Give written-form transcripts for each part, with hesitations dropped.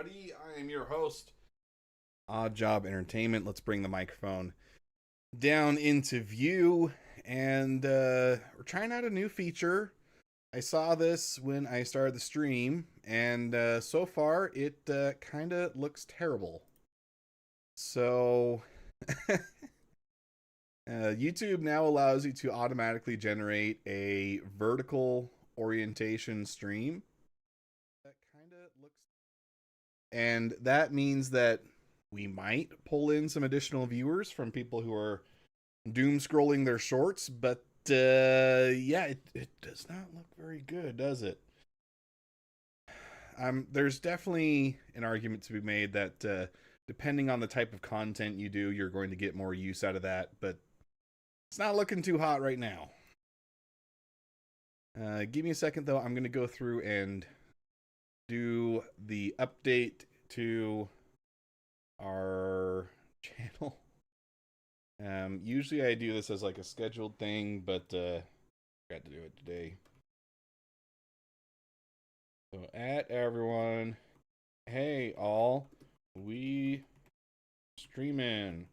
everybody. I am your host, Odd Job Entertainment. Let's bring the microphone down into view, and we're trying out a new feature. I saw this when I started the stream, and so far it kind of looks terrible. So, YouTube now allows you to automatically generate a vertical orientation stream. That kind of looks, and that means that we might pull in some additional viewers from people who are doom scrolling their shorts, but yeah, it does not look very good, does it? There's definitely an argument to be made that depending on the type of content you do, you're going to get more use out of that, but it's not looking too hot right now. Give me a second, though. I'm going to go through and do the update to our channel. Usually I do this as like a scheduled thing, but got to do it today. So at everyone, hey all, we streaming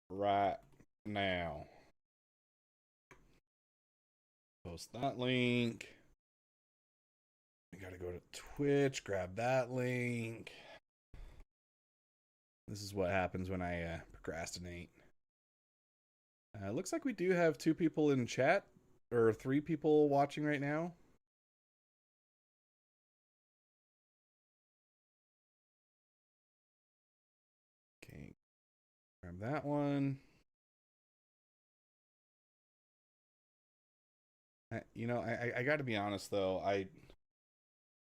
right now. Post that link. We gotta go to Twitch, grab that link. This is what happens when I procrastinate. Looks like we do have 2 people in chat, or 3 people watching right now. Okay, grab that one. I got to be honest though,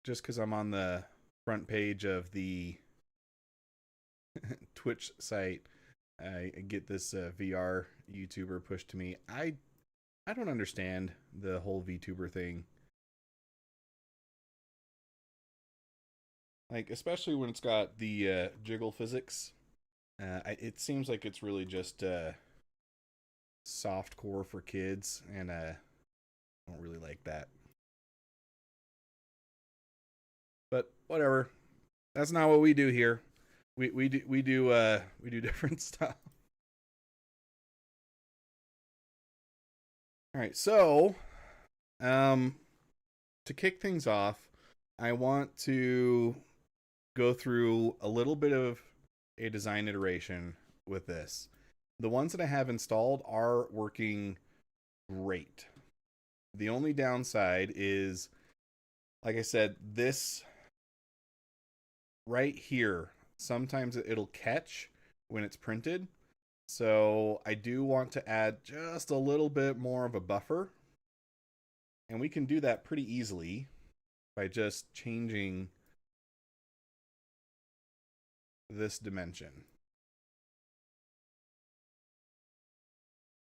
just because I'm on the front page of the Twitch site, I get this VR YouTuber pushed to me. I don't understand the whole VTuber thing. Like, especially when it's got the jiggle physics. It seems like it's really just soft core for kids, and I don't really like that. But whatever. That's not what we do here. We do different stuff. All right, so to kick things off, I want to go through a little bit of a design iteration with this. The ones that I have installed are working great. The only downside is, like I said, this right here, sometimes it'll catch when it's printed. So I do want to add just a little bit more of a buffer. And we can do that pretty easily by just changing this dimension.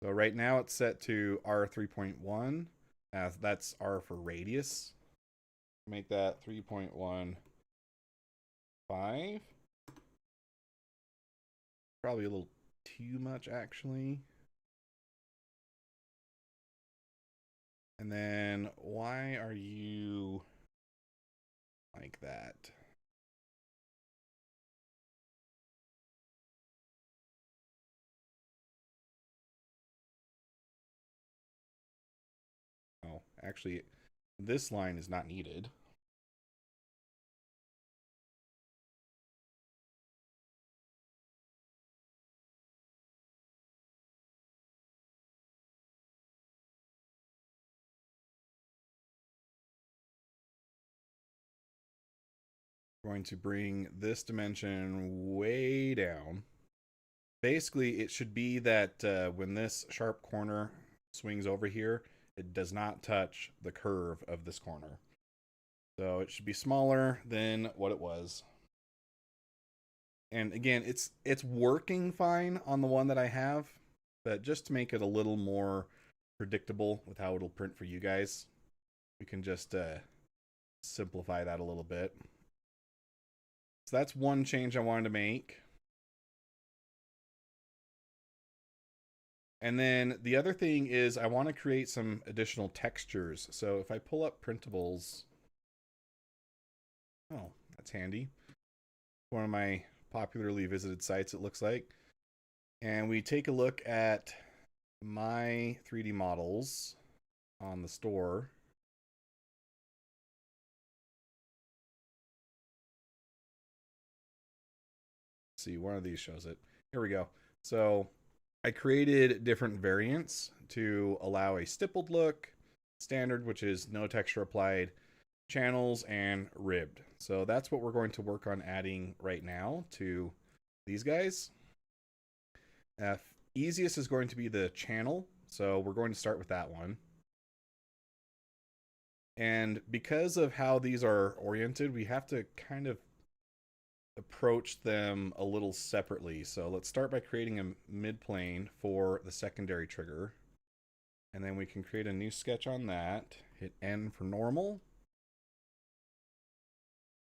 So right now it's set to R3.1. That's R for radius. Make that 3.15. Probably a little too much, actually. And then why are you like that? Oh, actually, this line is not needed. Going to bring this dimension way down. Basically, it should be that when this sharp corner swings over here, it does not touch the curve of this corner. So it should be smaller than what it was. And again, it's working fine on the one that I have, but just to make it a little more predictable with how it'll print for you guys, we can just simplify that a little bit. So that's one change I wanted to make. And then the other thing is I want to create some additional textures. So if I pull up printables, oh, That's handy. One of my popularly visited sites, it looks like. And we take a look at my 3D models on the store. Let's see, one of these shows it. Here we go. So I created different variants to allow a stippled look, standard, which is no texture applied, channels, and ribbed. So that's what we're going to work on adding right now to these guys. Easiest is going to be the channel, so we're going to start with that one. And because of how these are oriented, we have to kind of approach them a little separately. So let's start by creating a midplane for the secondary trigger. And then we can create a new sketch on that. Hit N for normal.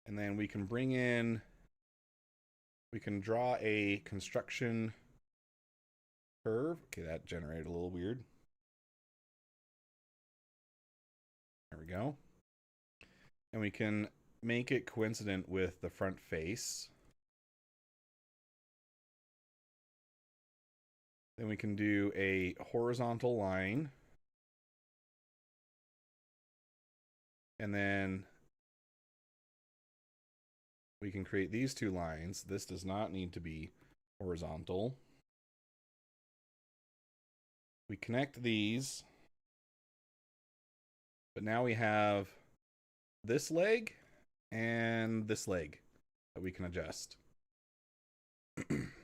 And then we can bring in, we can draw a construction curve. Okay, that generated a little weird. There we go. And we can make it coincident with the front face. Then we can do a horizontal line. And then we can create these two lines. This does not need to be horizontal. We connect these. But now we have this leg and this leg that we can adjust.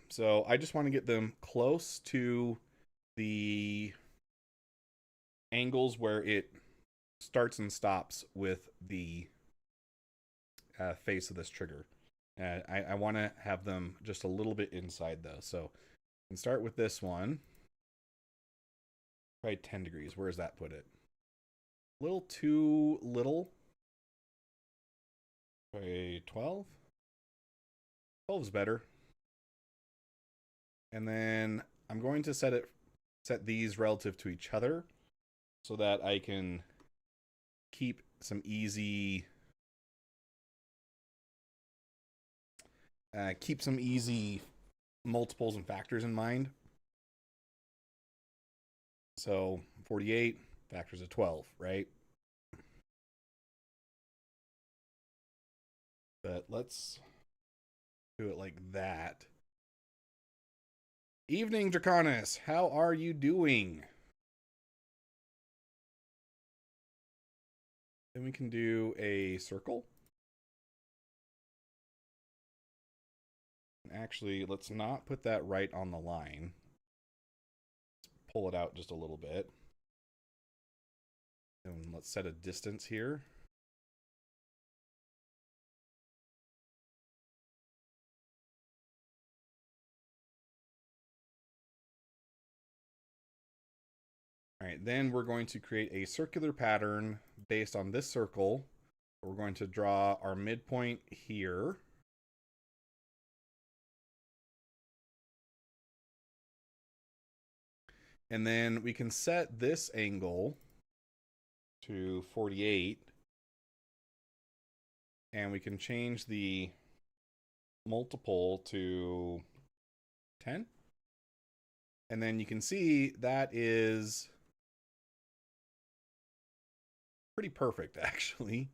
So I just want to get them close to the angles where it starts and stops with the face of this trigger. I want to have them just a little bit inside though. So we can start with this one. Probably 10 degrees. Where does that put it? A little too little. Probably 12. 12 is better. And then I'm going to set these relative to each other so that I can keep some easy multiples and factors in mind. So 48 factors of 12, right? But let's do it like that. Evening, Draconis. How are you doing? Then we can do a circle. Actually, let's not put that right on the line. Let's pull it out just a little bit. And let's set a distance here. All right, then we're going to create a circular pattern based on this circle. We're going to draw our midpoint here. And then we can set this angle to 48. And we can change the multiple to 10. And then you can see that is pretty perfect, actually.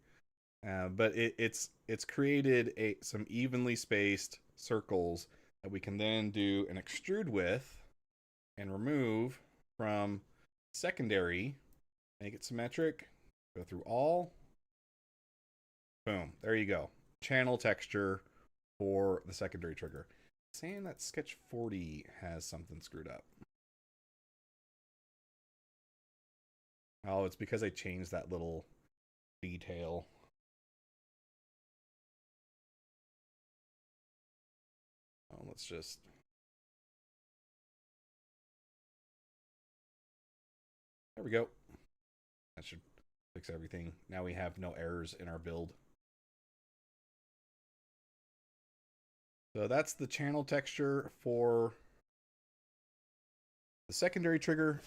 But it's created some evenly spaced circles that we can then do an extrude with and remove from secondary, make it symmetric, go through all. Boom, there you go. Channel texture for the secondary trigger. Saying that sketch 40 has something screwed up. Oh, it's because I changed that little detail. Oh, let's just... There we go. That should fix everything. Now we have no errors in our build. So that's the channel texture for the secondary trigger.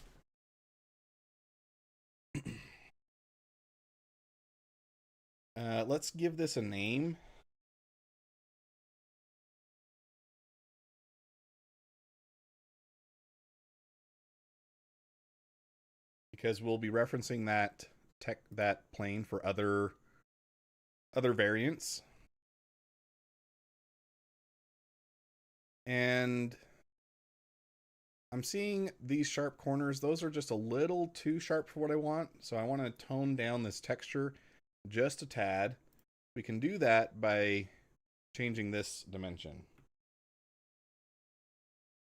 Let's give this a name. because we'll be referencing that plane for other variants. And I'm seeing these sharp corners. Those are just a little too sharp for what I want. So I want to tone down this texture just a tad. We can do that by changing this dimension.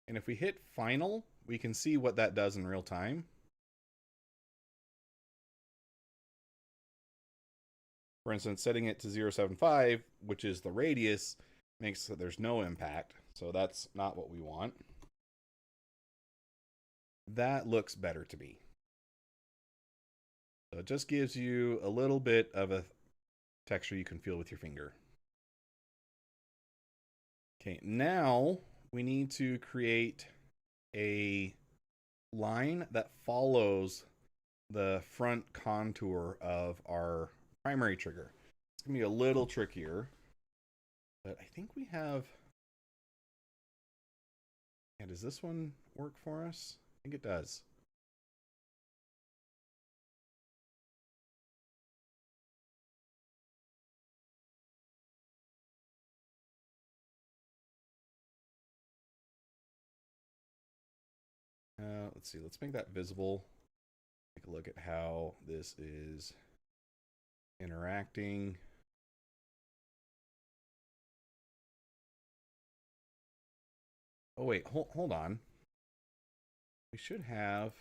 And if we hit final, we can see what that does in real time. For instance, setting it to 0.75, which is the radius, makes so there's no impact. So that's not what we want. That looks better to me. So it just gives you a little bit of a texture you can feel with your finger. Okay, now we need to create a line that follows the front contour of our primary trigger. It's gonna be a little trickier, but I think we have. Yeah, does this one work for us? I think it does. Let's see. Let's make that visible. Take a look at how this is interacting. Oh wait, hold on. We should have.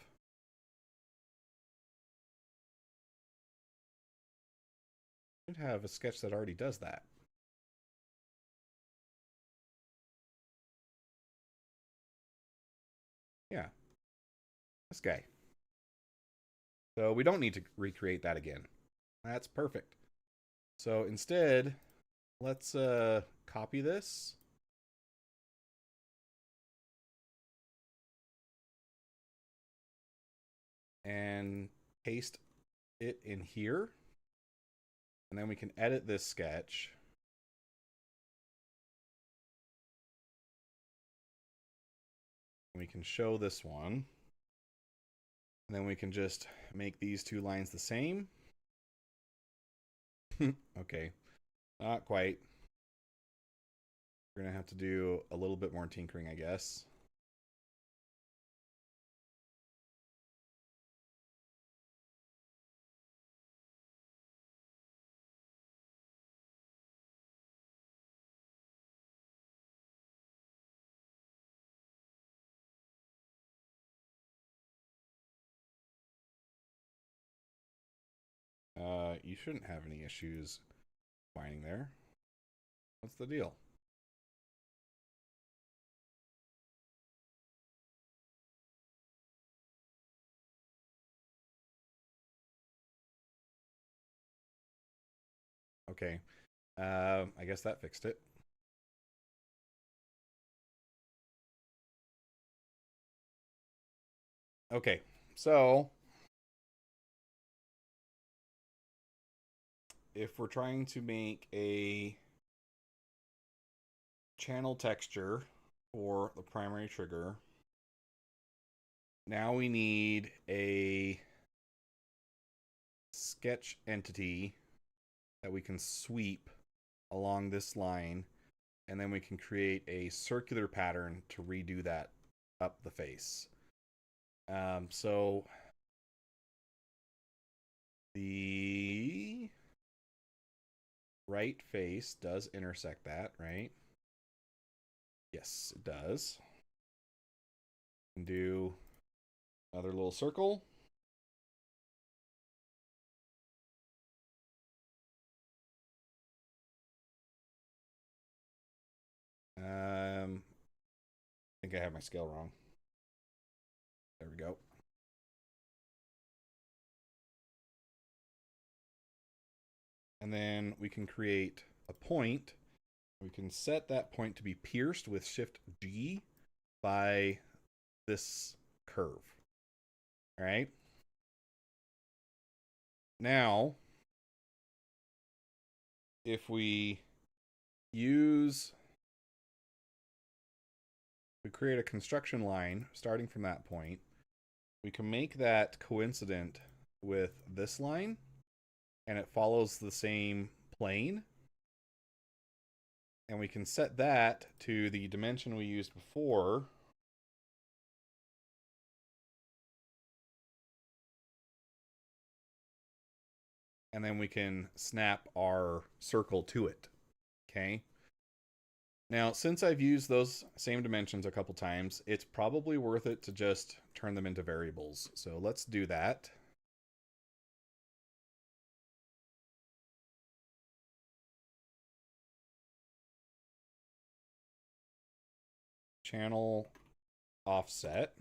A sketch that already does that. Yeah, this guy. So we don't need to recreate that again. That's perfect. So instead, let's copy this. And paste it in here. And then we can edit this sketch. And we can show this one. And then we can just make these two lines the same. Okay, not quite. We're going to have to do a little bit more tinkering, I guess. You shouldn't have any issues finding there. What's the deal? Okay. I guess that fixed it. Okay, so if we're trying to make a channel texture for the primary trigger, now we need a sketch entity that we can sweep along this line, and then we can create a circular pattern to redo that up the face. So the right face does intersect that, right? Yes, it does. And do another little circle. I think I have my scale wrong. There we go. And then we can create a point. We can set that point to be pierced with Shift G by this curve. All right. Now, if we create a construction line starting from that point, we can make that coincident with this line, and it follows the same plane. And we can set that to the dimension we used before. And then we can snap our circle to it. Okay. Now, since I've used those same dimensions a couple times, it's probably worth it to just turn them into variables. So let's do that. Channel offset.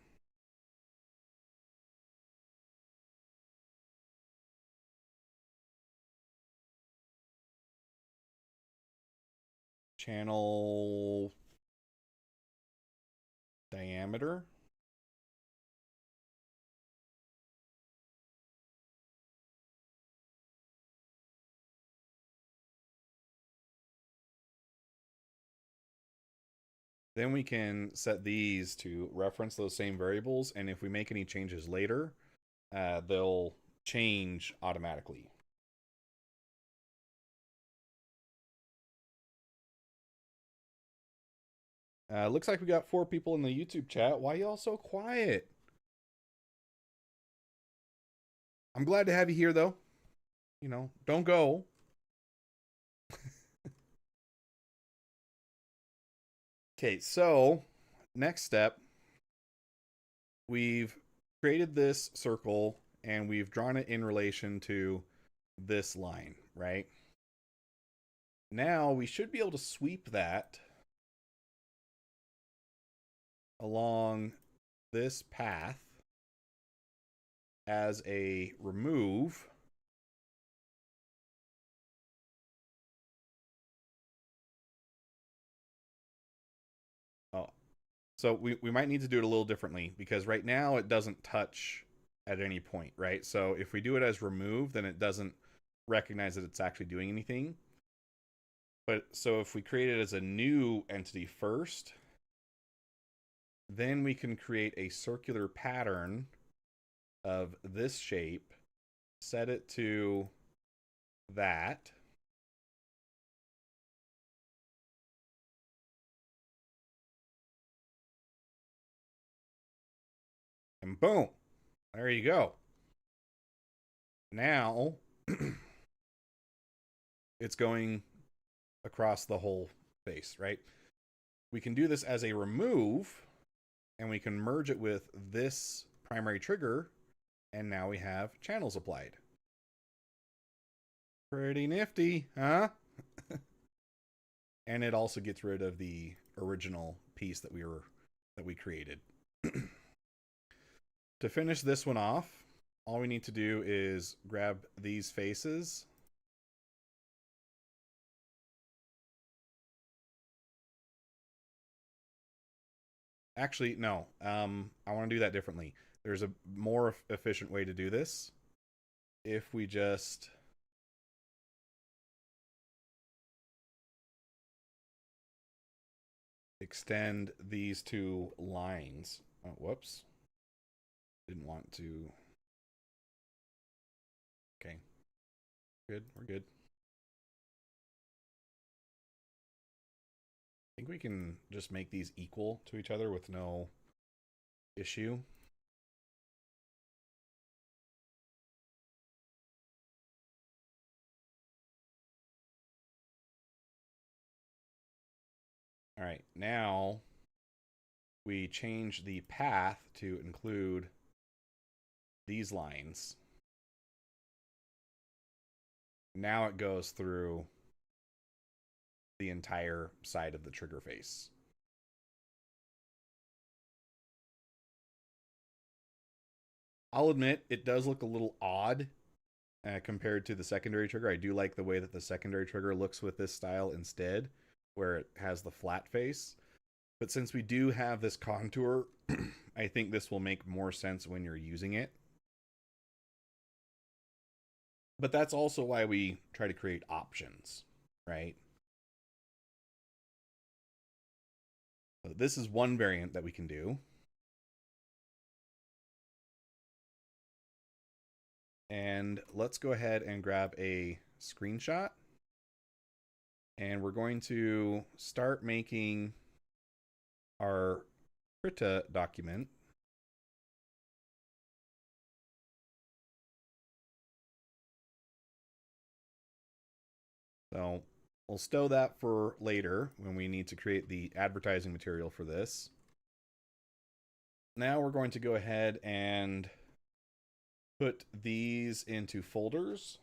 Channel diameter. Then we can set these to reference those same variables, and if we make any changes later, they'll change automatically. Looks like we got 4 people in the YouTube chat. Why y'all so quiet? I'm glad to have you here, though. You know, don't go. Okay, so next step, we've created this circle and we've drawn it in relation to this line, right? Now we should be able to sweep that along this path as a remove. Oh, so we might need to do it a little differently because right now it doesn't touch at any point, right? So if we do it as remove, then it doesn't recognize that it's actually doing anything. But so if we create it as a new entity first, then we can create a circular pattern of this shape, set it to that. And boom, there you go. Now it's going across the whole face, right? We can do this as a remove, and we can merge it with this primary trigger, and now we have channels applied. Pretty nifty, huh? And it also gets rid of the original piece that we created. To finish this one off, all we need to do is grab these faces. Actually, no. I want to do that differently. There's a more efficient way to do this. If we just extend these 2 lines. Oh, whoops. Didn't want to. Okay. Good. We're good. I think we can just make these equal to each other with no issue. All right. Now we change the path to include these lines. Now it goes through the entire side of the trigger face. I'll admit it does look a little odd compared to the secondary trigger. I do like the way that the secondary trigger looks with this style instead, where it has the flat face. But since we do have this contour, I think this will make more sense when you're using it. But that's also why we try to create options, right? So this is one variant that we can do. And let's go ahead and grab a screenshot. And we're going to start making our Krita document. So we'll stow that for later when we need to create the advertising material for this. Now we're going to go ahead and put these into folders.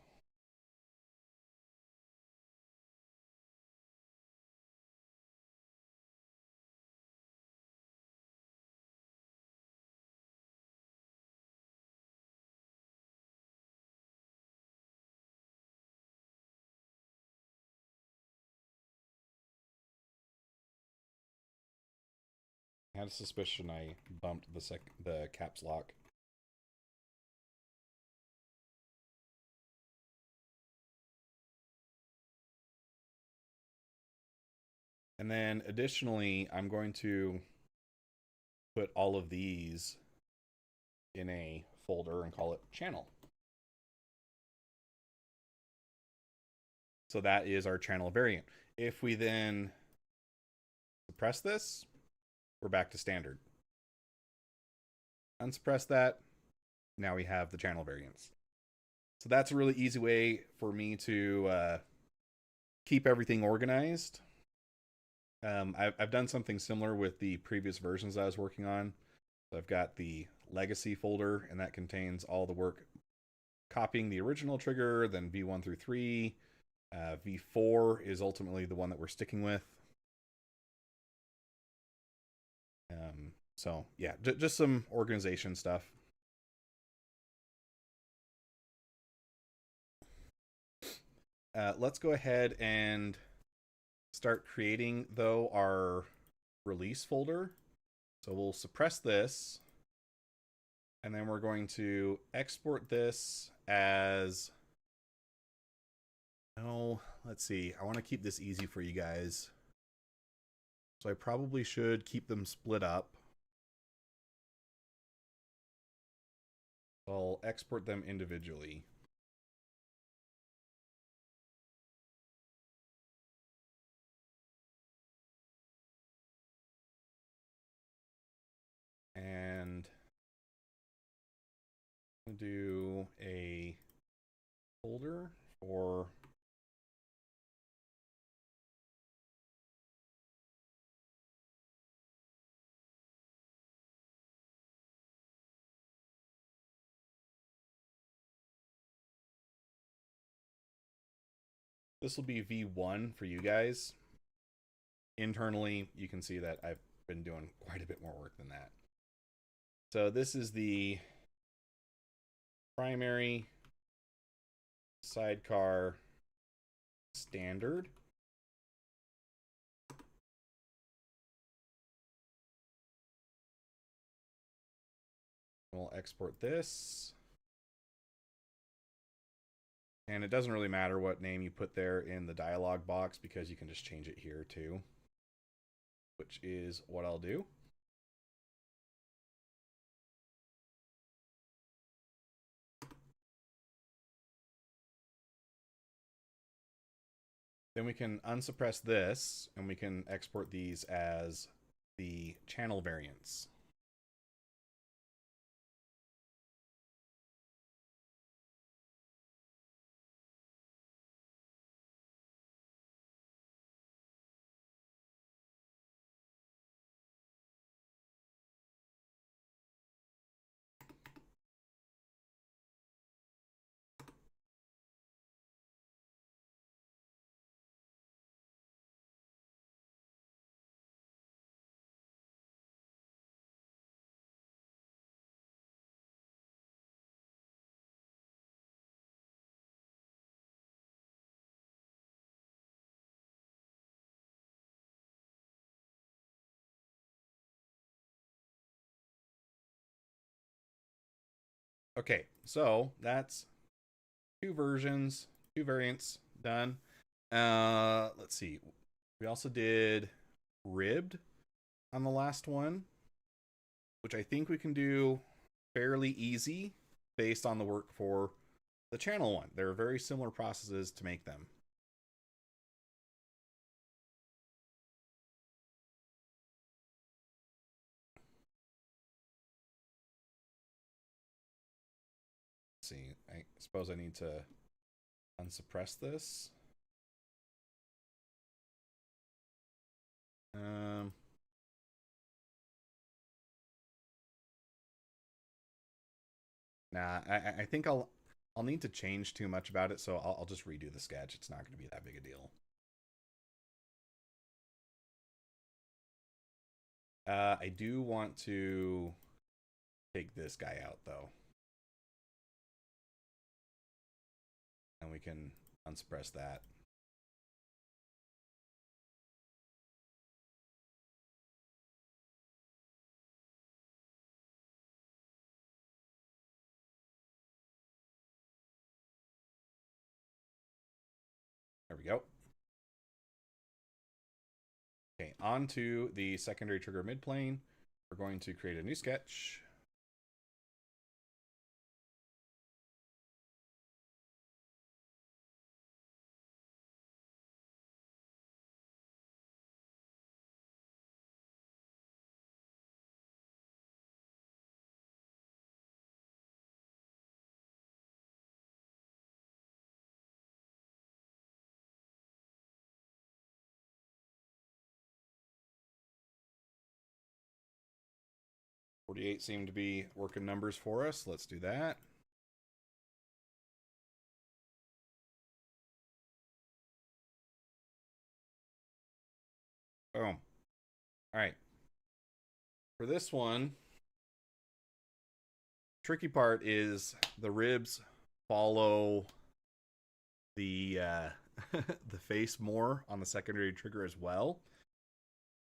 I had a suspicion I bumped the caps lock. And then additionally, I'm going to put all of these in a folder and call it channel. So that is our channel variant. If we then suppress this, we're back to standard. Unsuppress that, now we have the channel variants. So that's a really easy way for me to keep everything organized. I've done something similar with the previous versions I was working on. So I've got the legacy folder, and that contains all the work copying the original trigger, then V1 through 3. V4 is ultimately the one that we're sticking with. So yeah, just some organization stuff. Let's go ahead and start creating, though, our release folder. So we'll suppress this, and then we're going to export this as... No, let's see. I want to keep this easy for you guys. So I probably should keep them split up. I'll export them individually. And I'm going to do a folder for this will be V1 for you guys. Internally, you can see that I've been doing quite a bit more work than that. So this is the primary sidecar standard. We'll export this. And it doesn't really matter what name you put there in the dialog box, because you can just change it here too, which is what I'll do. Then we can unsuppress this, and we can export these as the channel variants. Okay, so that's two versions, two variants done. Let's see. We also did ribbed on the last one, which I think we can do fairly easy based on the work for the channel one. There are very similar processes to make them. Let's see, I suppose I need to unsuppress this. Nah, I think I'll need to change too much about it, so I'll just redo the sketch. It's not going to be that big a deal. I do want to take this guy out, though. And we can unsuppress that. There we go. Okay, on to the secondary trigger midplane. We're going to create a new sketch. $48 seem to be working numbers for us. Let's do that. Boom. All right. For this one, tricky part is the ribs follow the the face more on the secondary trigger as well.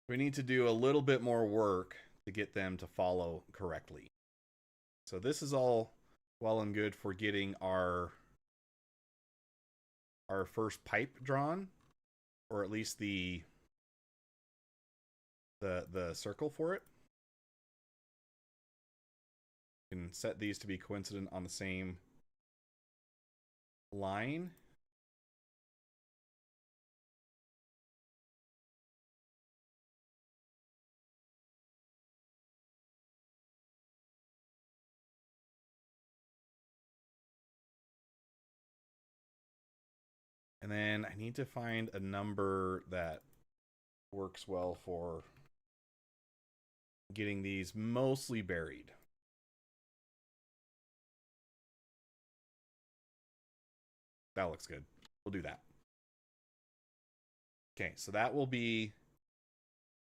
We need to do a little bit more work to get them to follow correctly. So this is all well and good for getting our first pipe drawn, or at least the circle for it. You can set these to be coincident on the same line. And then I need to find a number that works well for getting these mostly buried. That looks good. We'll do that. Okay, so that will be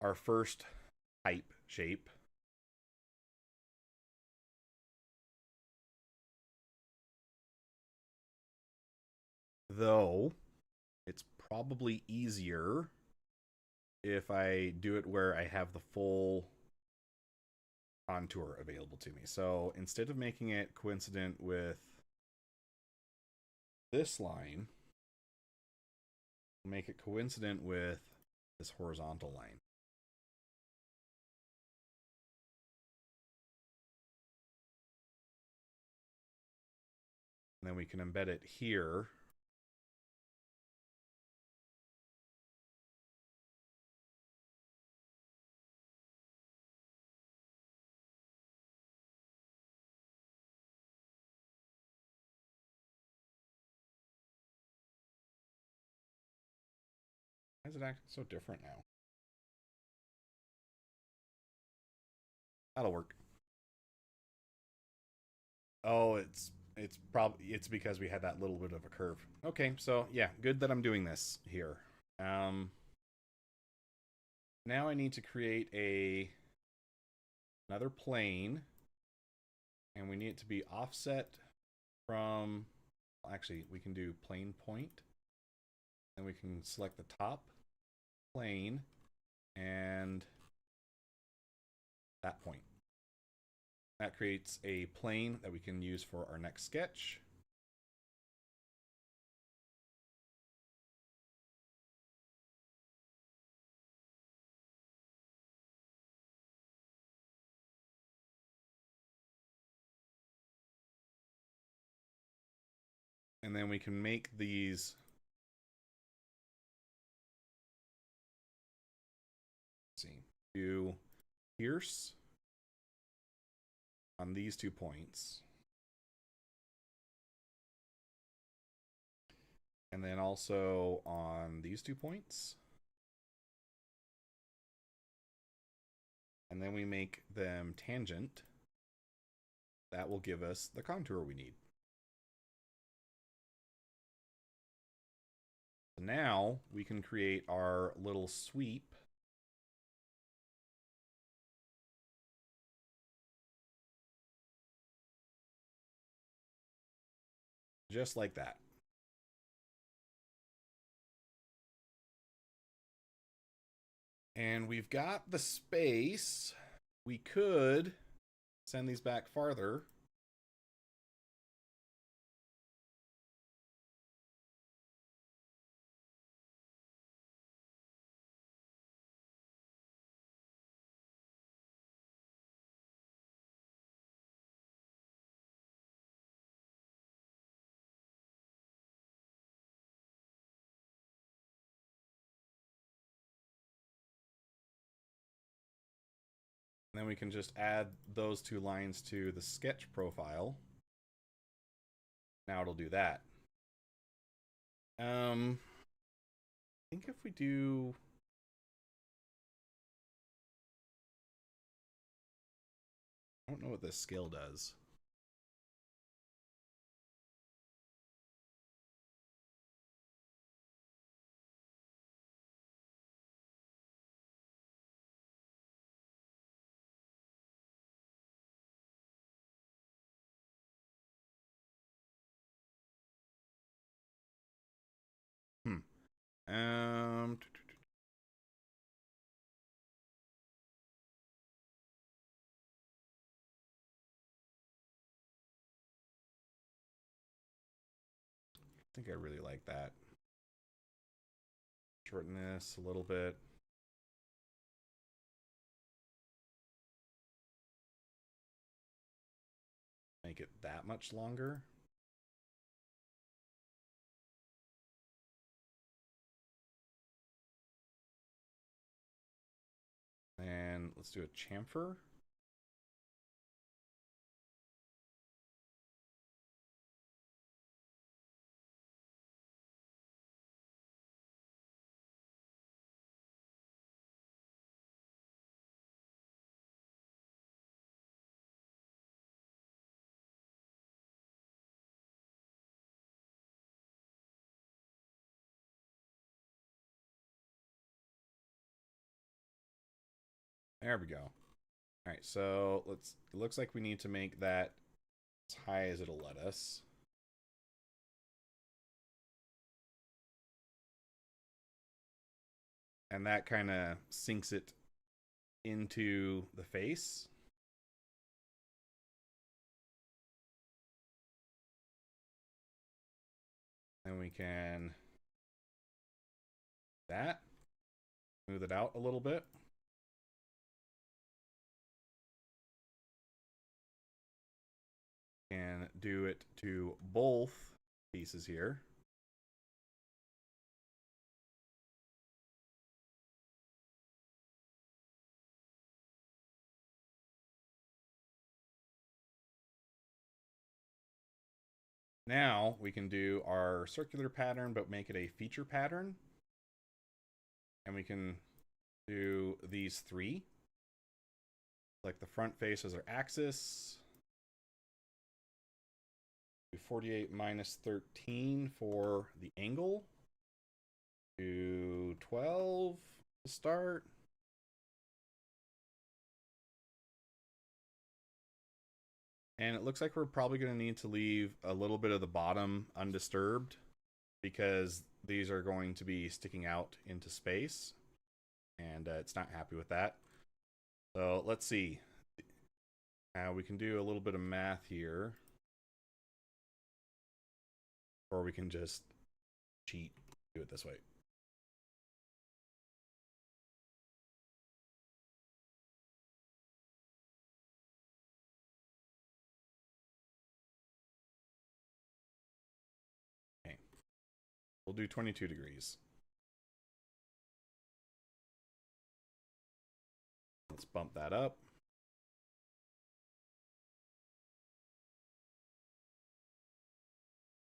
our first pipe shape. Though, it's probably easier if I do it where I have the full contour available to me. So instead of making it coincident with this line, I'll make it coincident with this horizontal line. And then we can embed it here. Why is it acting so different now? That'll work. Oh, it's probably because we had that little bit of a curve. Okay, so yeah, good that I'm doing this here. Now I need to create another plane, and we need it to be offset from. Actually, we can do plane point, and we can select the top plane and that point. That creates a plane that we can use for our next sketch. and then we can make these do pierce on these 2 points. And then also on these 2 points. And then we make them tangent. That will give us the contour we need. Now we can create our little sweep. Just like that. And we've got the space. We could send these back farther. And then we can just add those 2 lines to the sketch profile. Now it'll do that. I think if we do... I don't know what this scale does. I think I really like that. Shorten this a little bit. Make it that much longer. And let's do a chamfer. There we go. All right, so it looks like we need to make that as high as it'll let us. And that kind of sinks it into the face. And we can that, smooth it out a little bit. And do it to both pieces here. Now we can do our circular pattern, but make it a feature pattern. And we can do these 3. Like the front face as our axis. 48 minus 13 for the angle. Do 12 to start. And it looks like we're probably going to need to leave a little bit of the bottom undisturbed because these are going to be sticking out into space. And it's not happy with that. So let's see. We can do a little bit of math here. Or we can just cheat, do it this way. We'll do 22 degrees. Let's bump that up.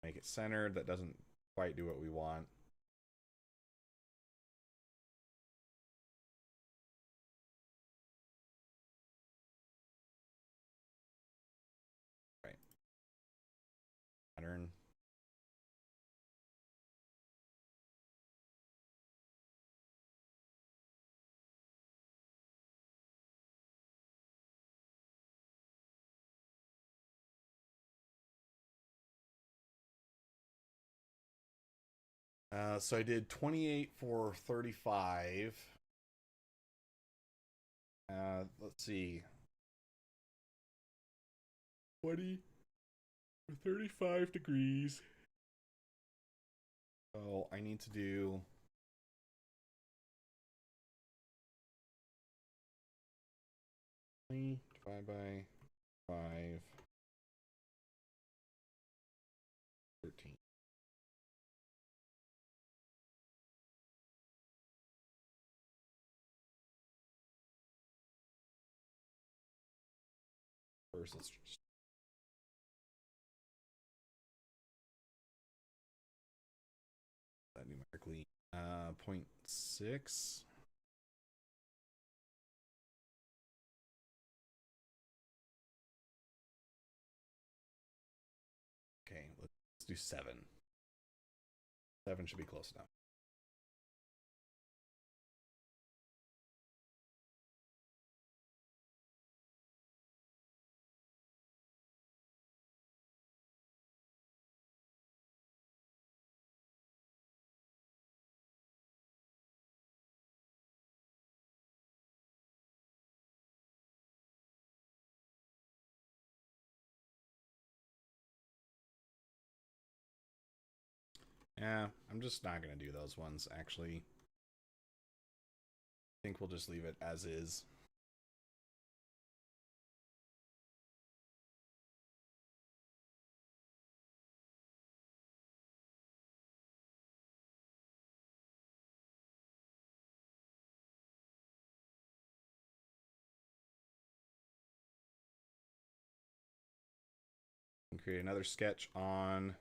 Make it centered. That doesn't quite do what we want. Right. Pattern. So I did 28 for 35. Let's see. 20 for 35 degrees. So I need to do 20 divided by 5, 13. First, let's just that numerically. 0.6. Okay, let's do 7. 7 should be close enough. Yeah, I'm just not going to do those ones, actually. I think we'll just leave it as is. And create another sketch on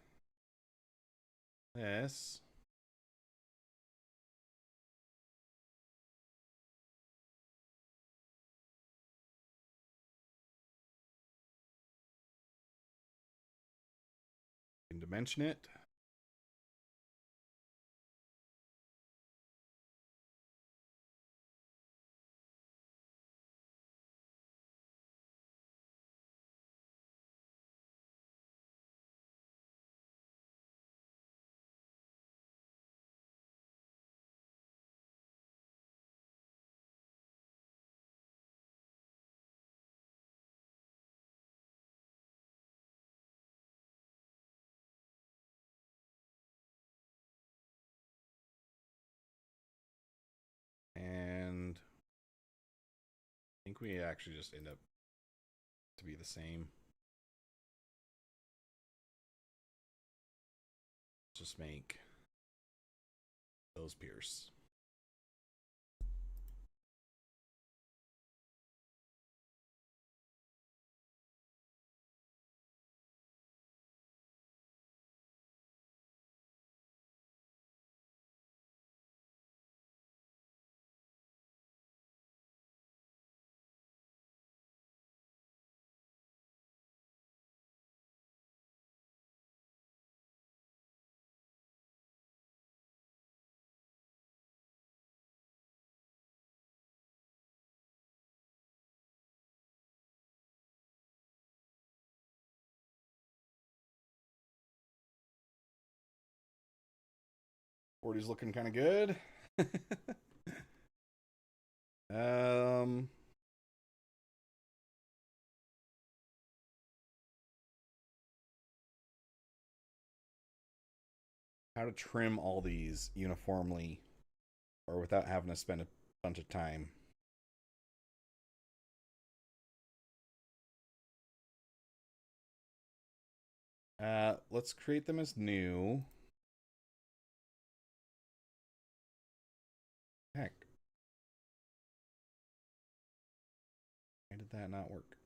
this. And dimension it. And I think we actually just end up to be the same. Just make those pierce. Forty's looking kind of good. um, how to trim all these uniformly or without having to spend a bunch of time. Let's create them as new. did that not work?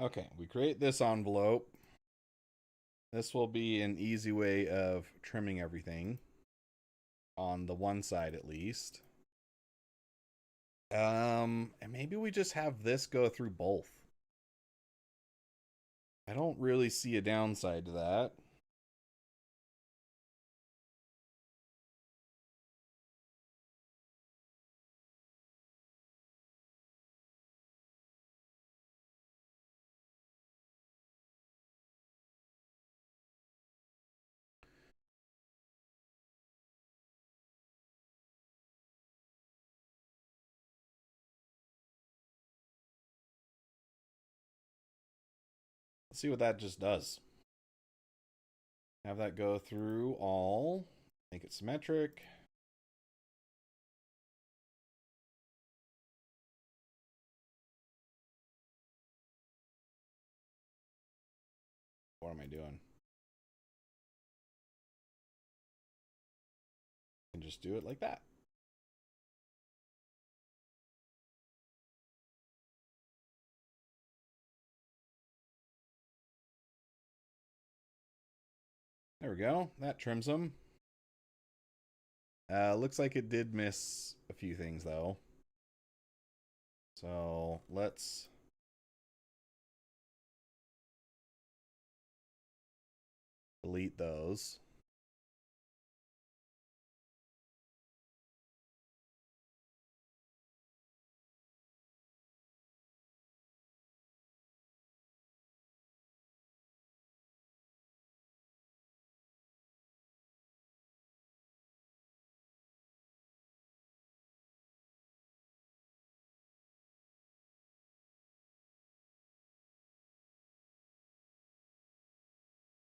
Okay, we create this envelope. This will be an easy way of trimming everything on the one side at least. And maybe we just have this go through both. I don't really see a downside to that. Let's see what that just does. Have that go through all. Make it symmetric. What am I doing? And just do it like that. There we go. That trims them. Looks like it did miss a few things though. So let's delete those.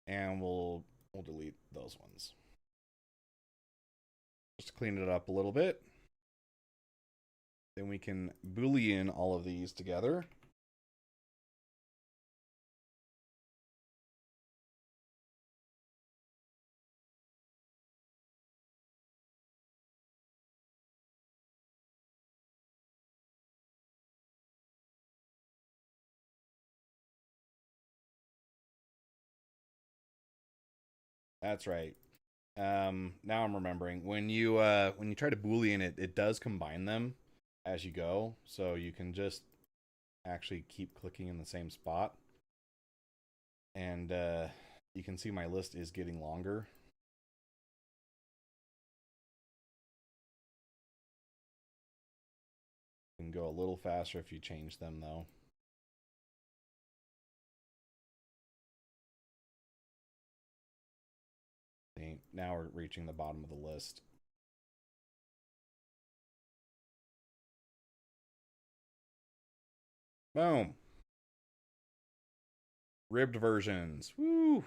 And we'll delete those ones. Just clean it up a little bit. Then we can Boolean all of these together. That's right. Now I'm remembering when you try to Boolean it, it does combine them as you go, so you can just actually keep clicking in the same spot, and you can see my list is getting longer. You can go a little faster if you change them though. See, now we're reaching the bottom of the list. Boom. Ribbed versions. Woo!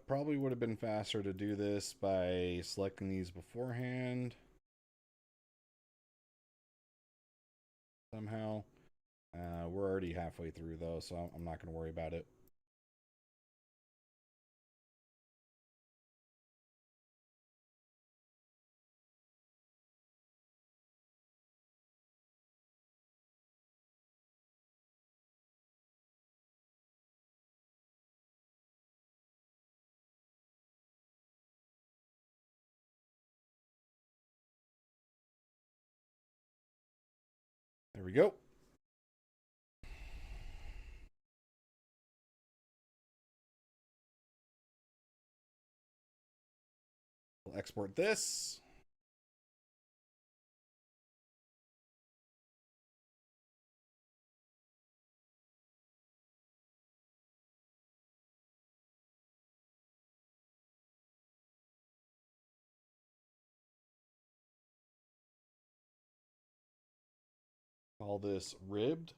Probably would have been faster to do this by selecting these beforehand somehow. We're already halfway through though, so I'm not going to worry about it. There we go. We'll export this. Call this ribbed.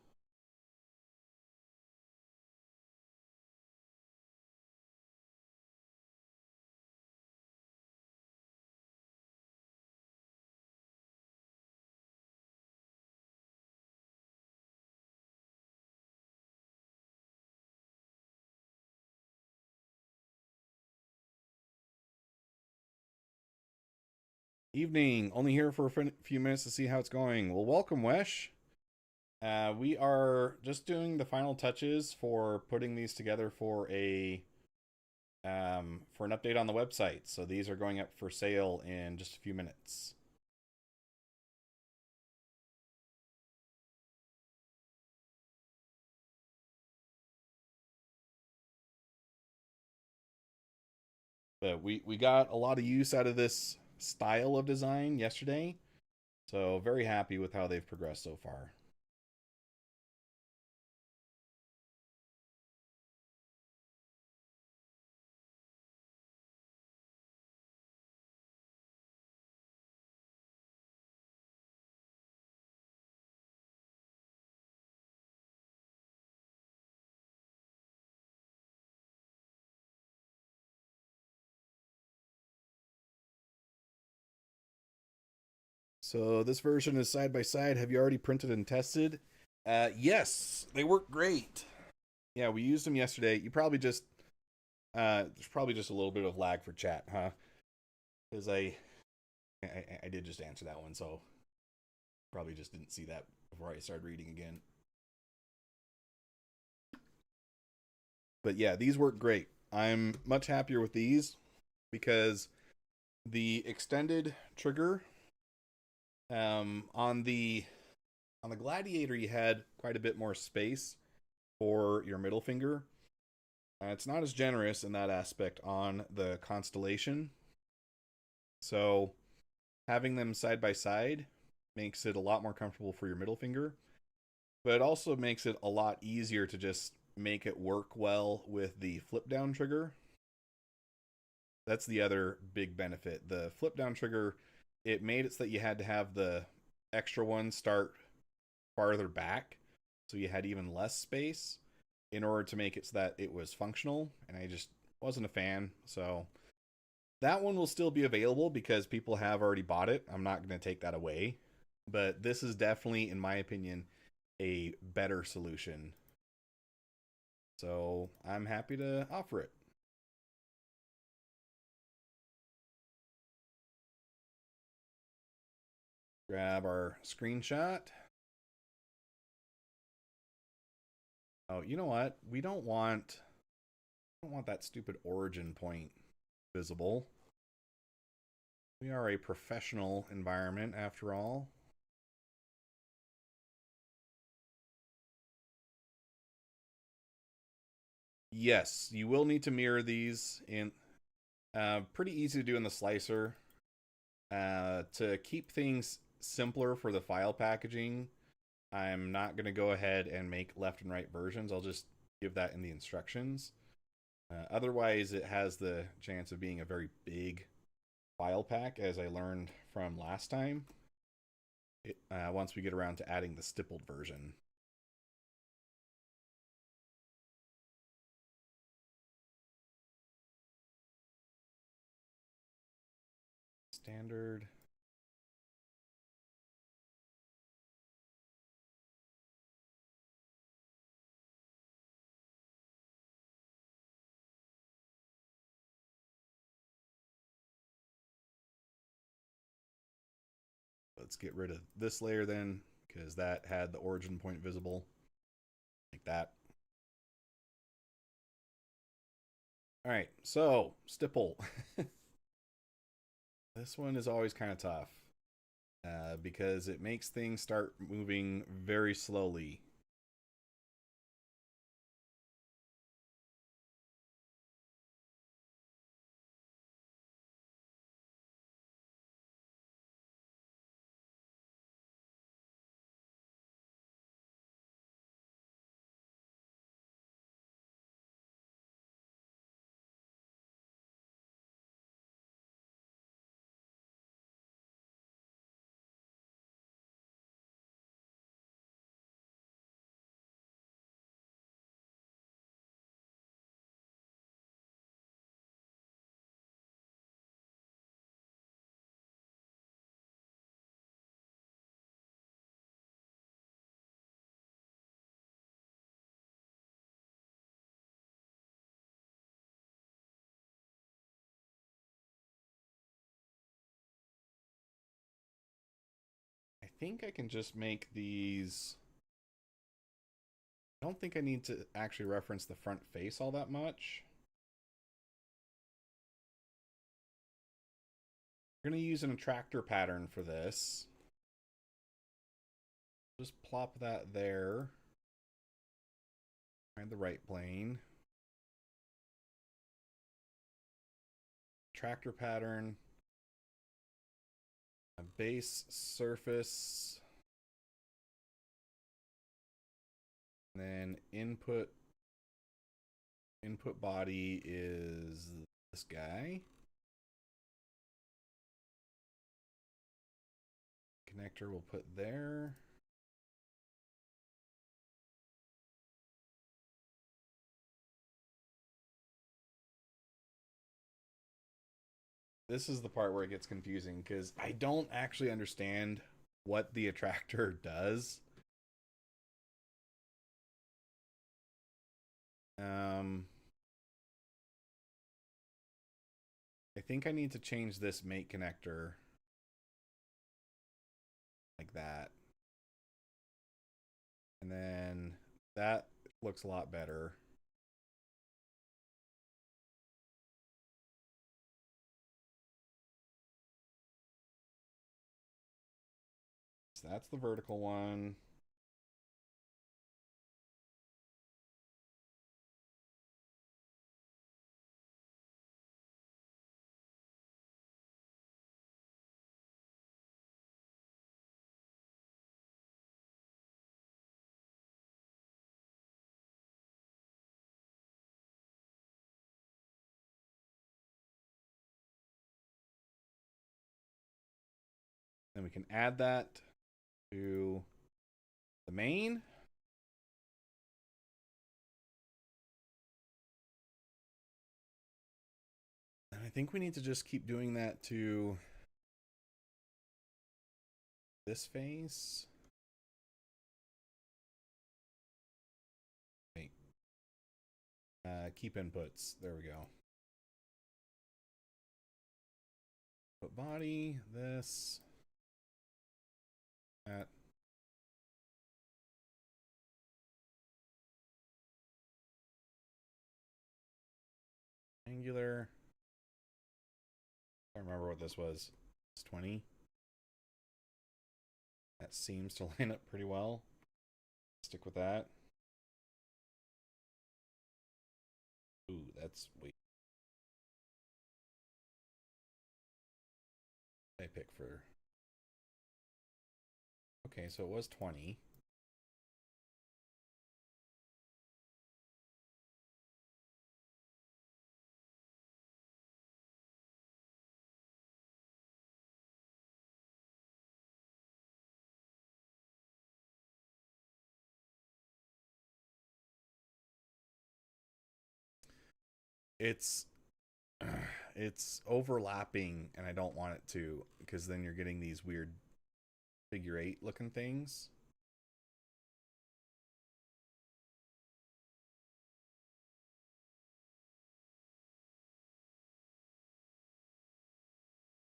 Evening. Only here for a few minutes to see how it's going. Well, welcome, Wesh. We are just doing the final touches for putting these together for an update on the website. So these are going up for sale in just a few minutes. But we got a lot of use out of this style of design yesterday. So very happy with how they've progressed so far. So this version is side by side. Have you already printed and tested? Yes, they work great. Yeah, we used them yesterday. You probably just there's probably just a little bit of lag for chat, huh? Because I did just answer that one, so probably just didn't see that before I started reading again. But yeah, these work great. I'm much happier with these because the extended trigger on the Gladiator you had quite a bit more space for your middle finger. It's not as generous in that aspect on the Constellation. So having them side by side makes it a lot more comfortable for your middle finger, but it also makes it a lot easier to just make it work well with the flip down trigger. That's the other big benefit. The flip down trigger, it made it so that you had to have the extra one start farther back, so you had even less space in order to make it so that it was functional, and I just wasn't a fan. So that one will still be available because people have already bought it. I'm not going to take that away, but this is definitely, in my opinion, a better solution. So I'm happy to offer it. Grab our screenshot. Oh, you know what? We don't want that stupid origin point visible. We are a professional environment after all. Yes, you will need to mirror these in. Pretty easy to do in the slicer. To keep things simpler for the file packaging, I'm not going to go ahead and make left and right versions. I'll just give that in the instructions. Otherwise, it has the chance of being a very big file pack, as I learned from last time. Once we get around to adding the stippled version. Standard. Let's get rid of this layer then, because that had the origin point visible. Like that. All right, so stipple. This one is always kind of tough because it makes things start moving very slowly. I think I can just make these. I don't think I need to actually reference the front face all that much. We're going to use an attractor pattern for this. Just plop that there. Find the right plane. Attractor pattern. A base surface. And then input body is this guy. Connector we'll put there. This is the part where it gets confusing because I don't actually understand what the attractor does. I think I need to change this mate connector like that. And then that looks a lot better. So that's the vertical one. Then we can add that to the main. And I think we need to just keep doing that to this face. Wait. Keep inputs. There we go. Put body, this. That. Angular. I don't remember what this was. It's 20. That seems to line up pretty well. Stick with that. Ooh, that's wait. I pick for. Okay, so it was 20. It's it's overlapping and I don't want it to because then you're getting these weird figure eight looking things.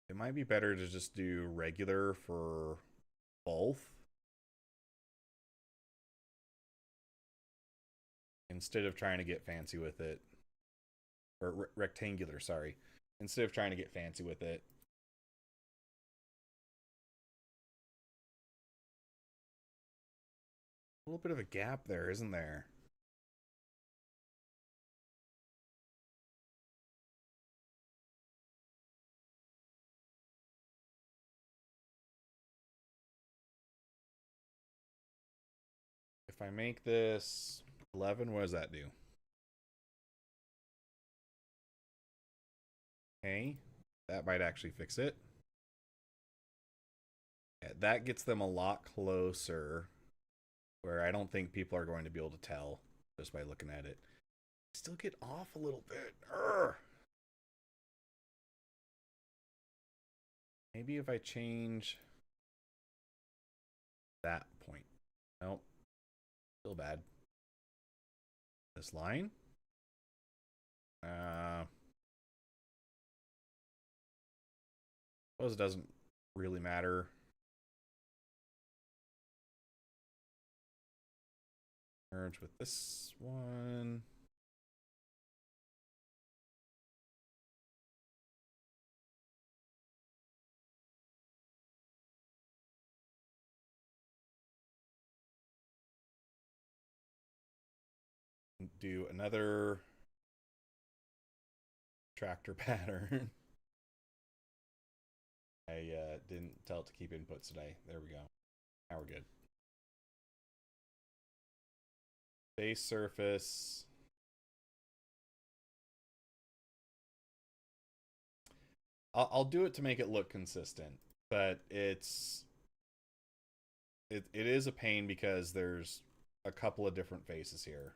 It might be better to just do regular for both instead of trying to get fancy with it. Or rectangular, sorry. Instead of trying to get fancy with it. A little bit of a gap there, isn't there? If I make this 11, what does that do? Okay, that might actually fix it. Yeah, that gets them a lot closer where I don't think people are going to be able to tell just by looking at it. Still get off a little bit. Urgh. Maybe if I change that point. Nope. Still bad. This line. Suppose it doesn't really matter. Merge with this one. Do another tractor pattern. I didn't tell it to keep inputs today. There we go. Now we're good. Base surface. I'll do it to make it look consistent, but it is a pain because there's a couple of different faces here.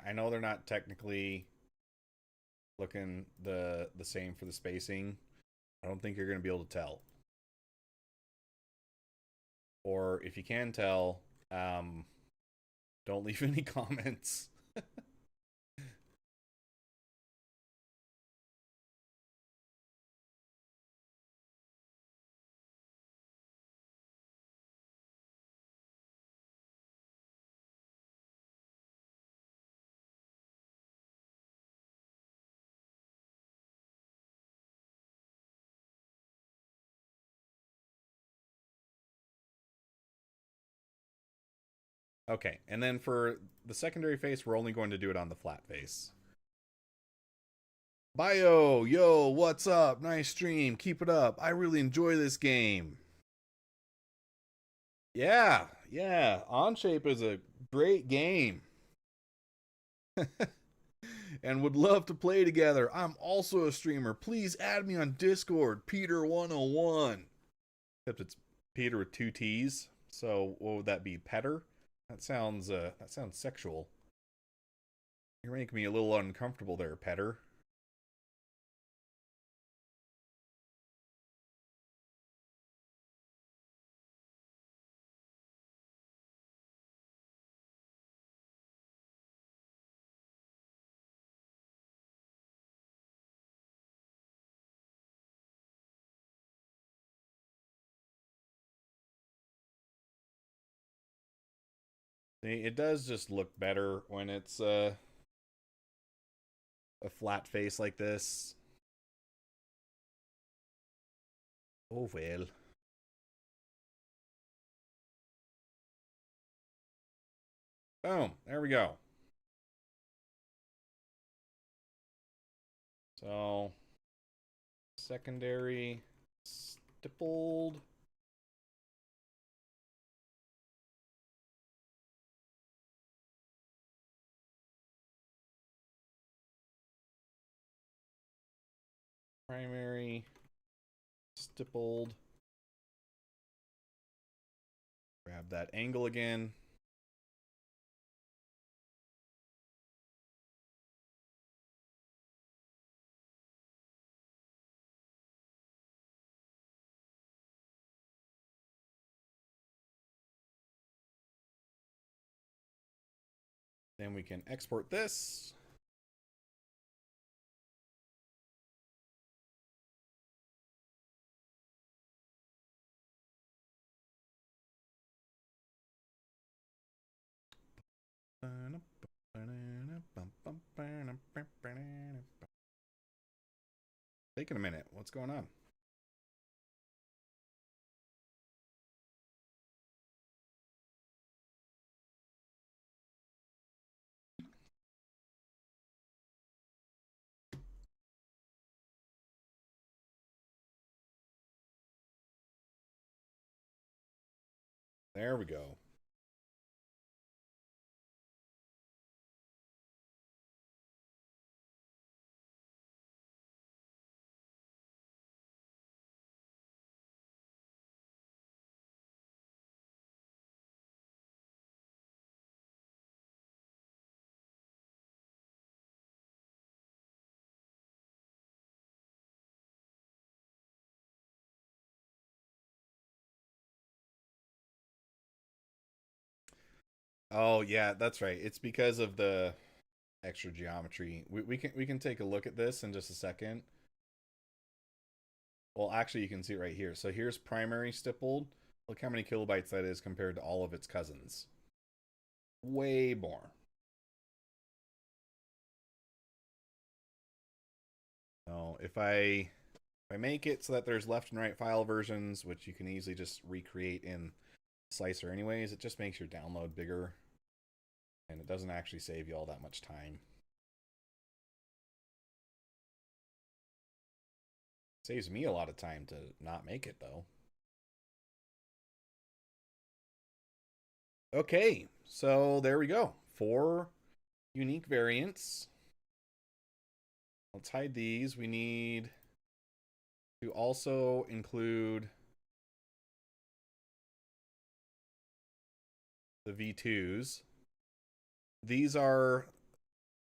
I know they're not technically looking the same for the spacing. I don't think you're going to be able to tell. Or if you can tell, don't leave any comments. Okay, and then for the secondary face, we're only going to do it on the flat face. Bio, yo, what's up? Nice stream. Keep it up. I really enjoy this game. Yeah, yeah. Onshape is a great game. And would love to play together. I'm also a streamer. Please add me on Discord, Peter101. Except it's Peter with two T's. So what would that be? Petter? That sounds sexual. You're making me a little uncomfortable there, Petter. See, it does just look better when it's a flat face like this. Oh well. Boom. There we go. So secondary stippled. Primary stippled. Grab that angle again. Then we can export this. Taking a minute. What's going on? There we go. Oh yeah, that's right. It's because of the extra geometry. We can take a look at this in just a second. Well, actually, you can see it right here. So here's primary stippled. Look how many kilobytes that is compared to all of its cousins. Way more. So if I make it so that there's left and right file versions, which you can easily just recreate in Slicer anyways, it just makes your download bigger. And it doesn't actually save you all that much time. Saves me a lot of time to not make it though. Okay, so there we go. 4 unique variants. Let's hide these. We need to also include the V2s. These are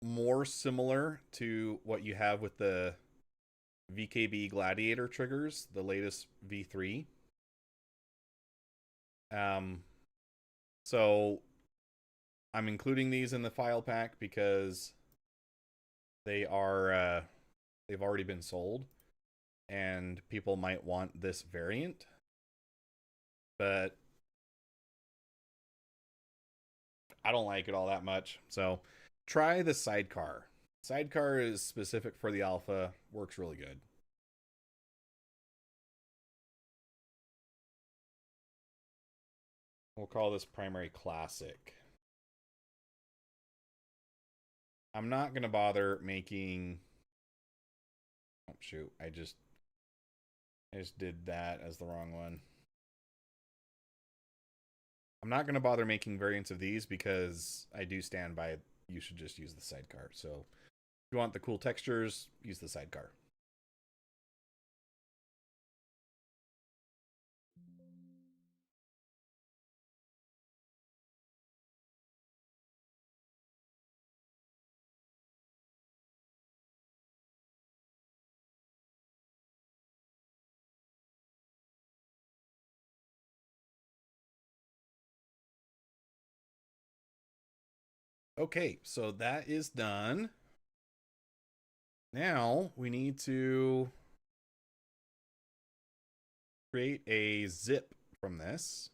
more similar to what you have with the VKB Gladiator triggers, the latest V3. Um, so I'm including these in the file pack because they are they've already been sold, and people might want this variant, but I don't like it all that much. So try the Sidecar. Sidecar is specific for the alpha, works really good. We'll call this primary classic. I'm not going to bother making... Oh, shoot. I just did that as the wrong one. I'm not going to bother making variants of these because I do stand by you should just use the sidecar. So if you want the cool textures, use the sidecar. Okay, so that is done. Now we need to create a zip from this.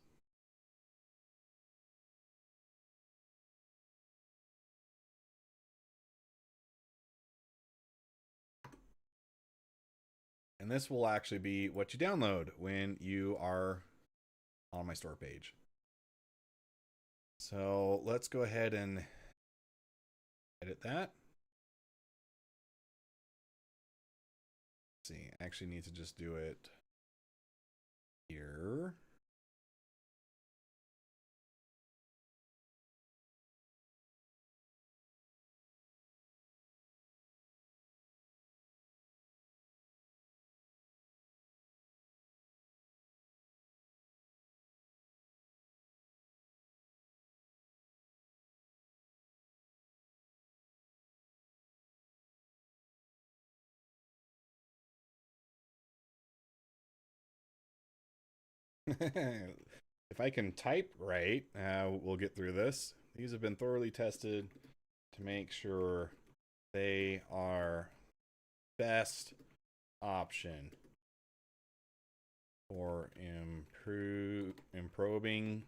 And this will actually be what you download when you are on my store page. So let's go ahead and edit that. Let's see, I actually need to just do it here. If I can type right, we'll get through this. These have been thoroughly tested to make sure they are best option for improving.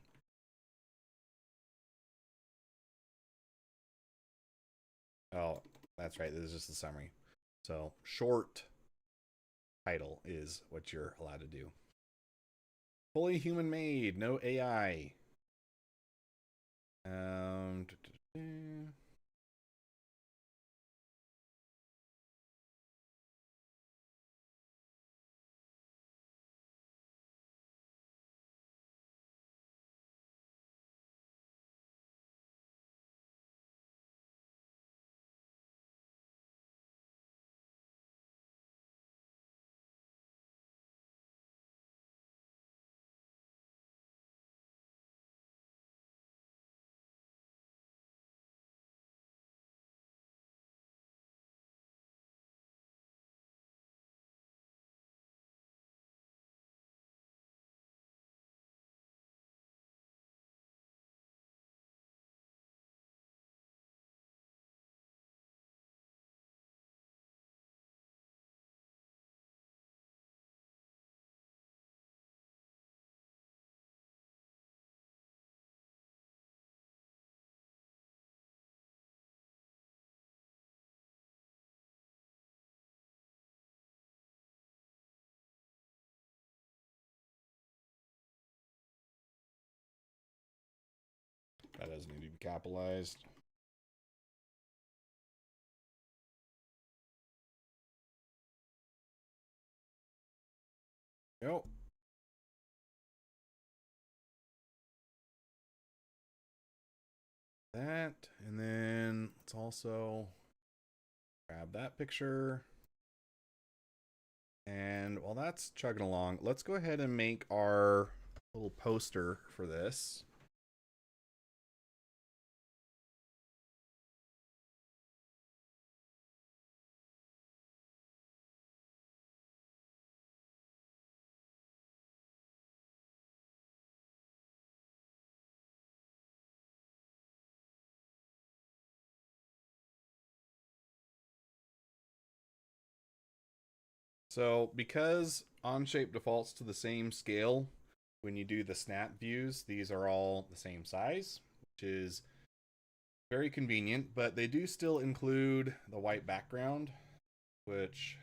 Oh, that's right. This is just the summary. So short title is what you're allowed to do. Fully human made, no AI. That doesn't need to be capitalized. Nope. That, and then let's also grab that picture. And while that's chugging along, let's go ahead and make our little poster for this. So because Onshape defaults to the same scale, when you do the snap views, these are all the same size, which is very convenient, but they do still include the white background, which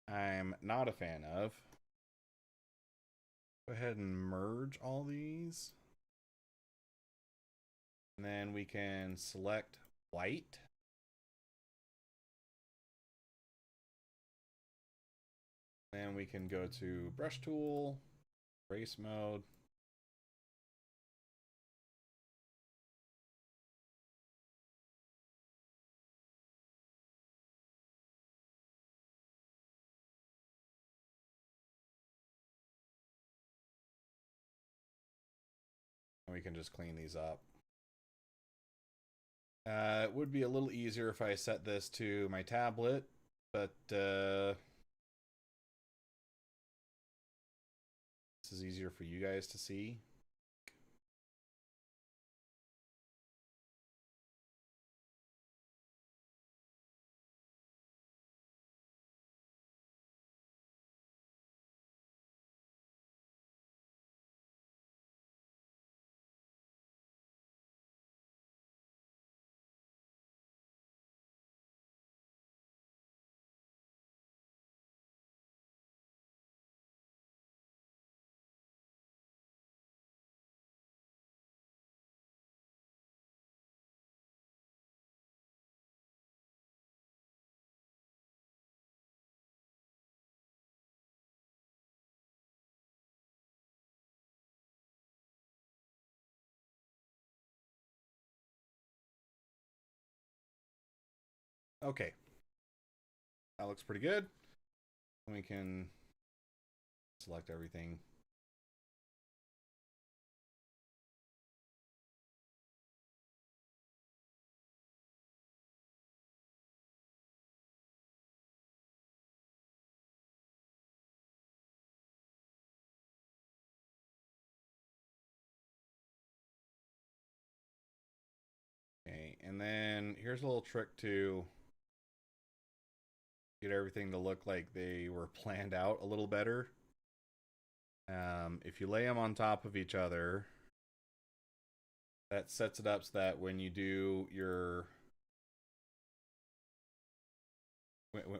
I'm not a fan of. Go ahead and merge all these. And then we can select white. Then we can go to brush tool, erase mode. can just clean these up. It would be a little easier if I set this to my tablet, but this is easier for you guys to see. Okay, that looks pretty good. We can select everything. Okay, and then here's a little trick to get everything to look like they were planned out a little better. If you lay them on top of each other, that sets it up so that when you do your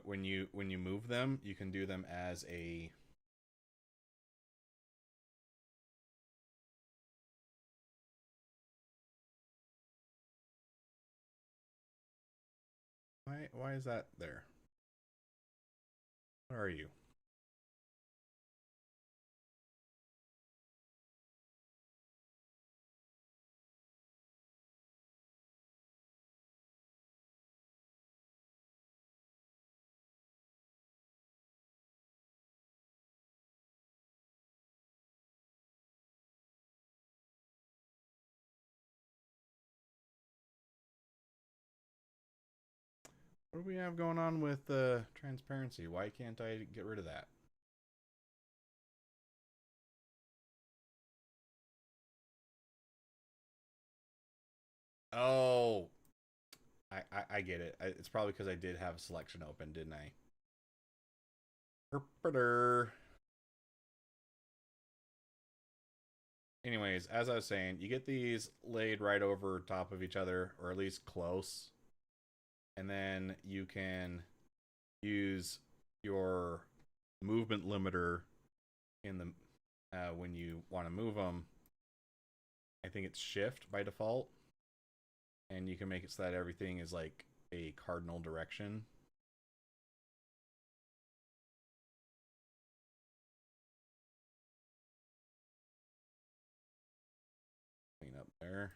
when you move them, you can do them as a why is that there? Where are you? What do we have going on with transparency? Why can't I get rid of that? Oh, I get it. It's probably because I did have a selection open, didn't I? Anyways, as I was saying, you get these laid right over top of each other, or at least close, and then you can use your movement limiter in the when you want to move them. I think it's shift by default, and you can make it so that everything is like a cardinal direction. Clean up there.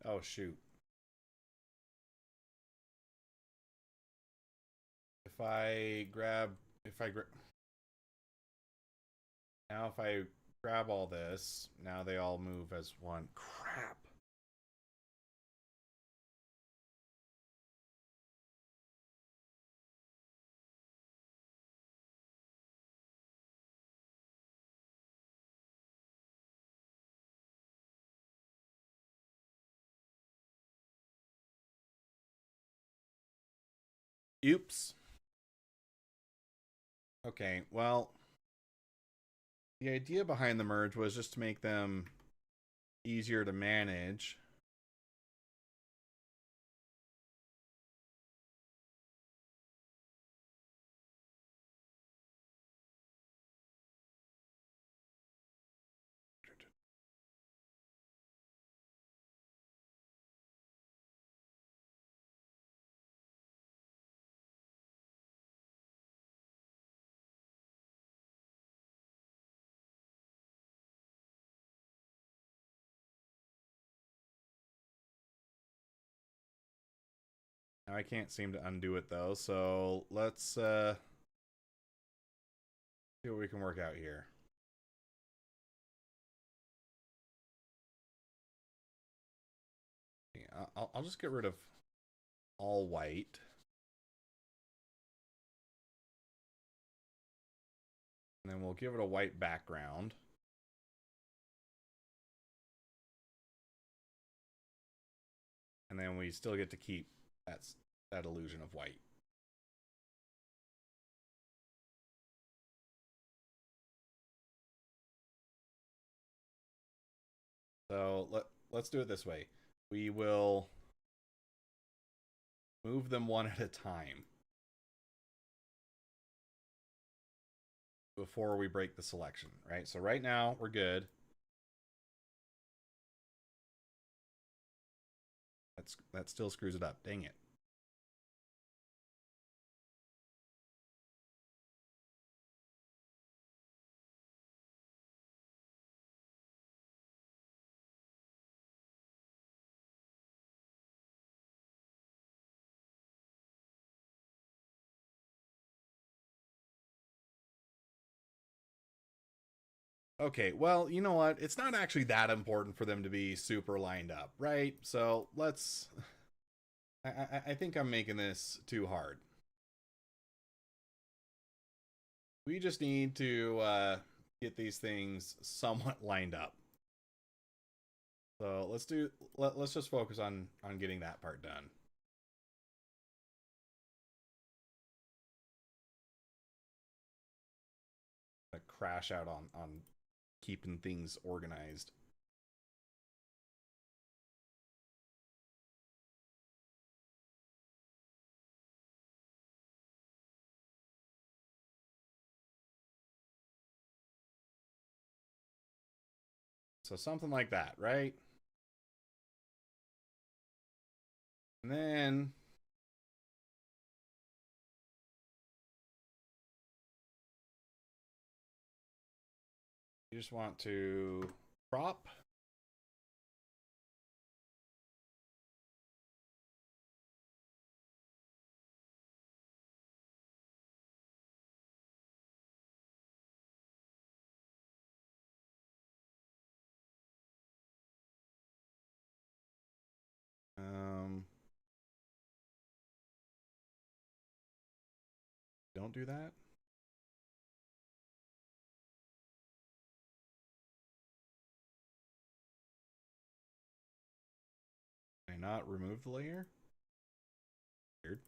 Oh shoot. If I grab if I grab now if I grab all this, now they all move as one. Crap. Oops. Okay, well, the idea behind the merge was just to make them easier to manage. I can't seem to undo it though, so let's see what we can work out here. Yeah, I'll just get rid of all white. And then we'll give it a white background. And then we still get to keep that illusion of white. So let's do it this way. We will move them one at a time before we break the selection, right? So right now we're good. That still screws it up. Dang it. Okay, well, you know what? It's not actually that important for them to be super lined up, right? So let's. I think I'm making this too hard. We just need to get these things somewhat lined up. So let's just focus on getting that part done. Crash out on keeping things organized. So something like that, right? And then you just want to crop. Don't do that. Can I not remove the layer? Weird.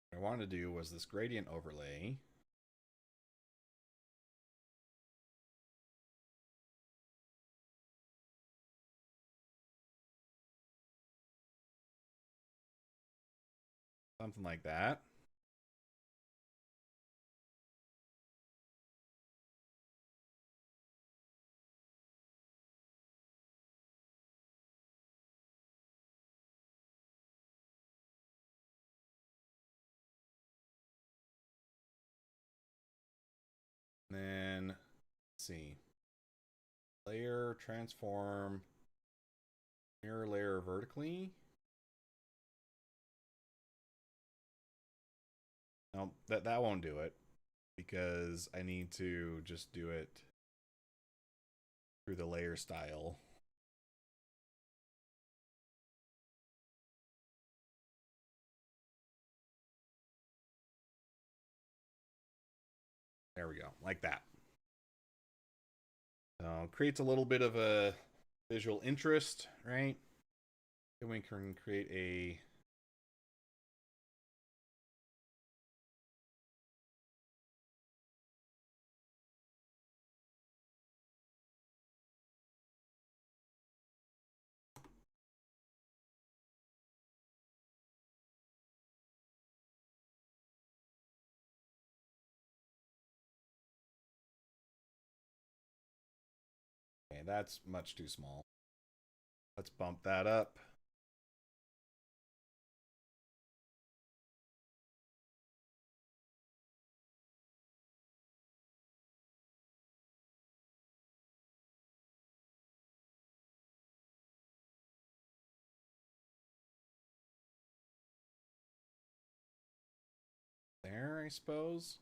What I wanted to do was this gradient overlay. Something like that. And then let's see. Layer, transform, mirror layer vertically. No, that won't do it because I need to just do it through the layer style. There we go, like that. Creates a little bit of a visual interest, right? Then we can create a okay, that's much too small. Let's bump that up. there, I suppose.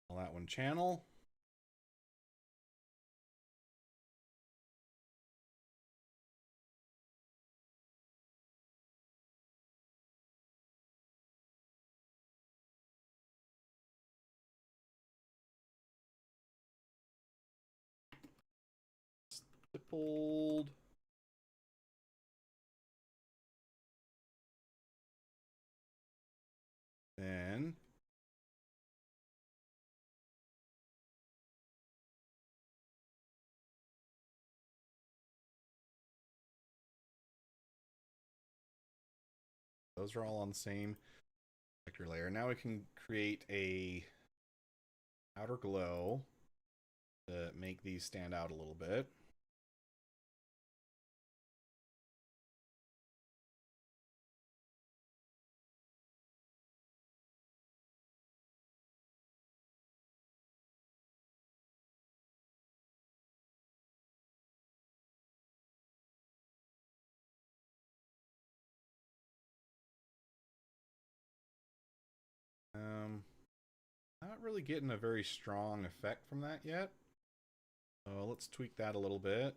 Call that one channel. Stippled. Then those are all on the same vector layer. Now we can create a outer glow to make these stand out a little bit. Not really getting a very strong effect from that yet. So let's tweak that a little bit.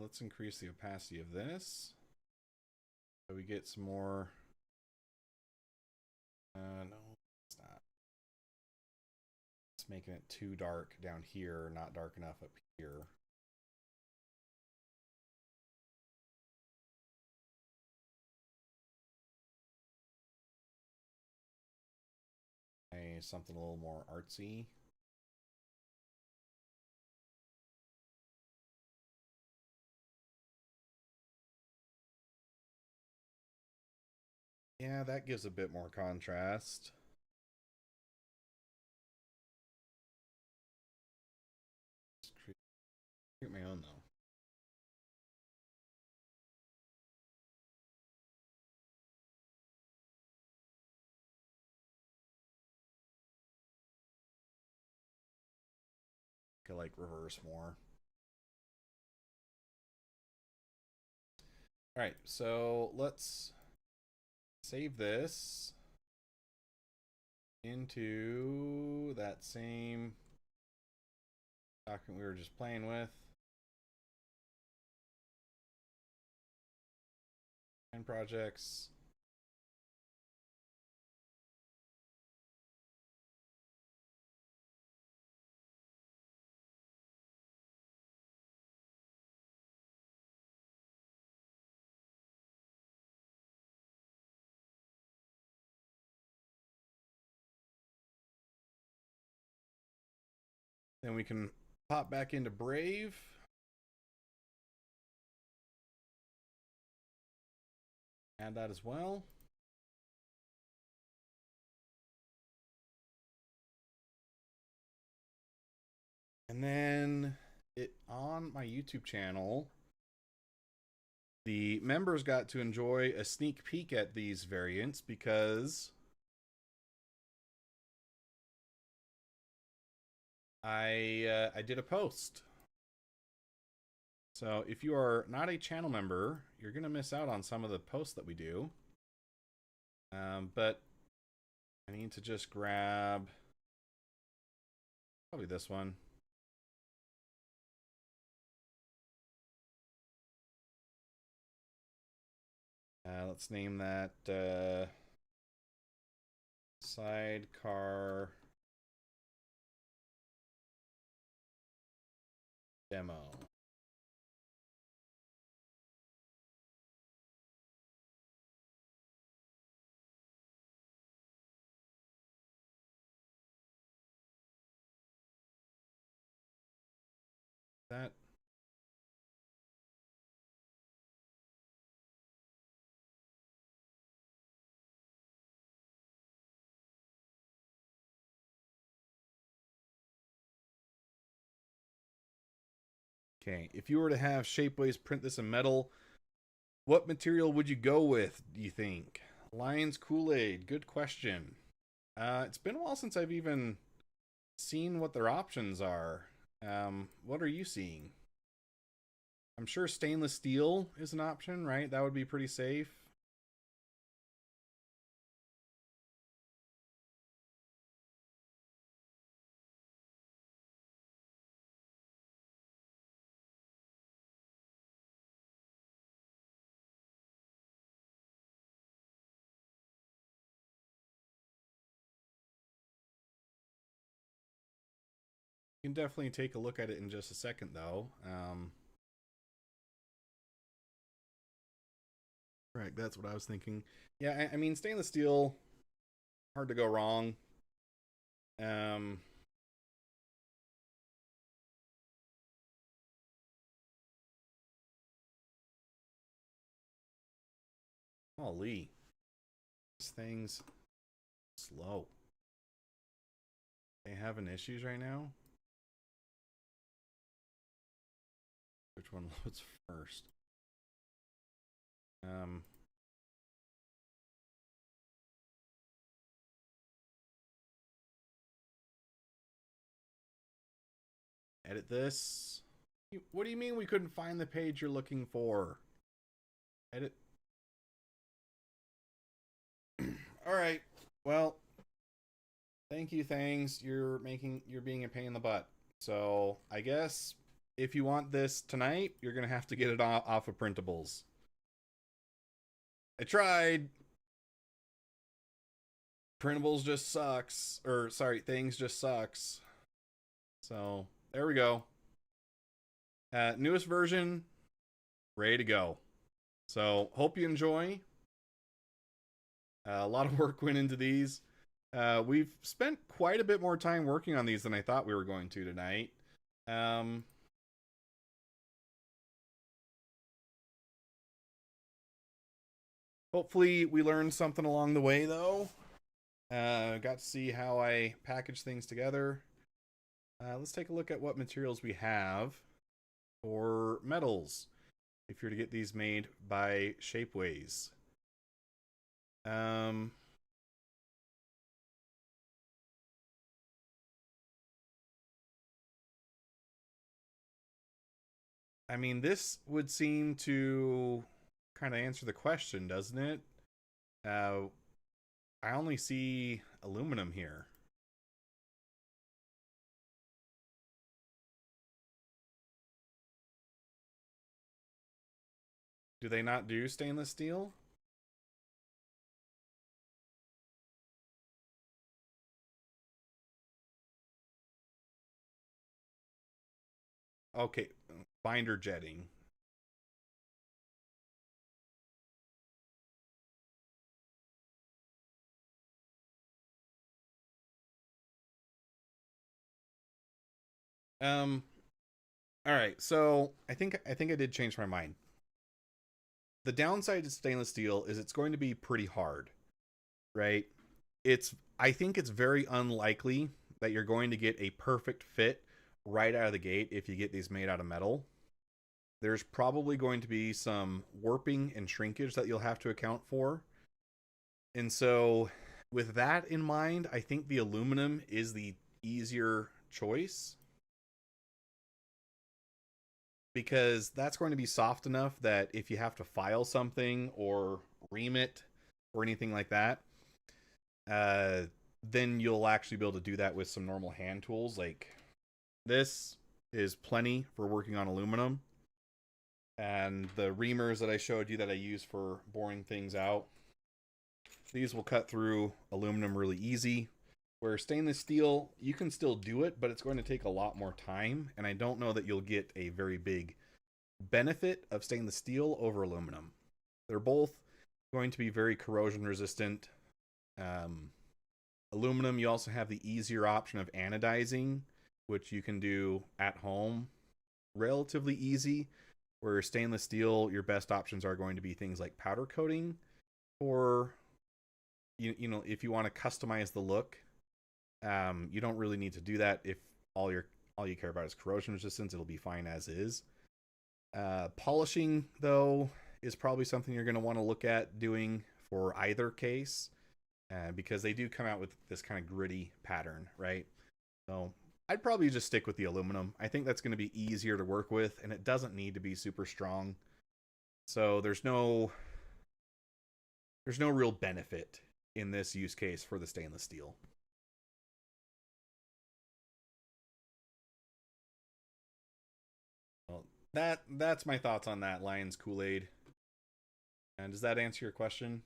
Let's increase the opacity of this so we get some more. No, it's not. It's making it too dark down here, not dark enough up here. Something a little more artsy. Yeah, that gives a bit more contrast. Create my own though. Could like reverse more. All right, so let's save this into that same document we were just playing with. And projects. Then we can pop back into Brave. Add that as well. And then on my YouTube channel, the members got to enjoy a sneak peek at these variants because I did a post. So if you are not a channel member, you're going to miss out on some of the posts that we do. But I need to just grab probably this one. Let's name that Sidecar Demo. That okay. If you were to have Shapeways print this in metal, what material would you go with, do you think? Lions Kool-Aid, good question. It's been a while since I've even seen what their options are. What are you seeing? I'm sure stainless steel is an option, right? That would be pretty safe. You can definitely take a look at it in just a second, though. Right, that's what I was thinking. Yeah, I mean, stainless steel, hard to go wrong. Um, Holy, this thing's slow. They having issues right now? Which one loads first? Um, Edit this. What do you mean we couldn't find the page you're looking for? Edit. All right. Well, thank you, things. You're being a pain in the butt. So I guess if you want this tonight, you're gonna have to get it off of printables. I tried. Printables just sucks. Or sorry, things just sucks. So there we go. Newest version, ready to go. So hope you enjoy. A lot of work went into these. We've spent quite a bit more time working on these than I thought we were going to tonight. Um, Hopefully we learned something along the way, though. Got to see how I package things together. Let's take a look at what materials we have for metals if you're to get these made by Shapeways. Um, I mean, this would seem to kind of answer the question, doesn't it? Uh, I only see aluminum here. Do they not do stainless steel? Okay, binder jetting. Um, all right, so I think I did change my mind. The downside to stainless steel is it's going to be pretty hard, right? I think it's very unlikely that you're going to get a perfect fit right out of the gate if you get these made out of metal. There's probably going to be some warping and shrinkage that you'll have to account for. And so, with that in mind, I think the aluminum is the easier choice because that's going to be soft enough that if you have to file something or ream it or anything like that, uh, then you'll actually be able to do that with some normal hand tools. Like this is plenty for working on aluminum. And the reamers that I showed you that I use for boring things out, these will cut through aluminum really easy. Where stainless steel, you can still do it, but it's going to take a lot more time. And I don't know that you'll get a very big benefit of stainless steel over aluminum. They're both going to be very corrosion resistant. Um, Aluminum, you also have the easier option of anodizing, which you can do at home. relatively easy. Where stainless steel, your best options are going to be things like powder coating, or if you want to customize the look, you don't really need to do that. If all you care about is corrosion resistance, it'll be fine as is. Polishing, though, is probably something you're going to want to look at doing for either case, because they do come out with this kind of gritty pattern, right? So I'd probably just stick with the aluminum. I think that's going to be easier to work with, and it doesn't need to be super strong. So there's no real benefit in this use case for the stainless steel. Well, that's my thoughts on that, Lions Kool-Aid. And does that answer your question?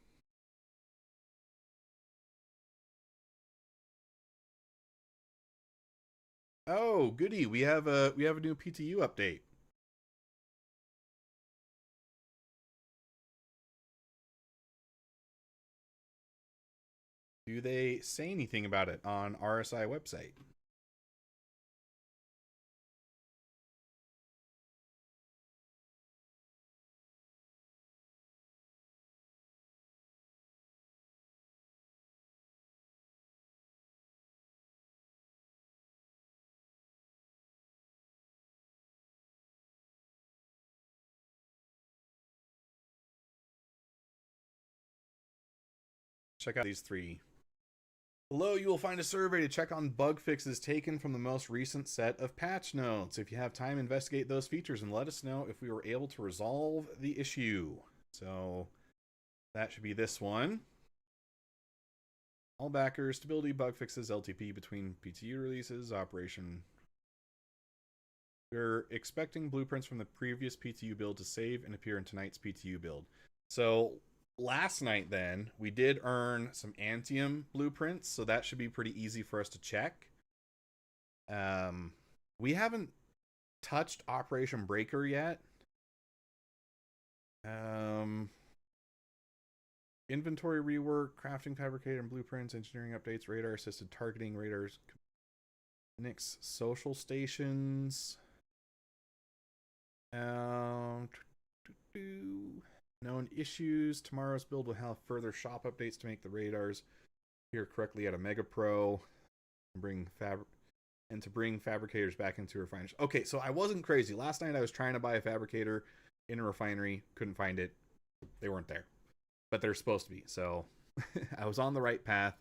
Oh, goody. We have a new PTU update. Do they say anything about it on RSI website? Check out these three. Below, you will find a survey to check on bug fixes taken from the most recent set of patch notes. If you have time, investigate those features and let us know if we were able to resolve the issue. So that should be this one. All backers, stability bug fixes, LTP between PTU releases, operation. We're expecting blueprints from the previous PTU build to save and appear in tonight's PTU build. So last night, then, we did earn some Antium blueprints, so that should be pretty easy for us to check. We haven't touched Operation Breaker yet. Inventory rework, crafting, fabricator, and blueprints, engineering updates, radar assisted targeting, radars, Nix social stations. Known issues. Tomorrow's build will have further shop updates to make the radars appear correctly at a Mega Pro and to bring fabricators back into refineries. Okay, so I wasn't crazy. Last night I was trying to buy a fabricator in a refinery, couldn't find it. They weren't there, but they're supposed to be. So I was on the right path.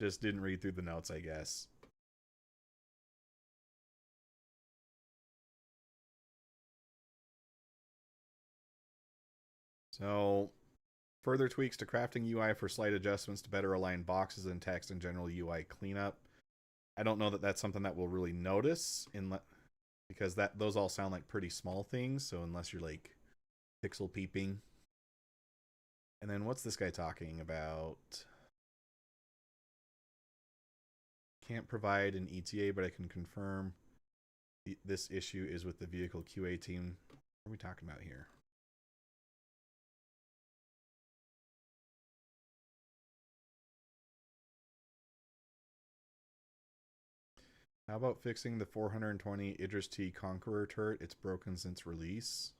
Just didn't read through the notes, I guess. So, further tweaks to crafting UI for slight adjustments to better align boxes and text and general UI cleanup. I don't know that that's something that we'll really notice because those all sound like pretty small things. So unless you're like pixel peeping. And then what's this guy talking about? Can't provide an ETA, but I can confirm this issue is with the vehicle QA team. What are we talking about here? How about fixing the 420 Idris T Conqueror turret? It's broken since release.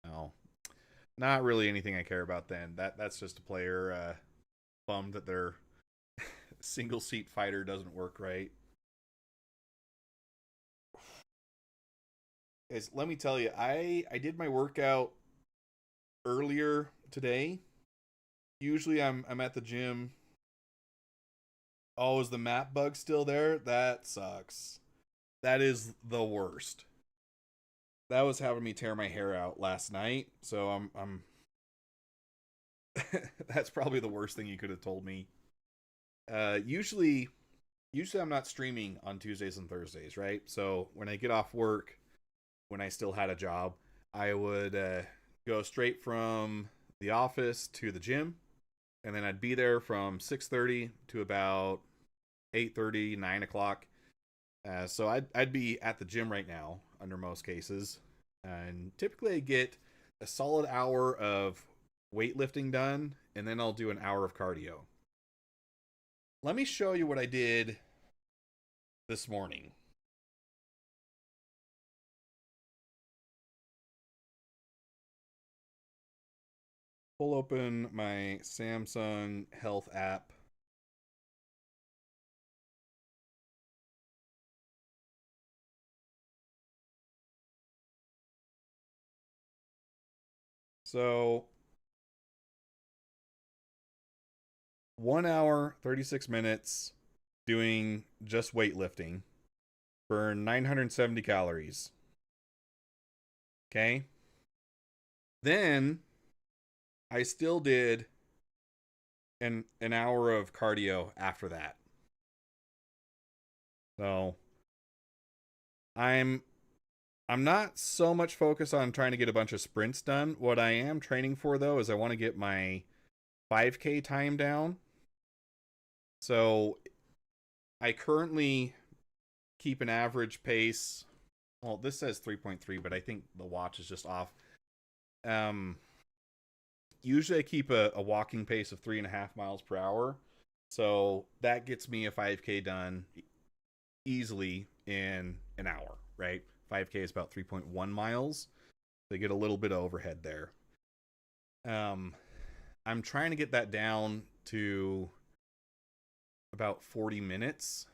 No. Not really anything I care about then. That's just a player bummed that their single seat fighter doesn't work right. Guys, let me tell you, I did my workout earlier today. Usually I'm at the gym. Oh, is the map bug still there? That sucks. That is the worst. That was having me tear my hair out last night, so I'm that's probably the worst thing you could have told me. Usually I'm not streaming on Tuesdays and Thursdays, right? So when I get off work, when I still had a job, I would go straight from the office to the gym, and then I'd be there from 6:30 to about 8:30, 9 o'clock. So I'd be at the gym right now under most cases, and typically I get a solid hour of weightlifting done, and then I'll do an hour of cardio. Let me show you what I did this morning. pull open my Samsung Health app. So 1 hour, 36 minutes doing just weightlifting, burn 970 calories. Okay. Then I still did an hour of cardio after that. So I'm I'm not so much focused on trying to get a bunch of sprints done. What I am training for though is I want to get my 5K time down. So I currently keep an average pace. Well, this says 3.3, but I think the watch is just off. Um, Usually I keep a walking pace of 3.5 miles per hour. So that gets me a 5K done easily in an hour, right? 5K is about 3.1 miles. They get a little bit of overhead there. Um, I'm trying to get that down to about 40 minutes.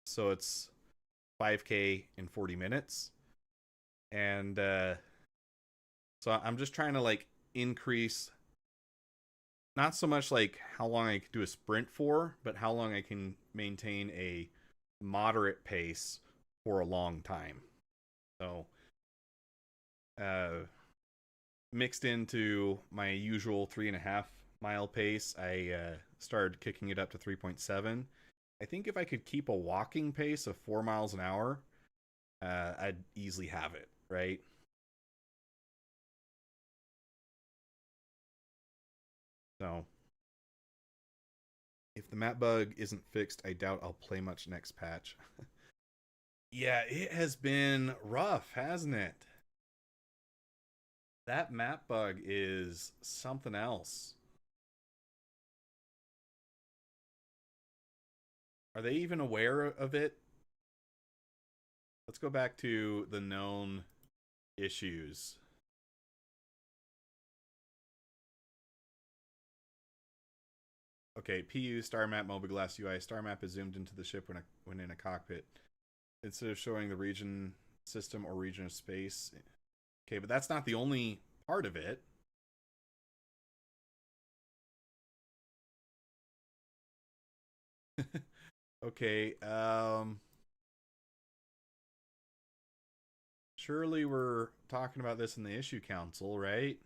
So it's 5K in 40 minutes. And so I'm just trying to like increase not so much like how long I can do a sprint for, but how long I can maintain a moderate pace for a long time. So, mixed into my usual 3.5 mile pace, I started kicking it up to 3.7. I think if I could keep a walking pace of 4 miles an hour, I'd easily have it, right? So, if the map bug isn't fixed, I doubt I'll play much next patch. Yeah, it has been rough, hasn't it? That map bug is something else. Are they even aware of it? Let's go back to the known issues. Okay, PU star map mobiGlass UI. Star map is zoomed into the ship when in a cockpit instead of showing the region system or region of space. Okay, but that's not the only part of it. Okay, surely we're talking about this in the issue council, right?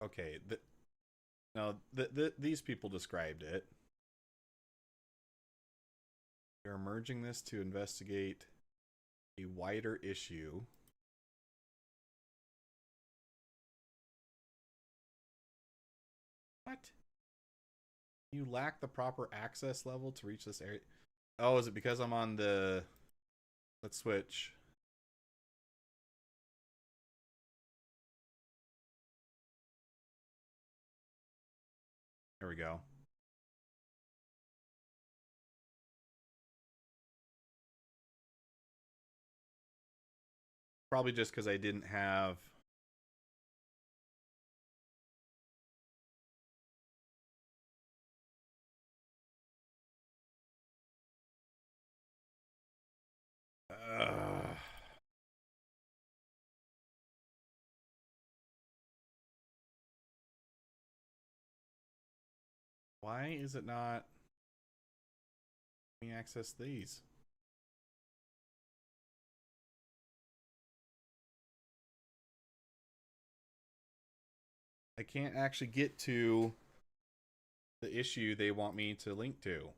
Okay, no, these people described it. They're merging this to investigate a wider issue. What? You lack the proper access level to reach this area. Oh, is it because I'm on the... Let's switch. There we go. Probably just because I didn't have... Uh, why is it not... Let me access these. I can't actually get to the issue they want me to link to.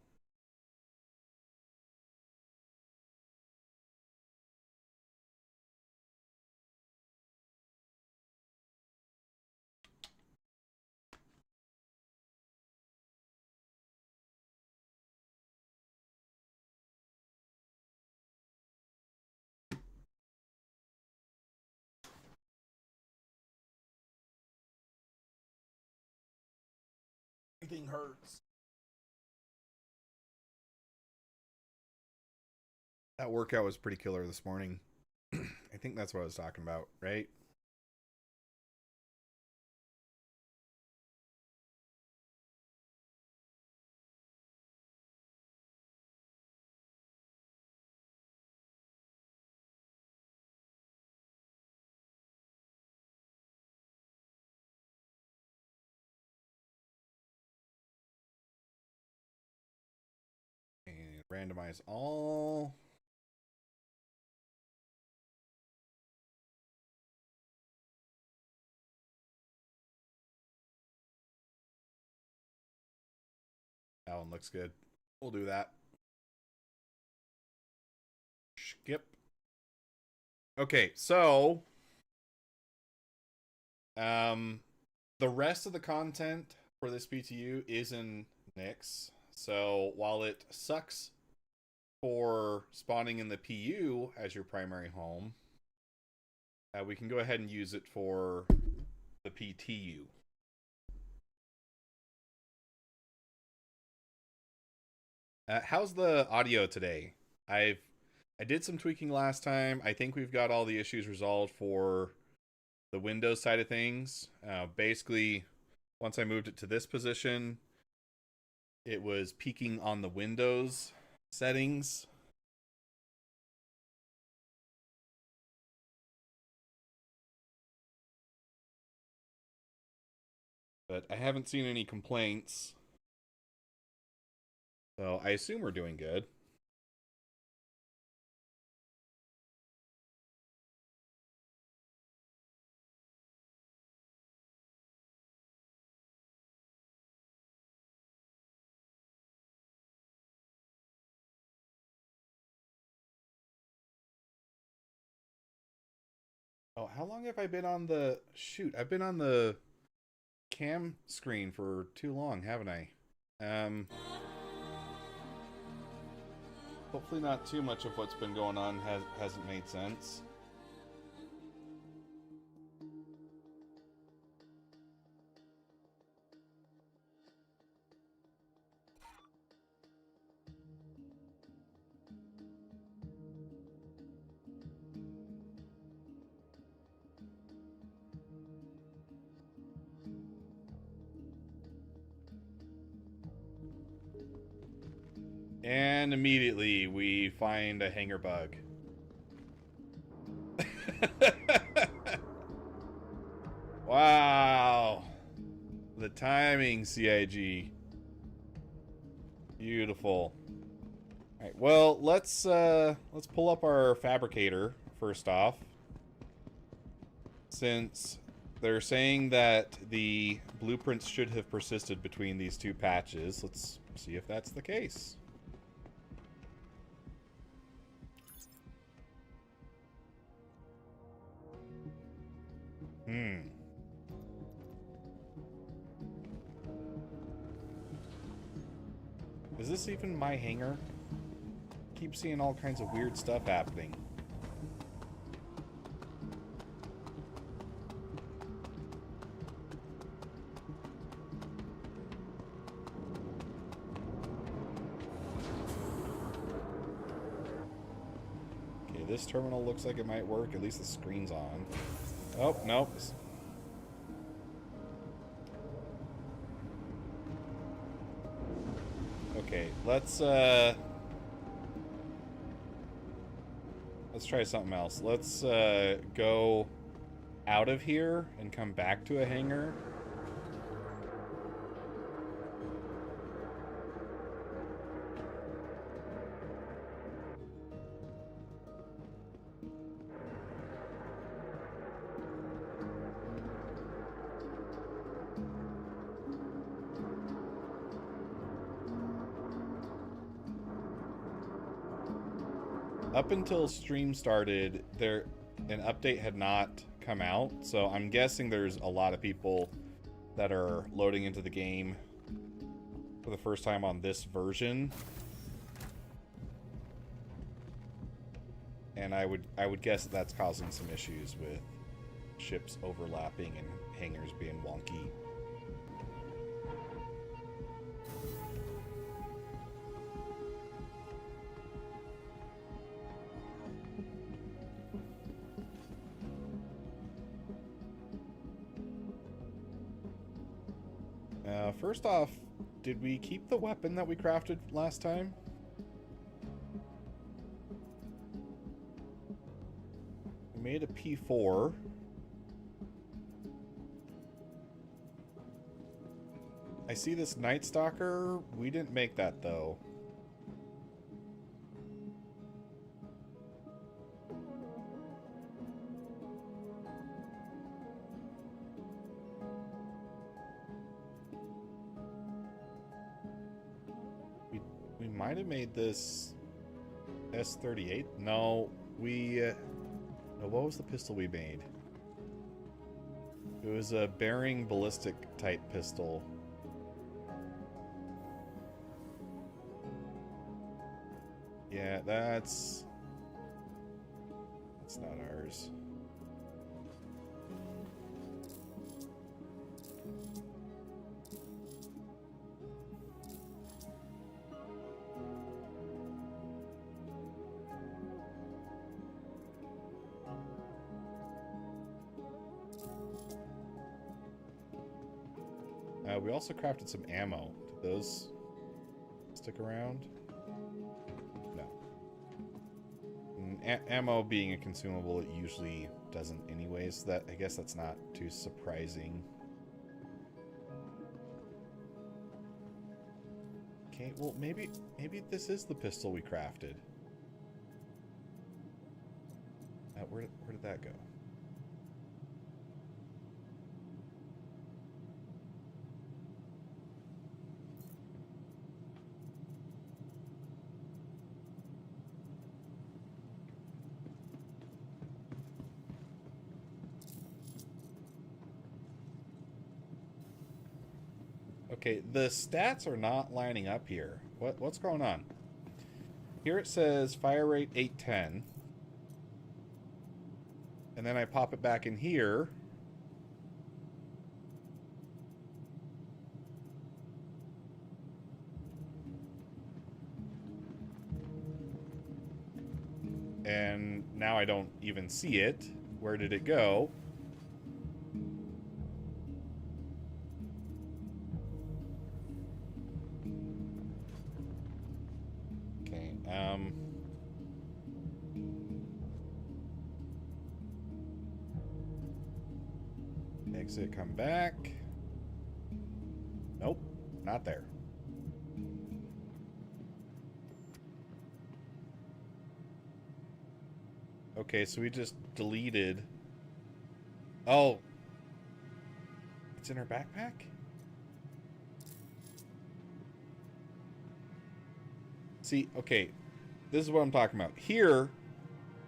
Everything hurts. That workout was pretty killer this morning. I think that's what I was talking about, right? And randomize all. That one looks good. We'll do that. Skip. Okay, so the rest of the content for this PTU is in Nix. So while it sucks for spawning in the PU as your primary home, we can go ahead and use it for the PTU. How's the audio today? I did some tweaking last time. I think we've got all the issues resolved for the Windows side of things. Basically, once I moved it to this position, it was peaking on the Windows settings. But I haven't seen any complaints. So I assume we're doing good. Oh, how long have I been on the... Shoot, I've been on the cam screen for too long, haven't I? Hopefully not too much of what's been going on hasn't made sense. And immediately we find a hanger bug. Wow. The timing, CIG. Beautiful. Alright, well, let's pull up our fabricator first off. Since they're saying that the blueprints should have persisted between these two patches, let's see if that's the case. Is this even my hangar? Keep seeing all kinds of weird stuff happening. Okay, this terminal looks like it might work. At least the screen's on. Oh, nope. Okay, let's try something else. Let's go out of here and come back to a hangar. up until stream started, an update had not come out, so I'm guessing there's a lot of people that are loading into the game for the first time on this version. And I would guess that that's causing some issues with ships overlapping and hangars being wonky. First off, did we keep the weapon that we crafted last time? We made a P4. I see this Night Stalker. We didn't make that, though. We might have made this S38. No, no, what was the pistol we made? It was a bearing ballistic type pistol. Yeah, that's not ours. We also crafted some ammo. Did those stick around? No. Ammo being a consumable, it usually doesn't anyways. That, I guess that's not too surprising. Okay, well maybe this is the pistol we crafted. Where did that go? Okay, the stats are not lining up here. What's going on? Here it says fire rate 810. And then I pop it back in here. And now I don't even see it. Where did it go? Exit, come back. Nope, not there. Okay, so we just deleted. Oh. It's in her backpack? See, okay. This is what I'm talking about. Here,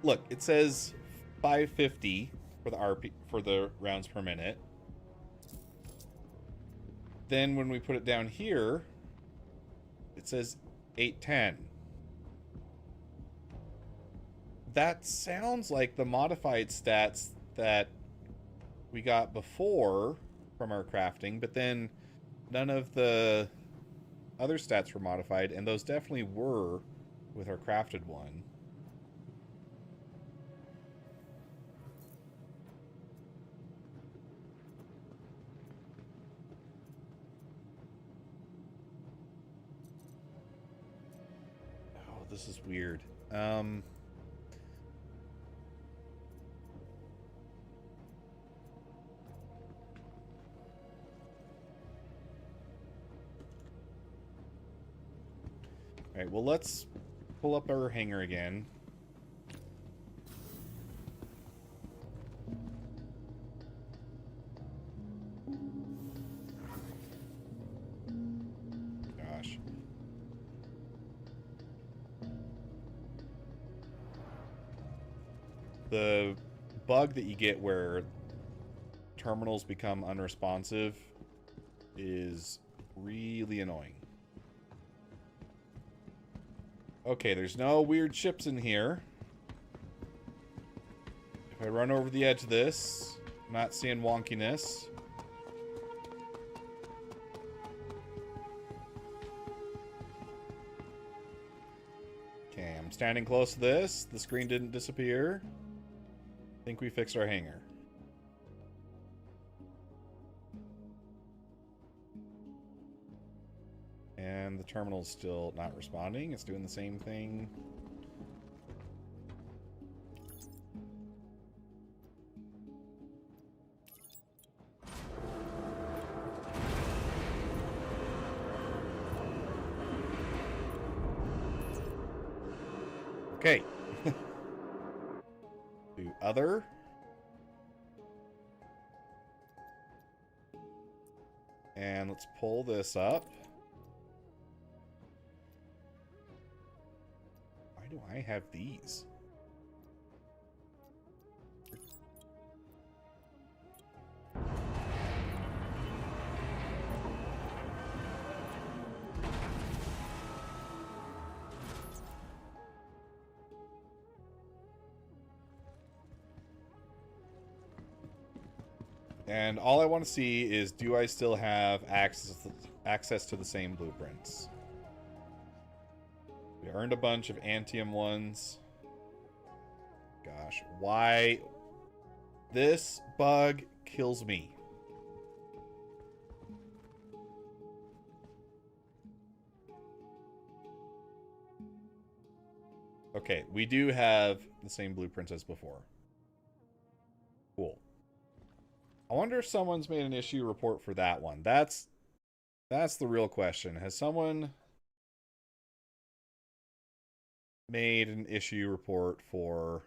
look, it says 550 for the RP for the rounds per minute. Then when we put it down here, it says 810. That sounds like the modified stats that we got before from our crafting, but then none of the other stats were modified, and those definitely were with our crafted one. Oh, this is weird. Alright, well, let's pull up our hangar again. Gosh. The bug that you get where terminals become unresponsive is really annoying. Okay, there's no weird ships in here. If I run over the edge of this, I'm not seeing wonkiness. Okay, I'm standing close to this. The screen didn't disappear. I think we fixed our hangar. And the terminal's still not responding. It's doing the same thing. Okay. Do other. And let's pull this up. Why do I have these? And all I want to see is, do I still have access to the same blueprints? We earned a bunch of Antium ones. Gosh, why? This bug kills me. Okay, we do have the same blueprints as before. Cool. I wonder if someone's made an issue report for that one. That's the real question. Has someone made an issue report for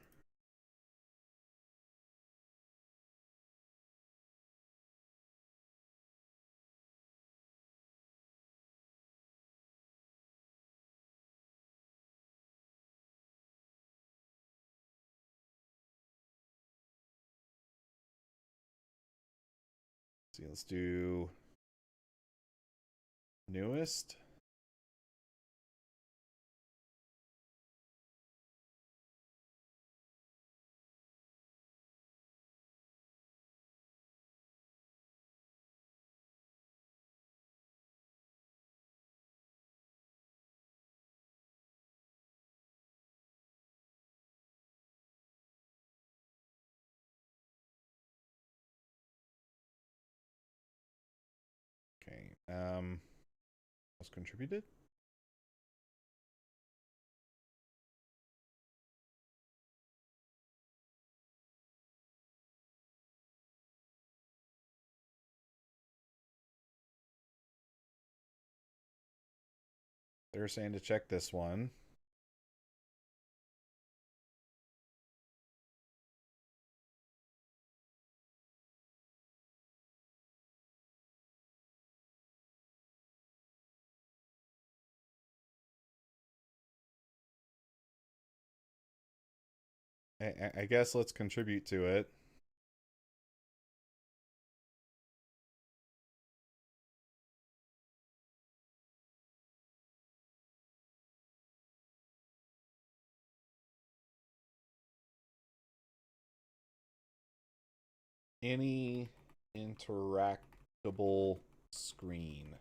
see, let's do newest. Okay. Was contributed? They're saying to check this one. I guess let's contribute to it. Any interactable screen.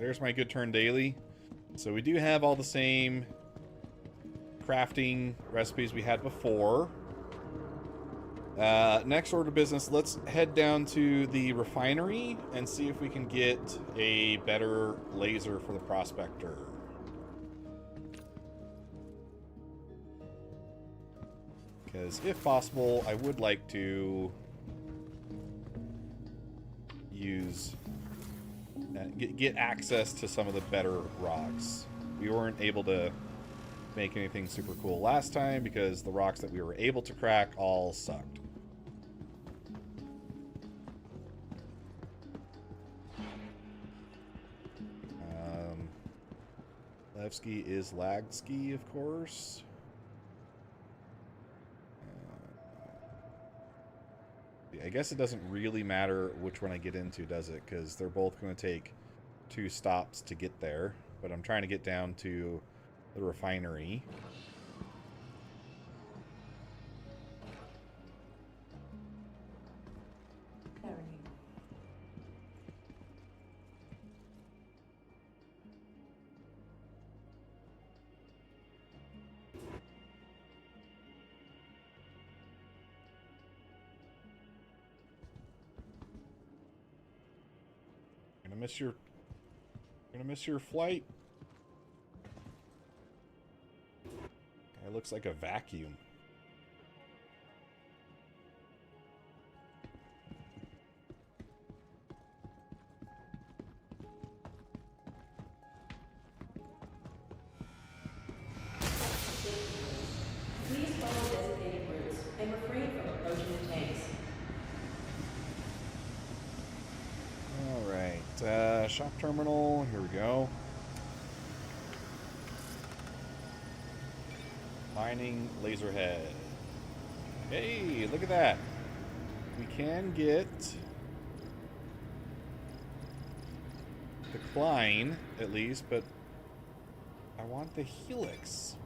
There's my good turn daily. So we do have all the same crafting recipes we had before. Next order of business, let's head down to the refinery and see if we can get a better laser for the prospector. Because if possible, I would like to use get access to some of the better rocks. We weren't able to make anything super cool last time because the rocks that we were able to crack all sucked. Levski is Lagski, of course. I guess it doesn't really matter which one I get into, does it? Because they're both going to take 2 stops to get there. But I'm trying to get down to the refinery. You're gonna miss your flight. It looks like a vacuum. Please follow designated routes and refrain from approaching the tanks. Alright, shop terminal, here we go. Mining laserhead. Hey, look at that. We can get the Klein, at least, but I want the Helix.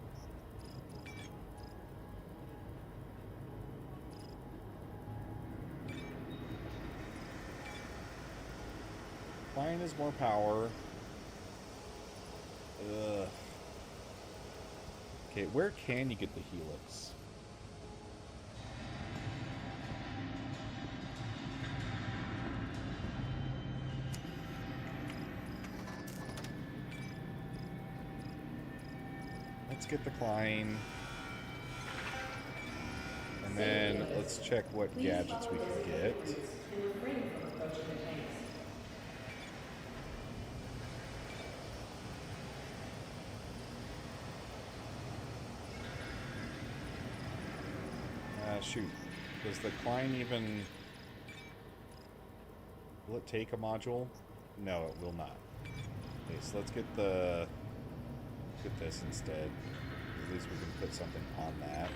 Klein is more power. Ugh. Okay, where can you get the Helix? Let's get the Klein. And then let's check what gadgets we can get. Shoot. Does the Klein even... Will it take a module? No, it will not. Okay, so let's get the... Get this instead. At least we can put something on that.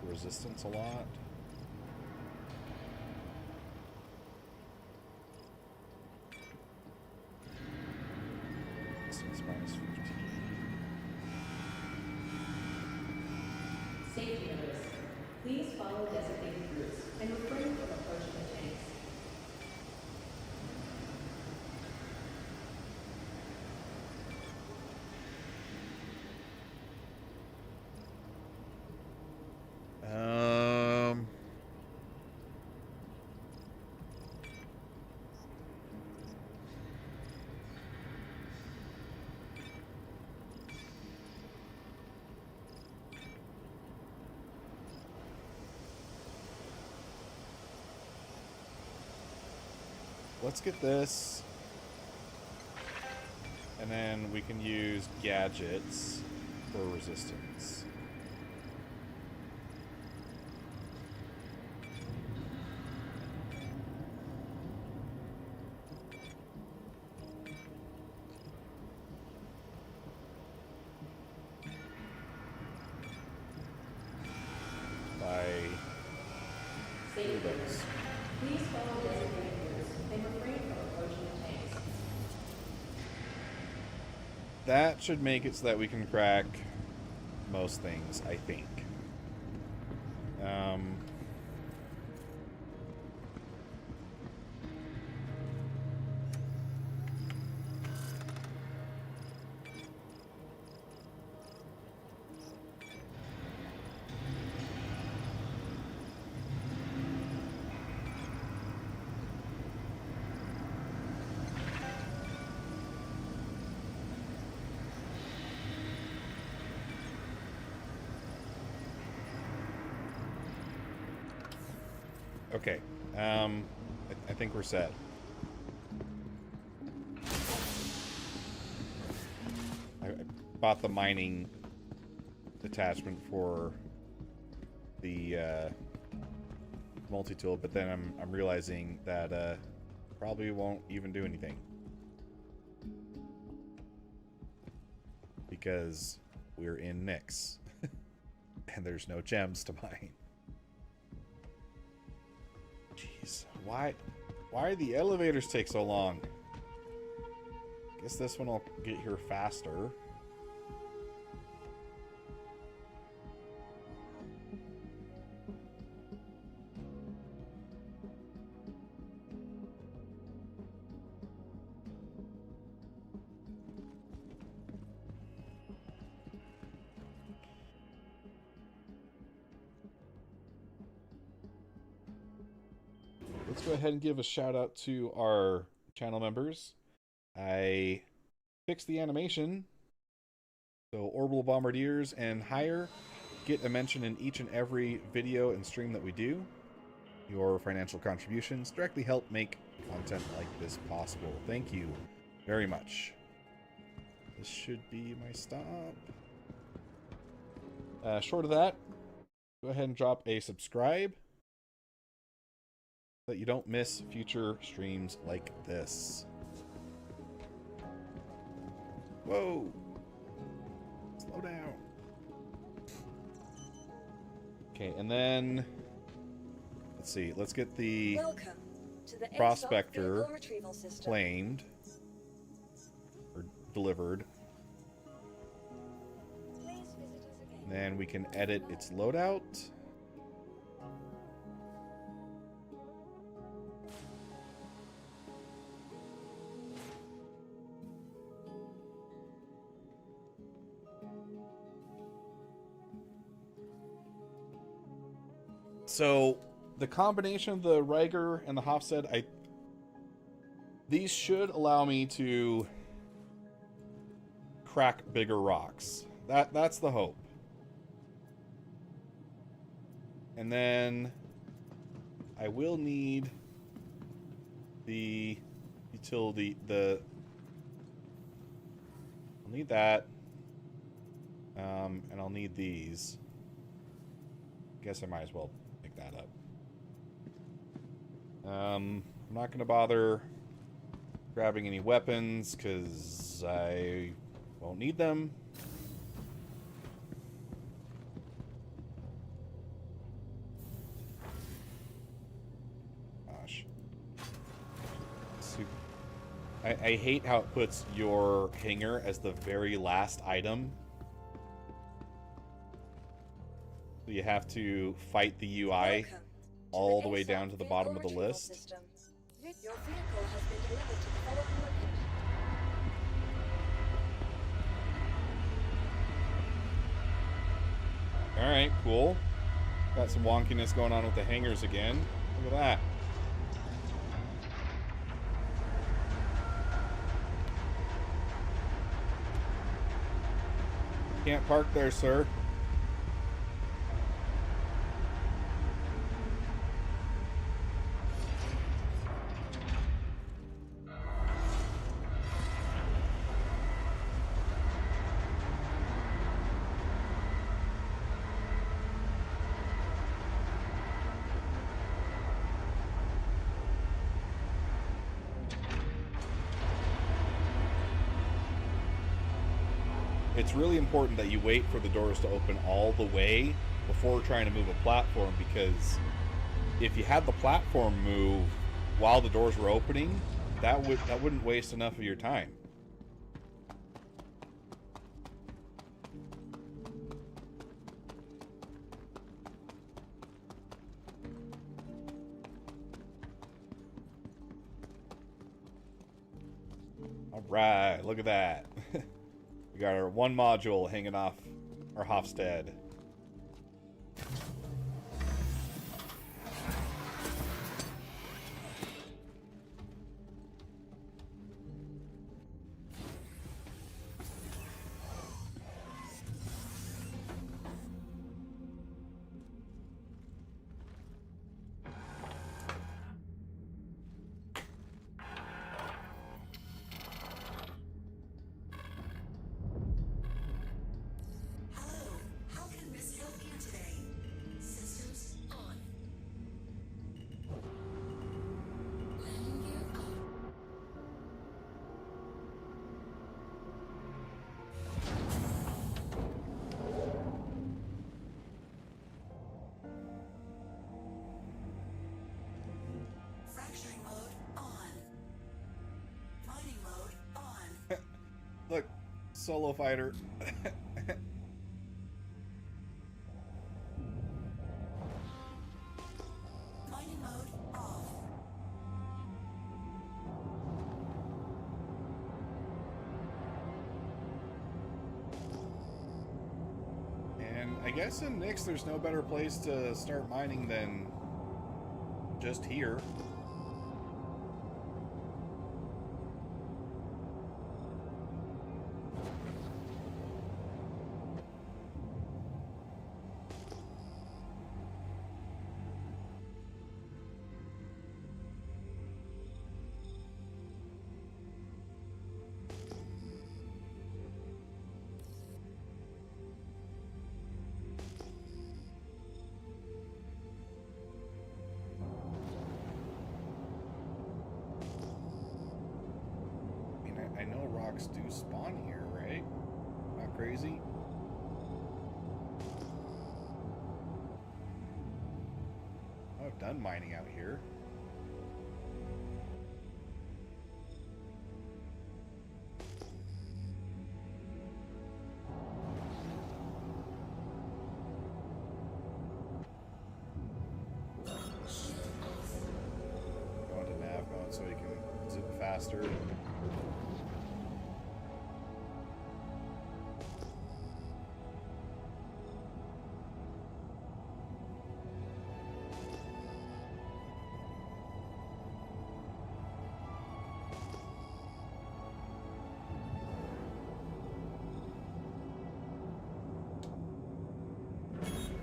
Resistance a lot. Resistance minus 15. Safety notice. Please follow designated routes and refrain from approaching the tanks. Let's get this. And then we can use gadgets for resistance. Please follow designated routes and refrain from approaching the tanks. That should make it so that we can crack most things, I think. Okay. I think we're set. I bought the mining attachment for the multi-tool, but then I'm realizing that probably won't even do anything. Because we're in Nyx. And there's no gems to mine. Jeez, why do the elevators take so long? Guess this one will get here faster. Let's go ahead and give a shout out to our channel members. I fixed the animation, so Orbital Bombardiers and higher get a mention in each and every video and stream that we do. Your financial contributions directly help make content like this possible. Thank you very much. This should be my stop. Short of that, go ahead and drop a subscribe so that you don't miss future streams like this. Whoa! Slow down. Okay, and then let's see. Let's get the Prospector claimed or delivered. And then we can edit its loadout. So the combination of the Riger and the Hofstede, these should allow me to crack bigger rocks. That's the hope. And then I will need the utility, I'll need that. And I'll need these. Guess I might as well pick that up. I'm not going to bother grabbing any weapons because I won't need them. Gosh. I hate how it puts your hanger as the very last item. So you have to fight the UI all the way down to the bottom of the list. Your vehicle has been delivered to the following location. Alright, cool. Got some wonkiness going on with the hangers again. Look at that. Can't park there, sir. It's really important that you wait for the doors to open all the way before trying to move a platform, because if you had the platform move while the doors were opening, that wouldn't waste enough of your time. All right, look at that. We got our one module hanging off our Hofstede. solo fighter. Mining mode off. And I guess in Nyx there's no better place to start mining than just here. I know rocks do spawn here, right? Not crazy? I've done mining out here. Go into nav mode so you can zip faster.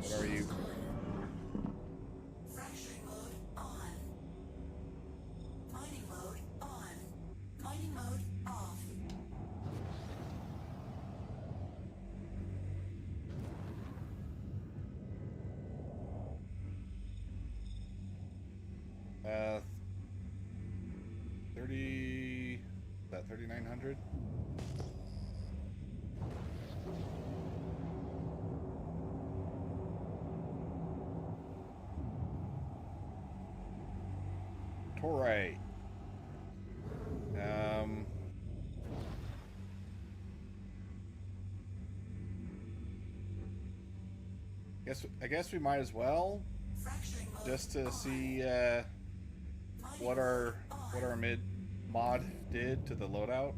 What are you? Fracturing mode on. Mining mode on. Mining mode off. Uh, 30. Is that 3,900? Torite. I guess we might as well, Fracturing mode just to on. see Mining what mode our mid mod did to the loadout.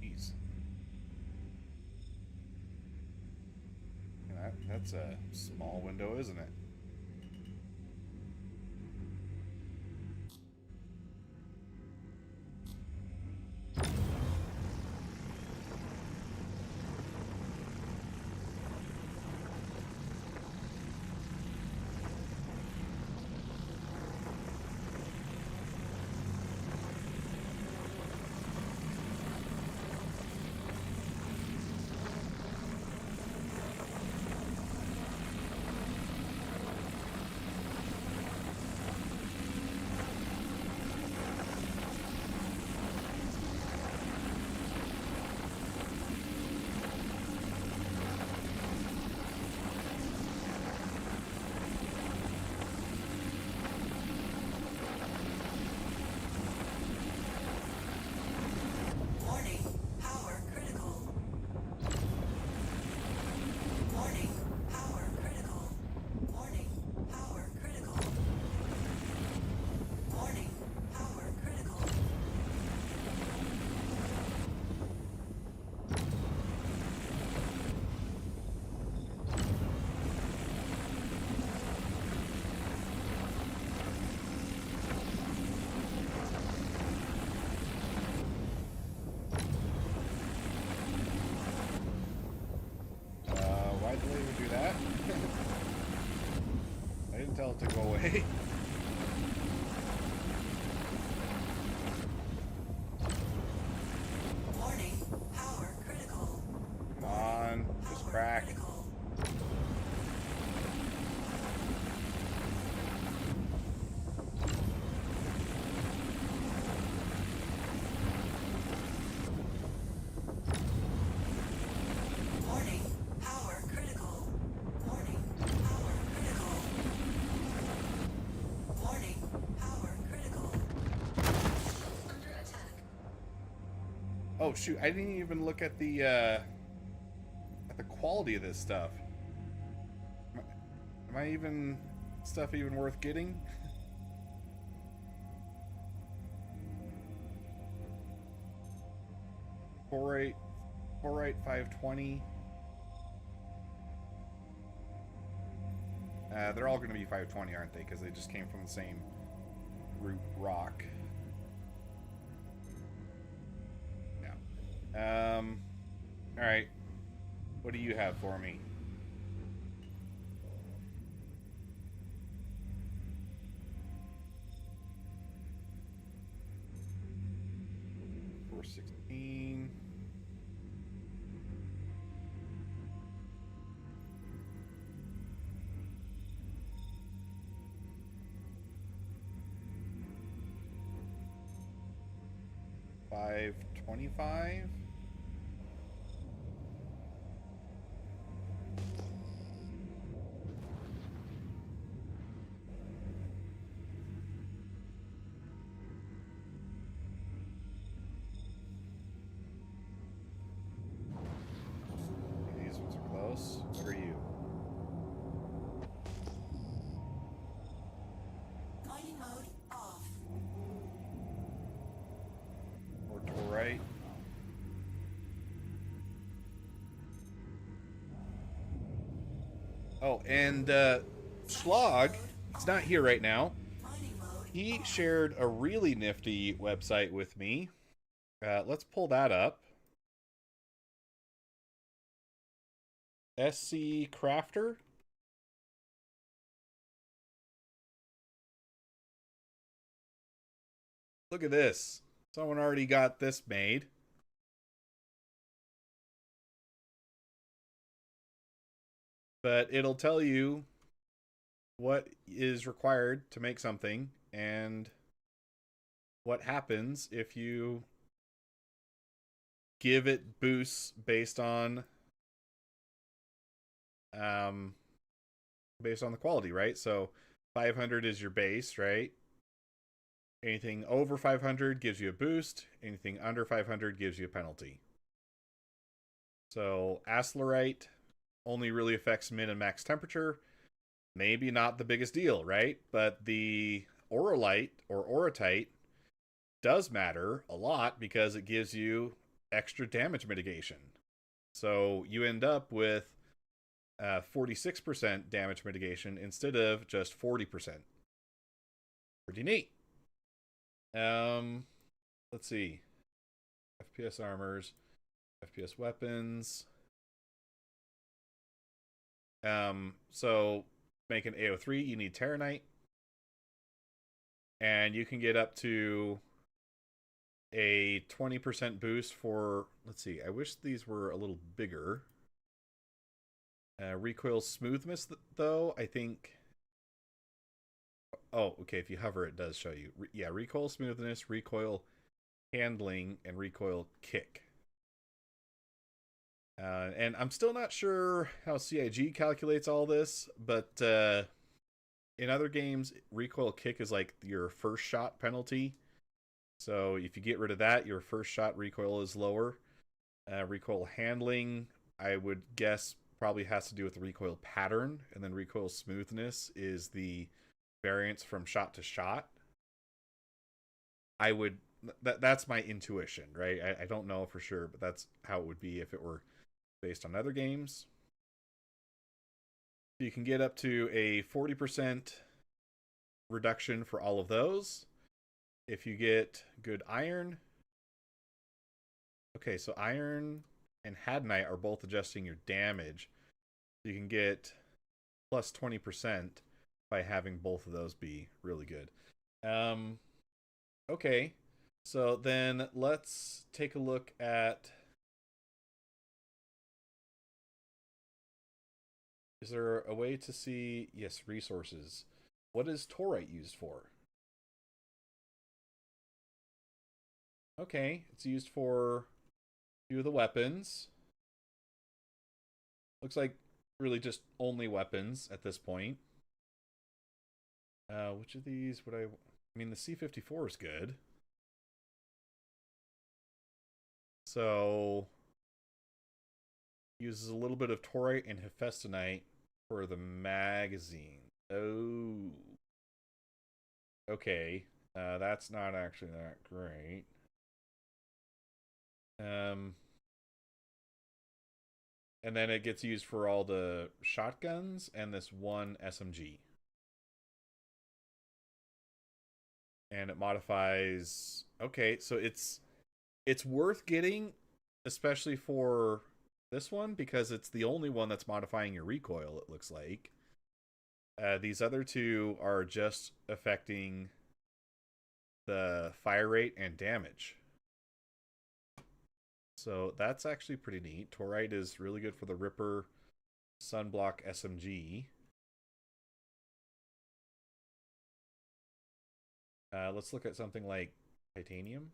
Jeez. That's a small window, isn't it? Warning, power critical. Warning, power critical. Warning, power critical. Warning, power critical. Why did they even do that? I didn't tell it to go away. Warning, power critical. Come on, just Power crack. critical. Warning, Oh shoot, I didn't even look at the quality of this stuff. Am I even stuff even worth getting? Borate 520. They're all going to be 520, aren't they? Because they just came from the same root rock. Yeah. All right. What do you have for me? 416. $525. These ones are close. What are you? Mining mode off. Or torite. Oh, and Schlag, he's not here right now. Mining mode He off. shared a really nifty website with me. Let's pull that up. SC Crafter. Look at this. Someone already got this made. But it'll tell you what is required to make something and what happens if you give it boosts based on the quality, right? So 500 is your base, right? Anything over 500 gives you a boost. Anything under 500 gives you a penalty. So Aslerite only really affects min and max temperature. Maybe not the biggest deal, right? But the Auralite or Auratite does matter a lot because it gives you extra damage mitigation. So you end up with 46% damage mitigation instead of just 40%. Pretty neat. Let's see. FPS armors, FPS weapons. So make an AO3, you need Terranite. And you can get up to a 20% boost for, let's see, I wish these were a little bigger. Recoil smoothness, though, I think. Oh, okay, if you hover, it does show you. Yeah, recoil smoothness, recoil handling, and recoil kick. And I'm still not sure how CIG calculates all this, but in other games, recoil kick is like your first shot penalty. So if you get rid of that, your first shot recoil is lower. Recoil handling, I would guess, probably has to do with the recoil pattern, and then recoil smoothness is the variance from shot to shot. I would that's my intuition, right? I don't know for sure, but that's how it would be if it were based on other games. You can get up to a 40% reduction for all of those. If you get good iron. Okay, so iron and hadnite are both adjusting your damage. You can get plus 20% by having both of those be really good. Okay, so then let's take a look at. Is there a way to see? Yes, resources. What is torite used for? Okay, it's used for a few of the weapons. Looks like really just only weapons at this point. Which of these would I mean, the C-54 is good. So uses a little bit of torite and hephaestonite for the magazine. Oh. Okay. That's not actually that great. And then it gets used for all the shotguns and this one SMG. And it modifies. Okay, so it's worth getting, especially for this one, because it's the only one that's modifying your recoil, it looks like. These other two are just affecting the fire rate and damage. So that's actually pretty neat. Torite is really good for the Ripper Sunblock SMG. Let's look at something like titanium.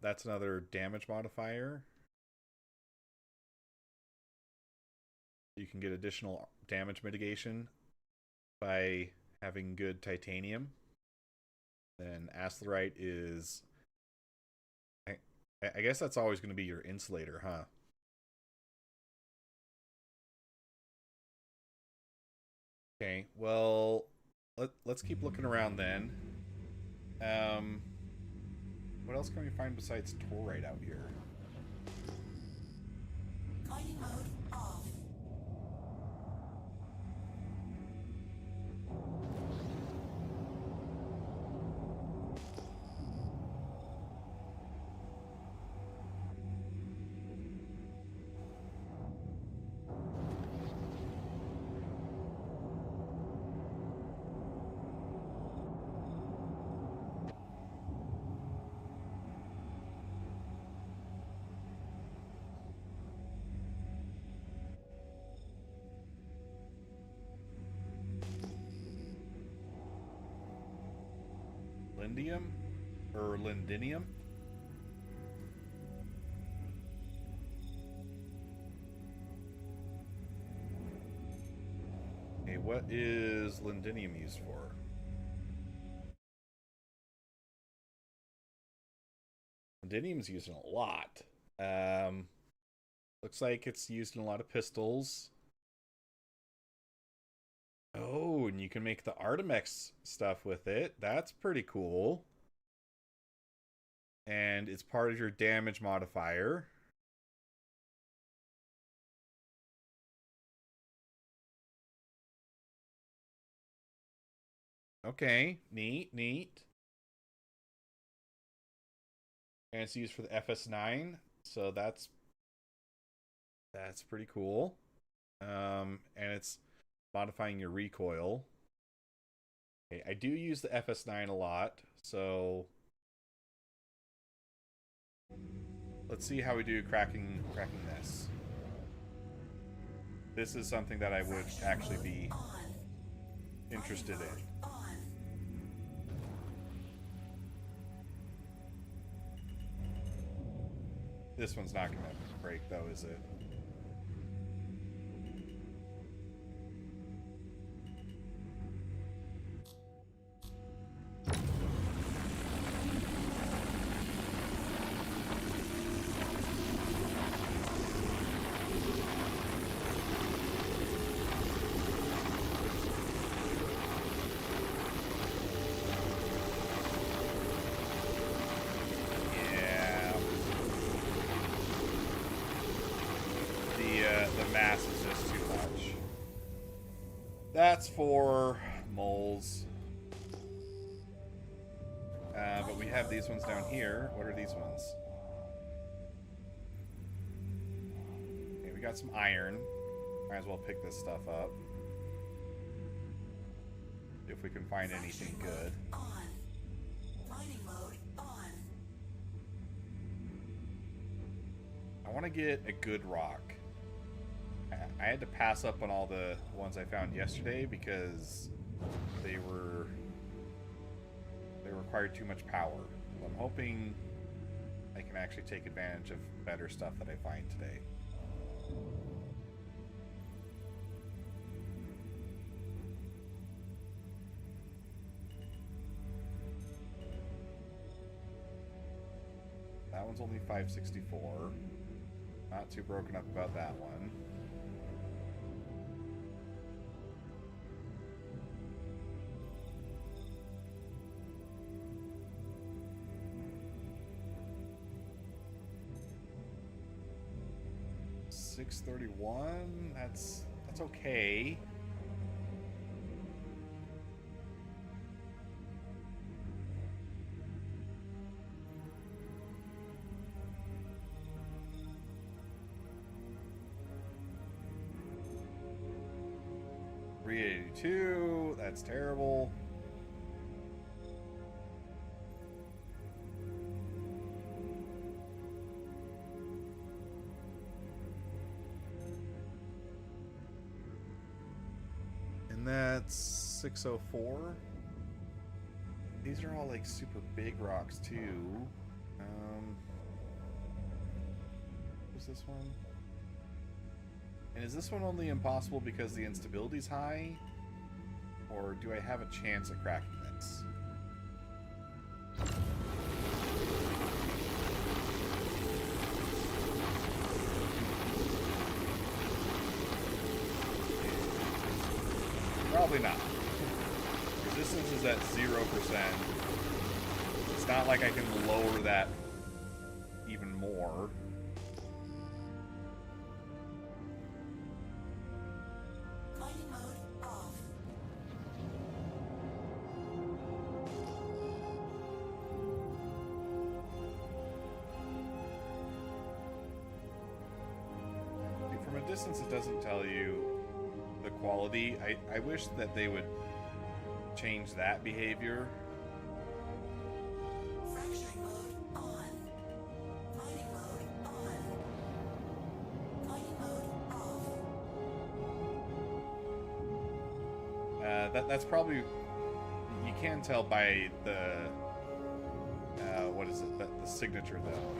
That's another damage modifier. You can get additional damage mitigation by having good titanium. Then Asterite is... I guess that's always going to be your insulator, huh? Okay, well, let's keep looking around then. What else can we find besides torite out here? Mining mode off. Lindium? Or lindinium? Okay, what is lindinium used for? Lindinium's used in a lot. Looks like it's used in a lot of pistols. Oh, and you can make the Artemex stuff with it. That's pretty cool. And it's part of your damage modifier. Okay, neat, neat. And it's used for the FS9, so that's pretty cool. And it's modifying your recoil. Okay, I do use the FS9 a lot, so let's see how we do cracking this. This is something that I would actually be interested in. This one's not gonna break though, is it? The mass is just too much. That's for moles. But we have these ones down here. What are these ones? Okay, we got some iron. Might as well pick this stuff up. If we can find anything good. Mining mode on. I want to get a good rock. I had to pass up on all the ones I found yesterday because they required too much power. So I'm hoping I can actually take advantage of better stuff that I find today. That one's only 564. Not too broken up about that one. $631. That's okay. $382. That's terrible. And that's 604. These are all like super big rocks too. What's this one? And is this one only impossible because the instability's high? Or do I have a chance at cracking this? Probably not. Resistance is at 0%. It's not like I can lower that even more. Mining mode off. From a distance, it doesn't tell you the quality. I wish that they would change that behavior. Fracturing mode on. Mining mode on. Mining mode off. That's probably, you can tell by the what is it, the signature though.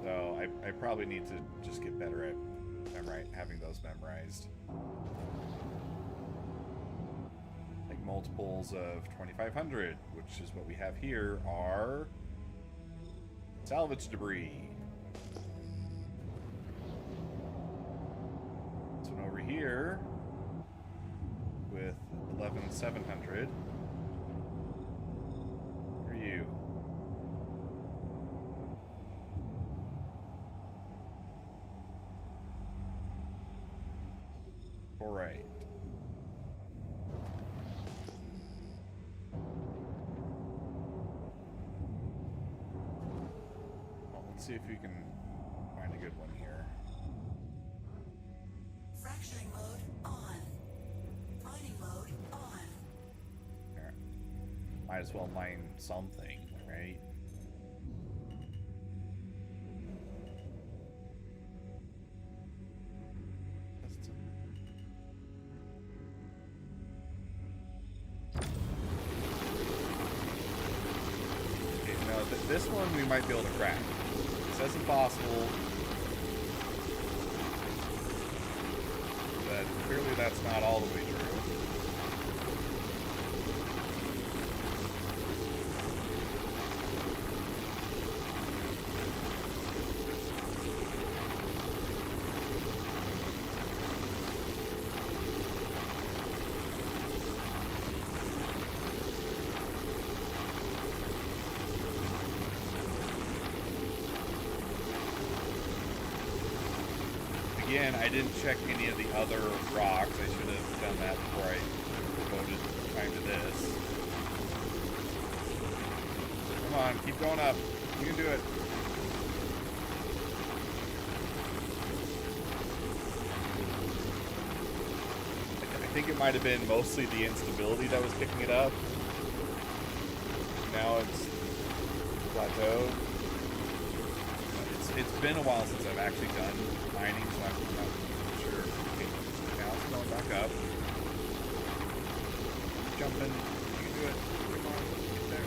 So I probably need to just get better at having those memorized. Like multiples of 2500, which is what we have here, are salvage debris. This one over here with 11700. For you. All right. Well, let's see if we can find a good one here. Fracturing mode on. Mining mode on. Here. Might as well mine something, right? This one we might be able to crack. It says impossible. But clearly that's not all the way true. Again, I didn't check any of the other rocks. I should have done that before I devoted time to this. Come on, keep going up. You can do it. I think it might have been mostly the instability that was picking it up. Now it's plateaued. It's been a while since I've actually done mining, so I'm not sure. Okay, now it's going back up. Jumping. You can do it. Come on. Get there.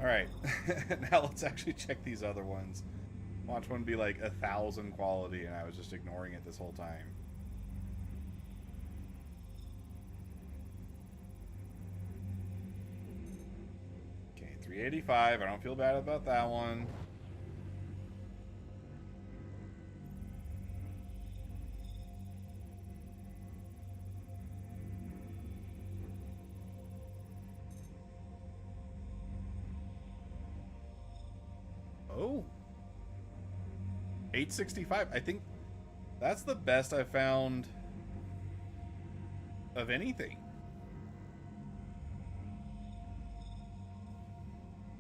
Alright, now let's actually check these other ones. Watch one be like 1,000 quality, and I was just ignoring it this whole time. Okay, 385. I don't feel bad about that one. Oh. 865. I think that's the best I've found of anything.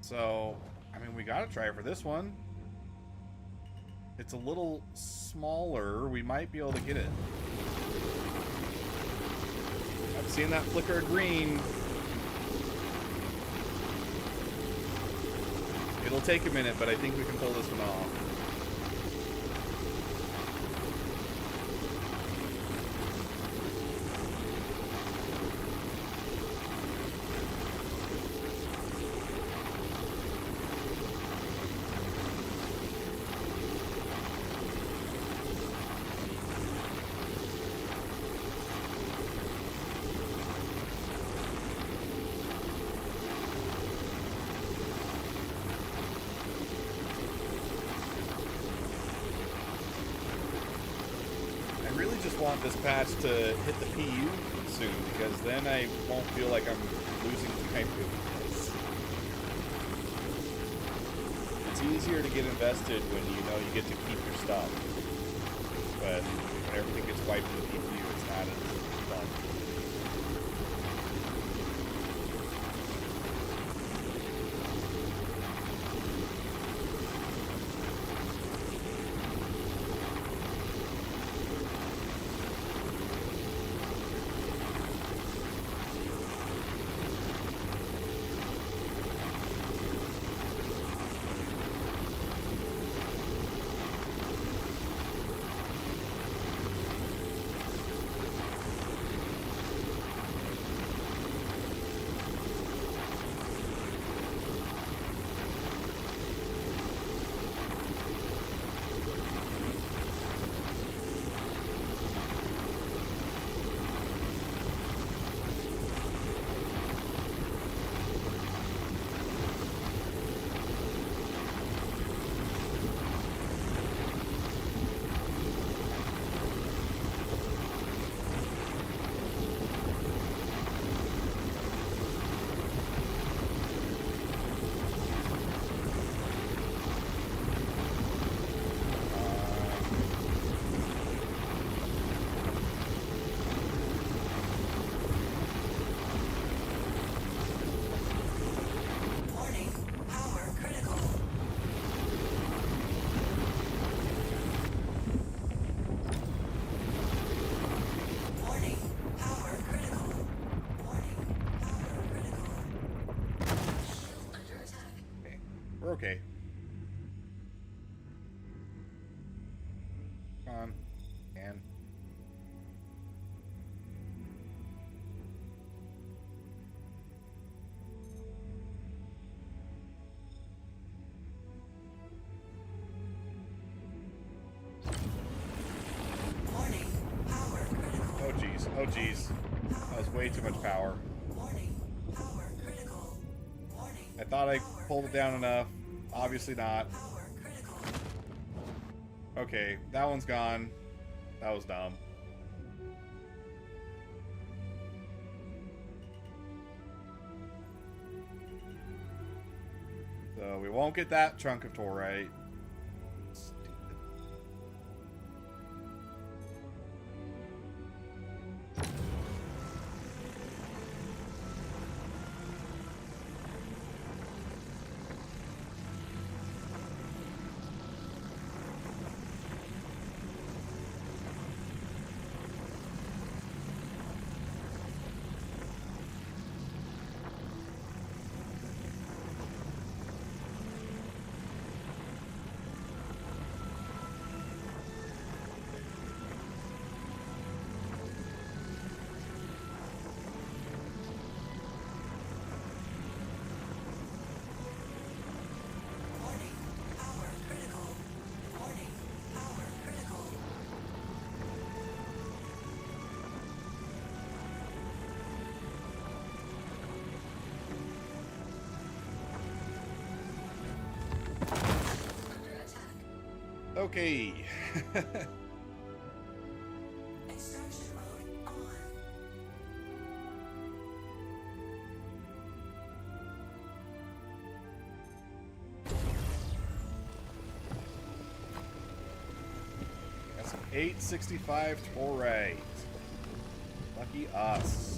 So, I mean, we gotta try for this one. It's a little smaller. We might be able to get it. I've seen that flicker of green. It'll take a minute, but I think we can pull this one off. Want this patch to hit the PU soon, because then I won't feel like I'm losing time with this. It's easier to get invested when you know you get to keep your stuff, but when everything gets wiped in the PU, it's not as fun. We're okay. Come on. And Warning, power critical. oh geez. Oh geez. That was way too much power. Warning, power critical. Warning, I thought I pulled it down enough. Obviously not. power critical. Okay, that one's gone. That was dumb. So we won't get that chunk of torite. Stupid. Okay. Extraction mode on. That's an 865 Torrey. Lucky us.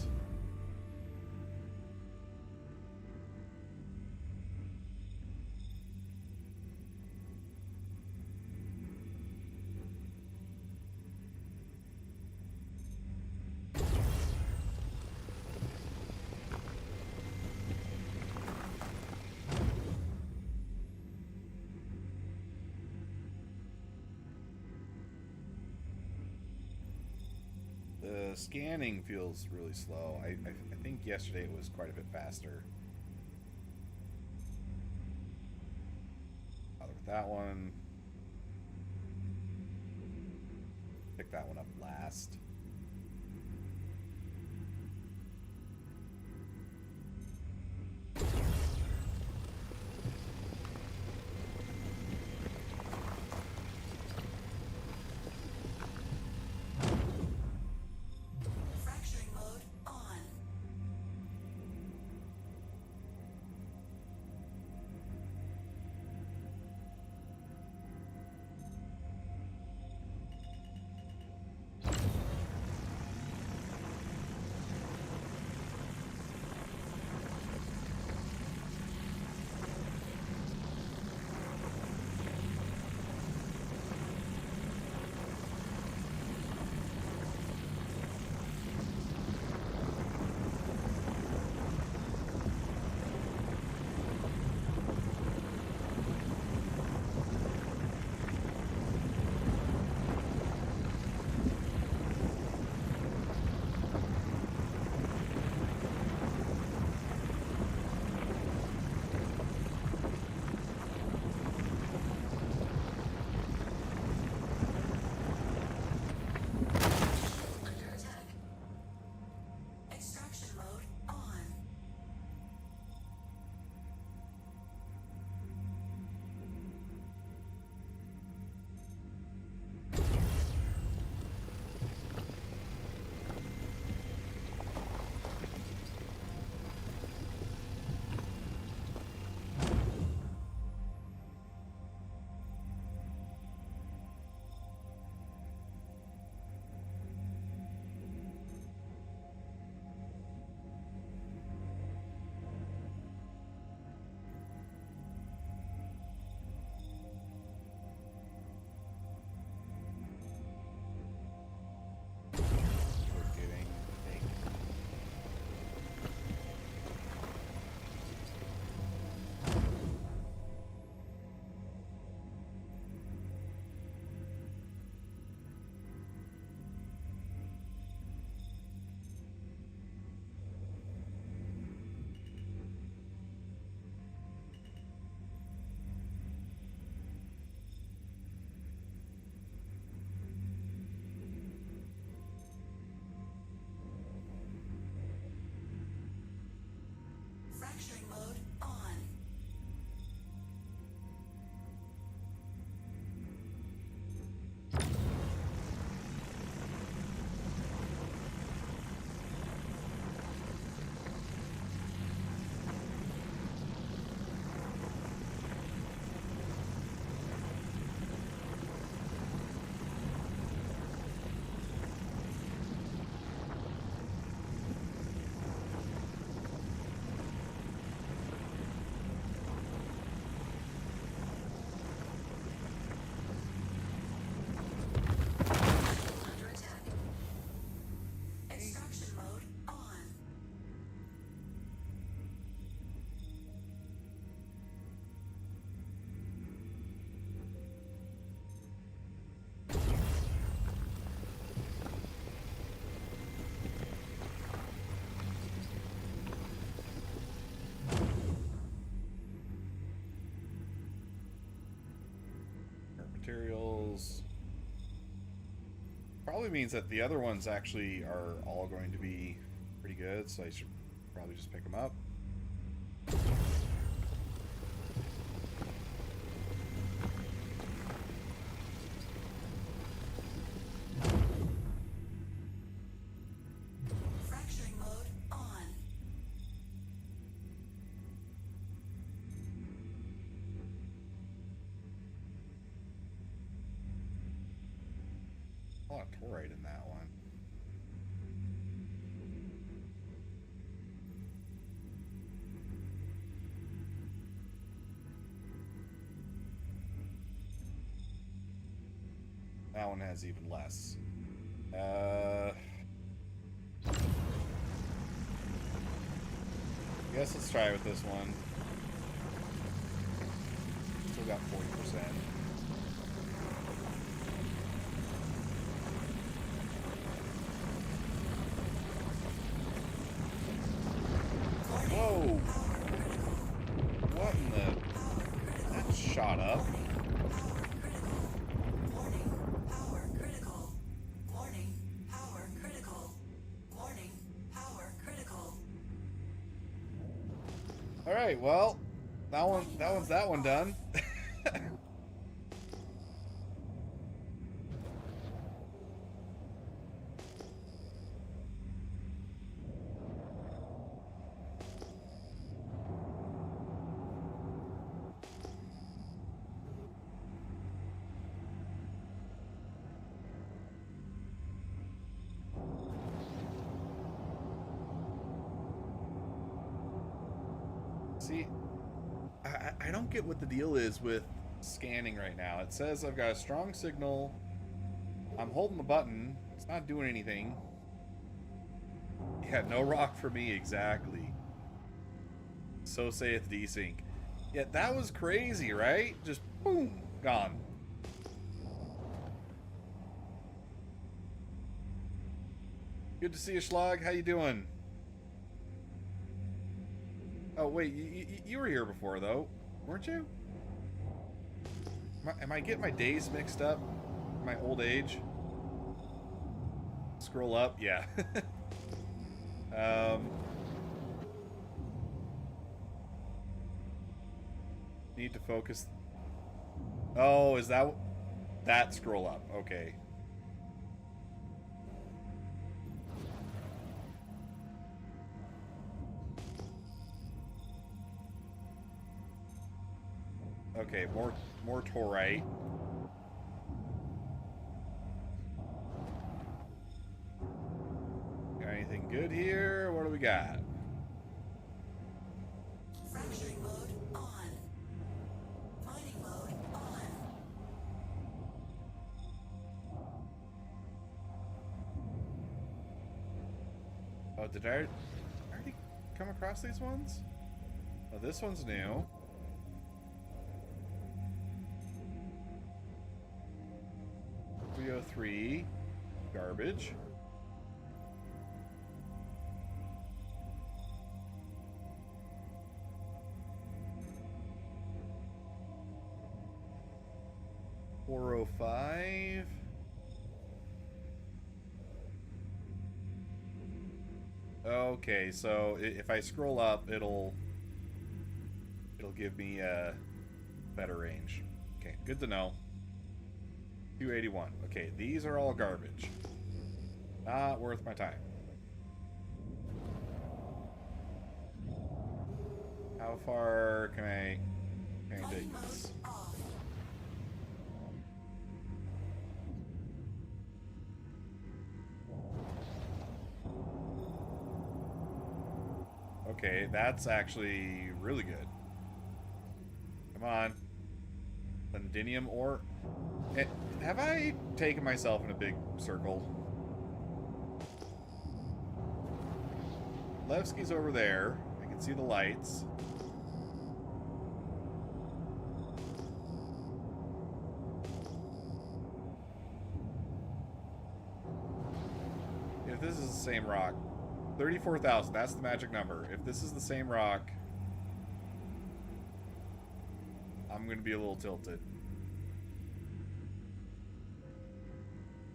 The scanning feels really slow. I think yesterday it was quite a bit faster. Bother with that one. Pick that one up last. Fracturing mode on. Under attack. Extraction mode on. We're getting a Fracturing mode on. Under attack. Extraction mode on. materials. Probably means that the other ones actually are all going to be pretty good, so I should probably just pick them up. lot of torite in that one. That one has even less. I guess let's try with this one. Still got 40%. Whoa! What in the... That shot up. Warning, power critical. Warning, power critical. Warning, power critical. Alright, well, that one done. See, I don't get what the deal is with scanning right now. It says I've got a strong signal. I'm holding the button. It's not doing anything. Yeah, no rock for me, exactly. So saith desync. Yeah, that was crazy, right? Just boom, gone. Good to see you, Schlag. How you doing? Oh, wait, you were here before, though, weren't you? Am I getting my days mixed up? My old age? Scroll up? Yeah. Need to focus. Oh, is that... That scroll up. Okay. Okay, more torite. Got anything good here? What do we got? Fracturing mode on. Mining mode on. Oh, did I already come across these ones? Oh, this one's new. .303 garbage. .405. Okay, so if I scroll up, it'll give me a better range. Okay, good to know. 281. Okay, these are all garbage. Not worth my time. How far can I dig this? Okay, that's actually really good. Come on. Londinium ore. Have I taken myself in a big circle? Levski's over there. I can see the lights. If this is the same rock, 34,000, that's the magic number. If this is the same rock, I'm going to be a little tilted.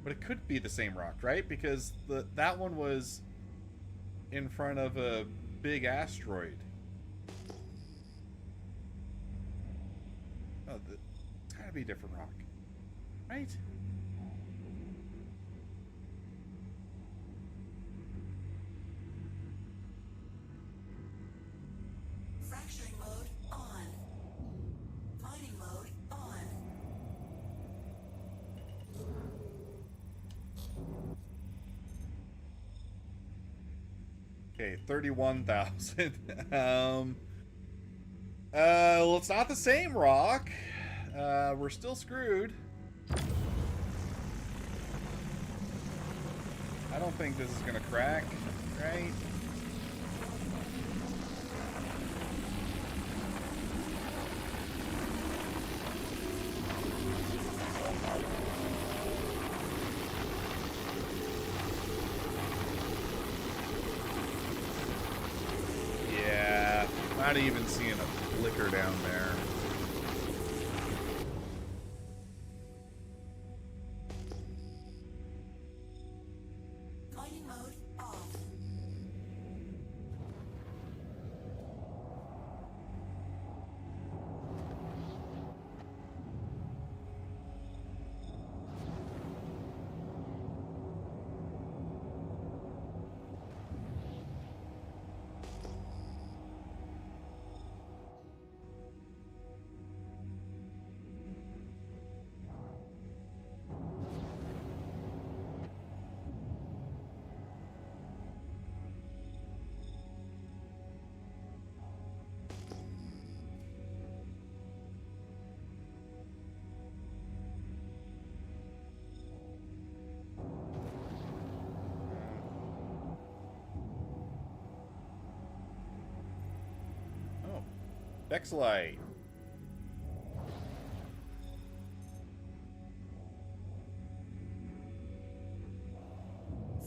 But it could be the same rock, right? Because that one was in front of a big asteroid. Oh, it's gotta be a different rock, right? Fracturing mode on. Mining mode on. Okay, 31,000. Well, it's not the same rock. We're still screwed. I don't think this is gonna crack, right? Yeah, not even seeing a flicker down there. Mining mode off. Oh, Dexlite.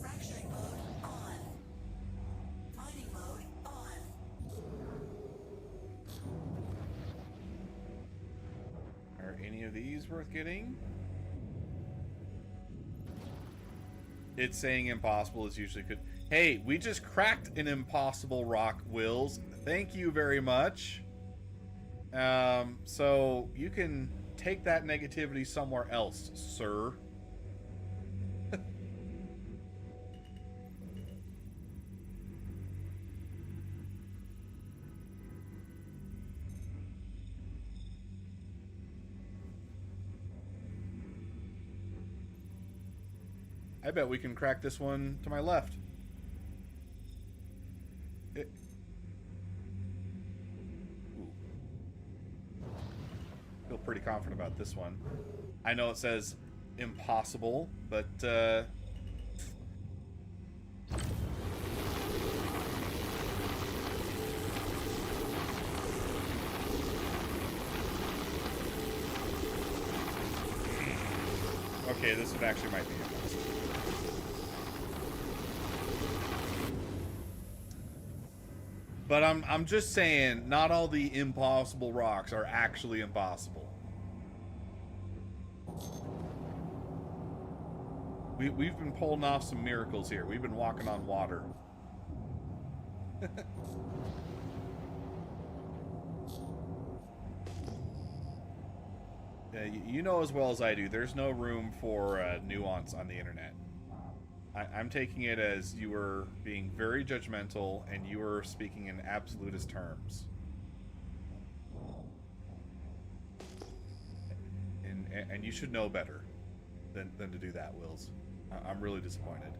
Fracturing mode on. Mining mode on. Are any of these worth getting? It's saying impossible is usually good. Hey, we just cracked an impossible rock, Wills. Thank you very much. So you can take that negativity somewhere else, sir. I bet we can crack this one to my left. Ooh. Feel pretty confident about this one. I know it says impossible, but okay, this one actually might be impossible. But I'm just saying, not all the impossible rocks are actually impossible. We've been pulling off some miracles here. We've been walking on water. You know as well as I do, there's no room for nuance on the internet. I'm taking it as you were being very judgmental and you were speaking in absolutist terms. And you should know better than to do that, Wills. I'm really disappointed.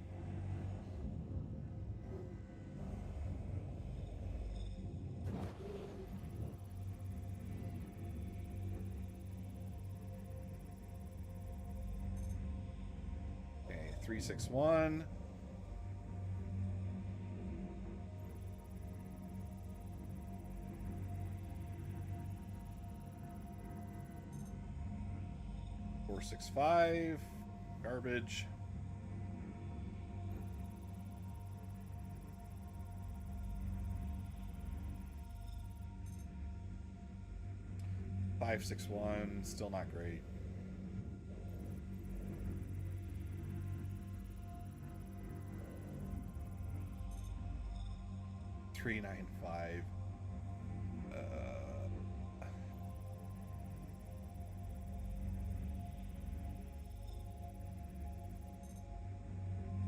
Okay, 361. Four, 6, 5. Garbage. Five, 6, 1. Still not great. Three, 9, 5.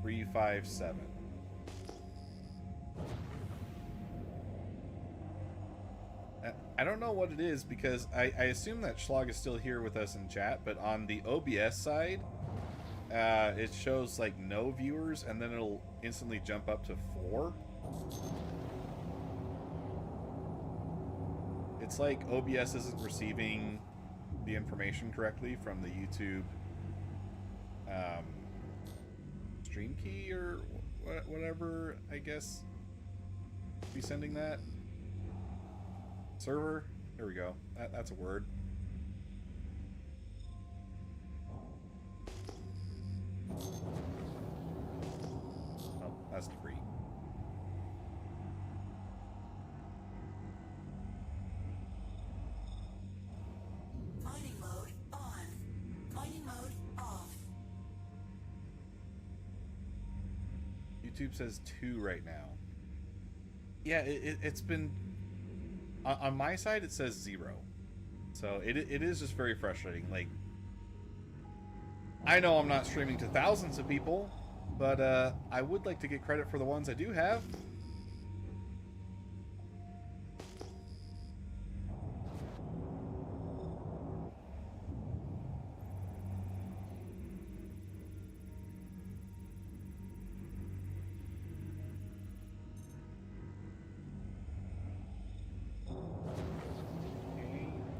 3, 5, 7. I don't know what it is because I assume that Schlag is still here with us in chat, but on the OBS side, it shows like no viewers and then it'll instantly jump up to 4. It's like OBS isn't receiving the information correctly from the YouTube stream key or whatever, I guess. Be sending that server. There we go. That's a word. Oh, that's debris. Mining mode on. Mining mode off. YouTube says 2 right now. Yeah, it's been... On my side, it says 0. So it is just very frustrating. Like, I know I'm not streaming to thousands of people, but I would like to get credit for the ones I do have.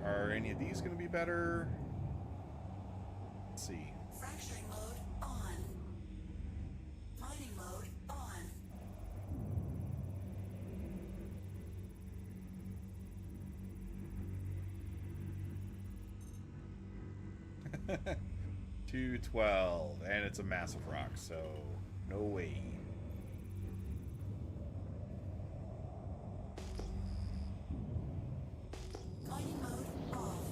Are any of these going to be better? Let's see. Fracturing mode on. Mining mode on. 212, and it's a massive rock, so no way. Mining mode off.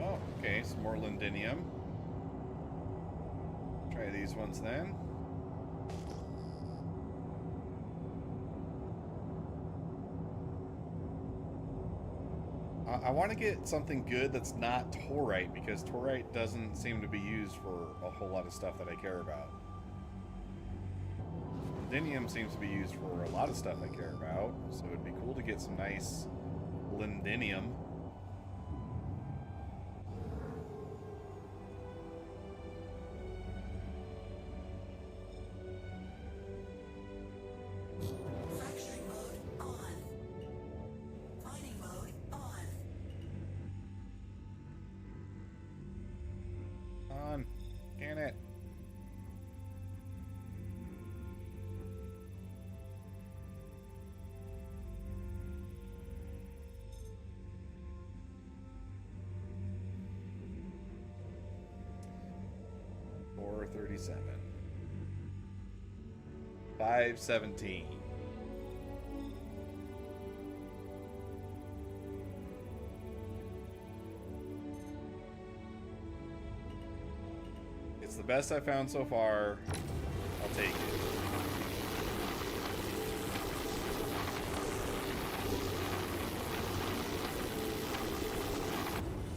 Oh, okay, some more lindinium. Try these ones then. I want to get something good that's not torite, because torite doesn't seem to be used for a whole lot of stuff that I care about. Lindinium seems to be used for a lot of stuff I care about, so it'd be cool to get some nice lindinium. Fracturing mode on. Mining mode on. On. Can it? $437. $517. It's the best I've found so far. I'll take it.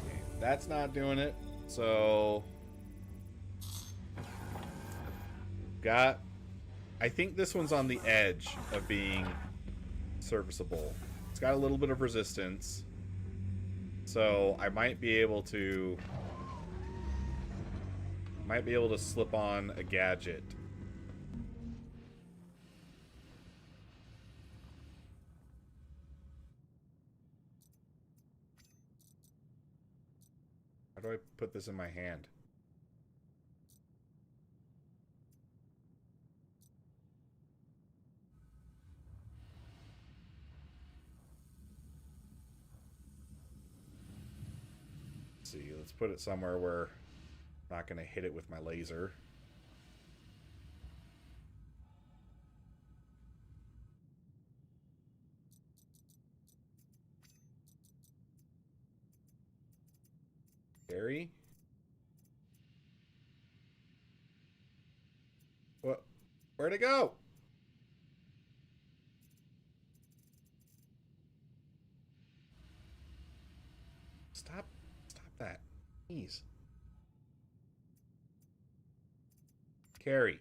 Okay, that's not doing it. So I think this one's on the edge of being serviceable. It's got a little bit of resistance. So I might be able to slip on a gadget. How do I put this in my hand? Let's see, let's put it somewhere where I'm not going to hit it with my laser. Gary? What? Where'd it go? Stop that. Please. Carry.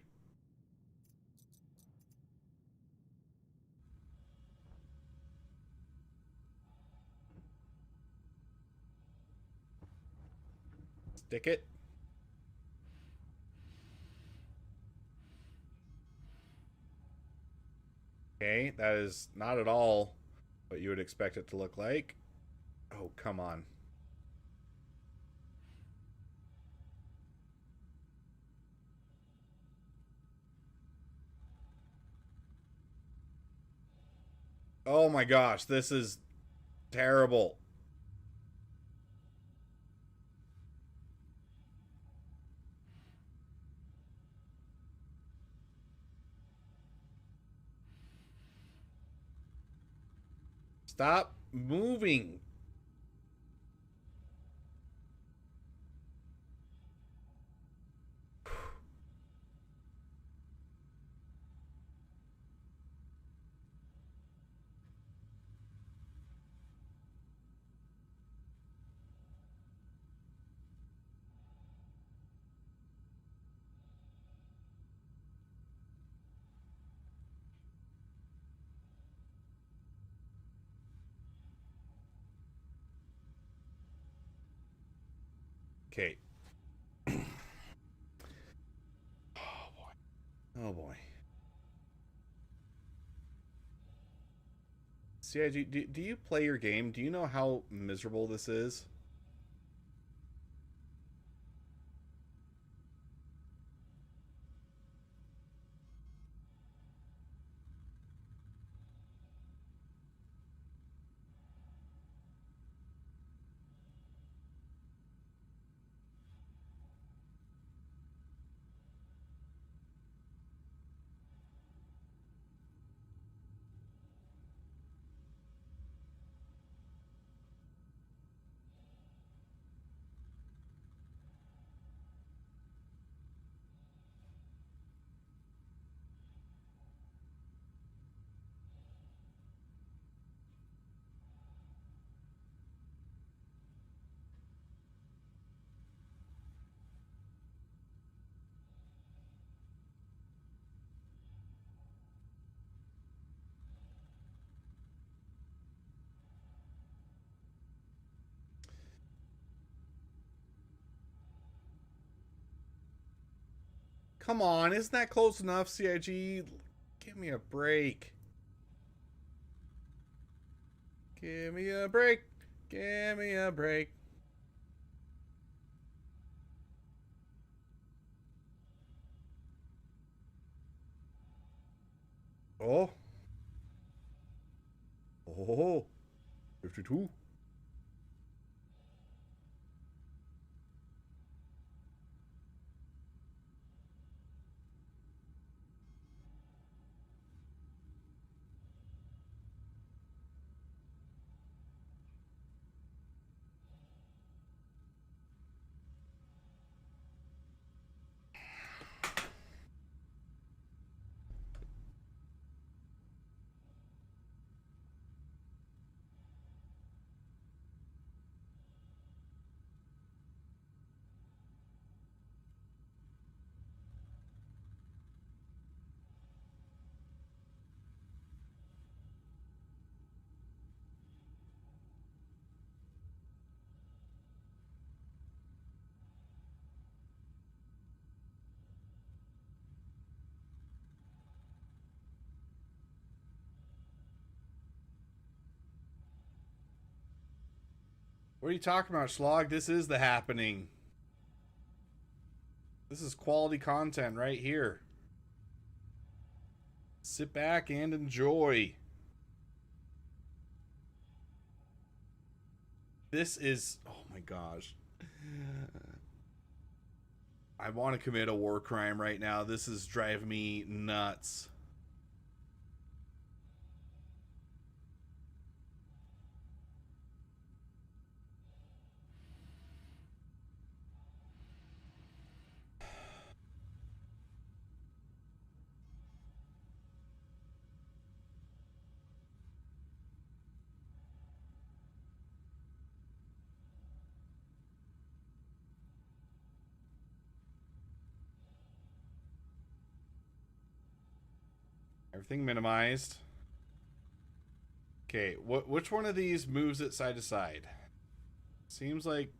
Stick it. Okay, that is not at all what you would expect it to look like. Oh, come on. Oh my gosh, this is terrible. Stop moving. Okay. Oh boy. Oh boy. CIG, do you play your game? Do you know how miserable this is? Come on, isn't that close enough, CIG? Give me a break. Give me a break. Give me a break. Oh. Oh. 52. What are you talking about, Schlog? This is the happening. This is quality content right here. Sit back and enjoy. This is... Oh my gosh. I want to commit a war crime right now. This is driving me nuts. Everything minimized. Okay, which one of these moves it side to side? Seems like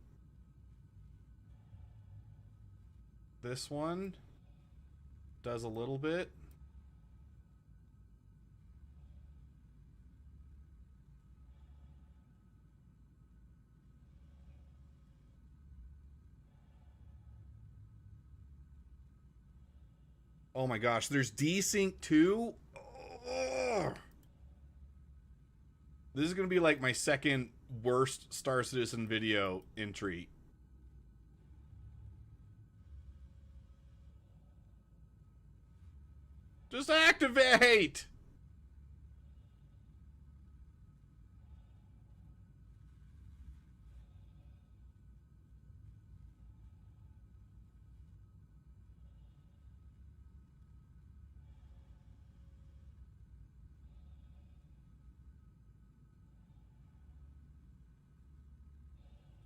this one does a little bit. Oh my gosh, there's desync too? Oh. This is going to be like my second worst Star Citizen video entry. Just activate!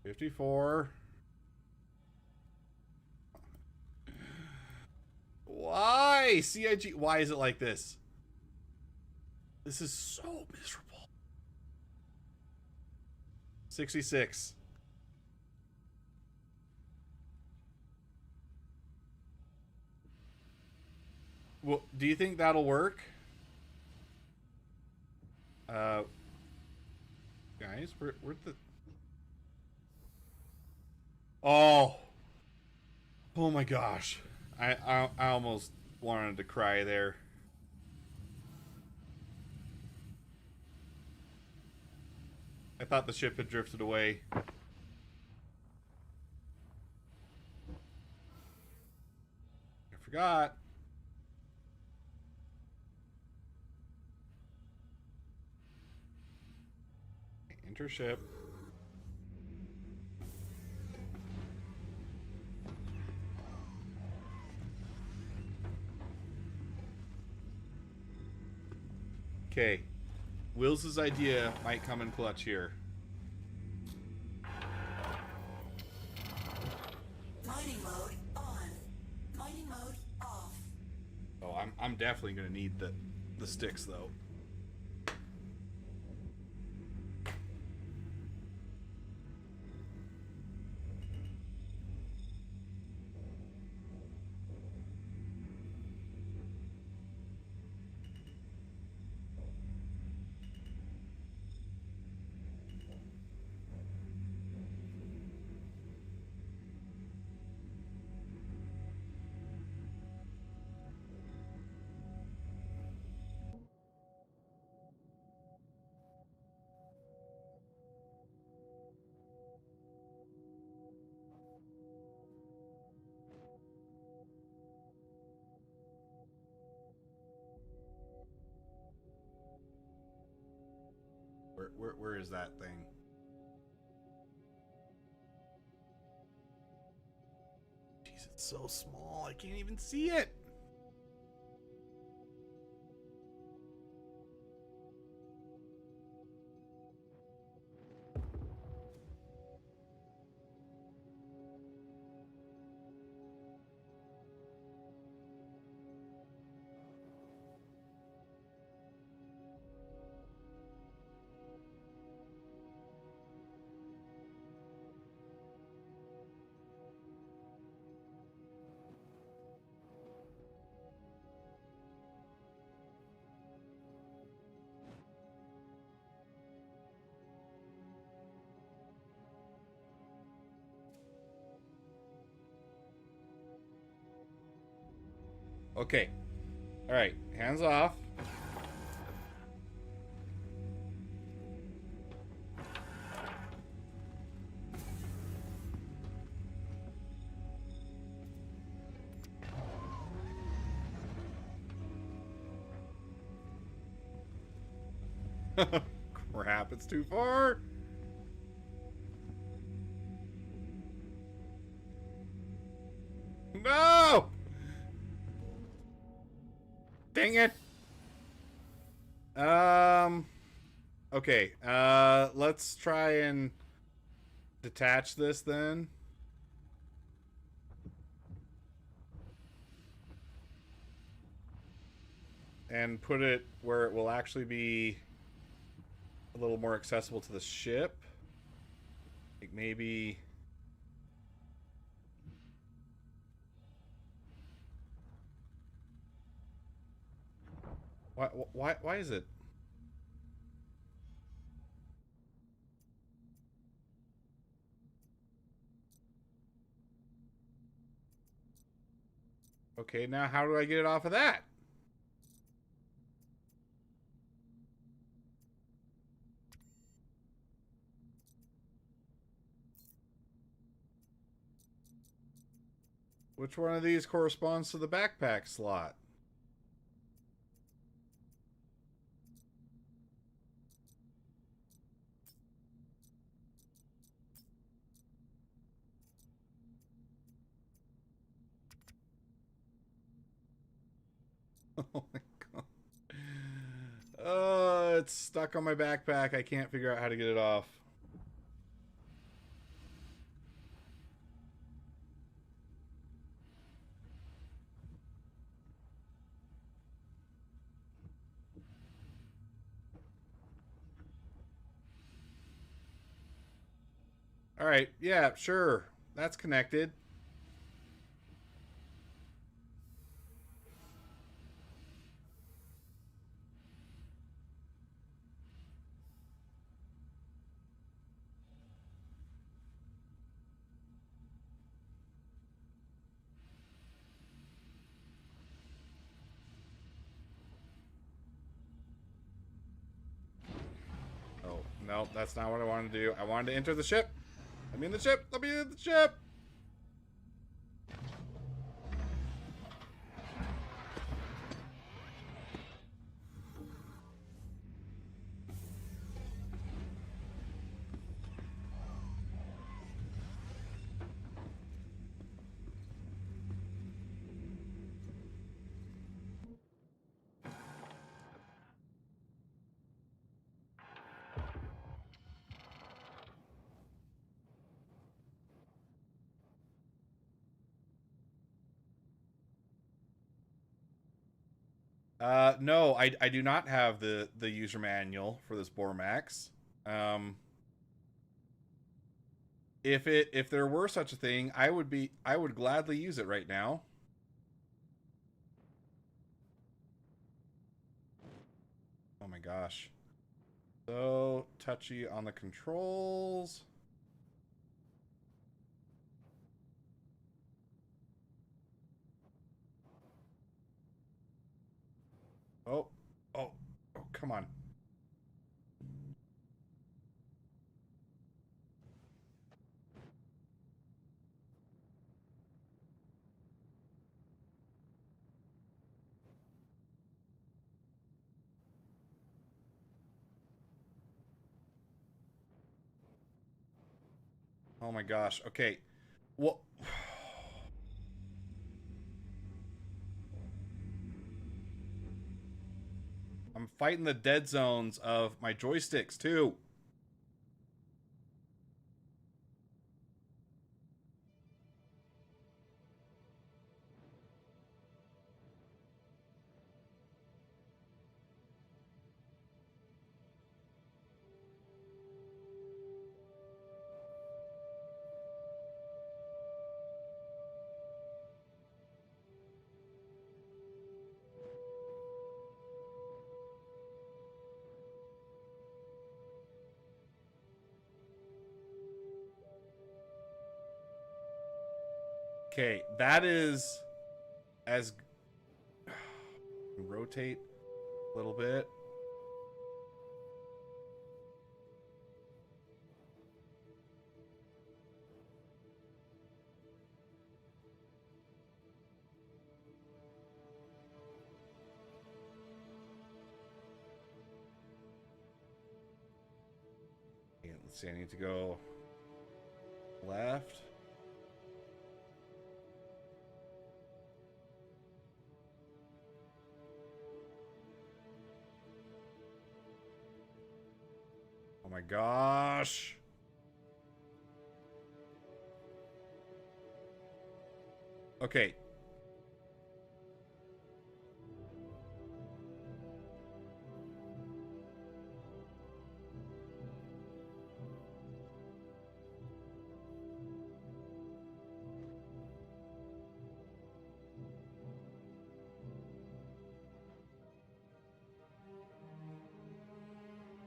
$54. Why? CIG. Why is it like this? This is so miserable. 66. Well, do you think that'll work? Guys, where'd the... Oh. Oh my gosh. I almost wanted to cry there. I thought the ship had drifted away. I forgot. Enter ship. Okay. Will's idea might come in clutch here. Mining mode on. Mining mode off. Oh, I'm definitely gonna need the sticks though. Where is that thing? Jeez, it's so small. I can't even see it. Okay. All right. Hands off. Crap, it's too far. No! Dang it. Okay. Let's try and detach this then. and put it where it will actually be a little more accessible to the ship. Like maybe... Why is it? Okay, now how do I get it off of that? Which one of these corresponds to the backpack slot? Oh my god. It's stuck on my backpack. I can't figure out how to get it off. Alright, yeah, sure. That's connected. Oh, no, that's not what I wanted to do. I wanted to enter the ship. Let me in the ship. Let me in the ship. No, I do not have the user manual for this Bormax. If there were such a thing, I would gladly use it right now. Oh my gosh. So touchy on the controls. Oh, oh, oh, come on. Oh my gosh. Okay. Well, I'm fighting the dead zones of my joysticks too. Okay, that is as rotate a little bit. Okay, let's see. I need to go left. Oh my gosh. Okay.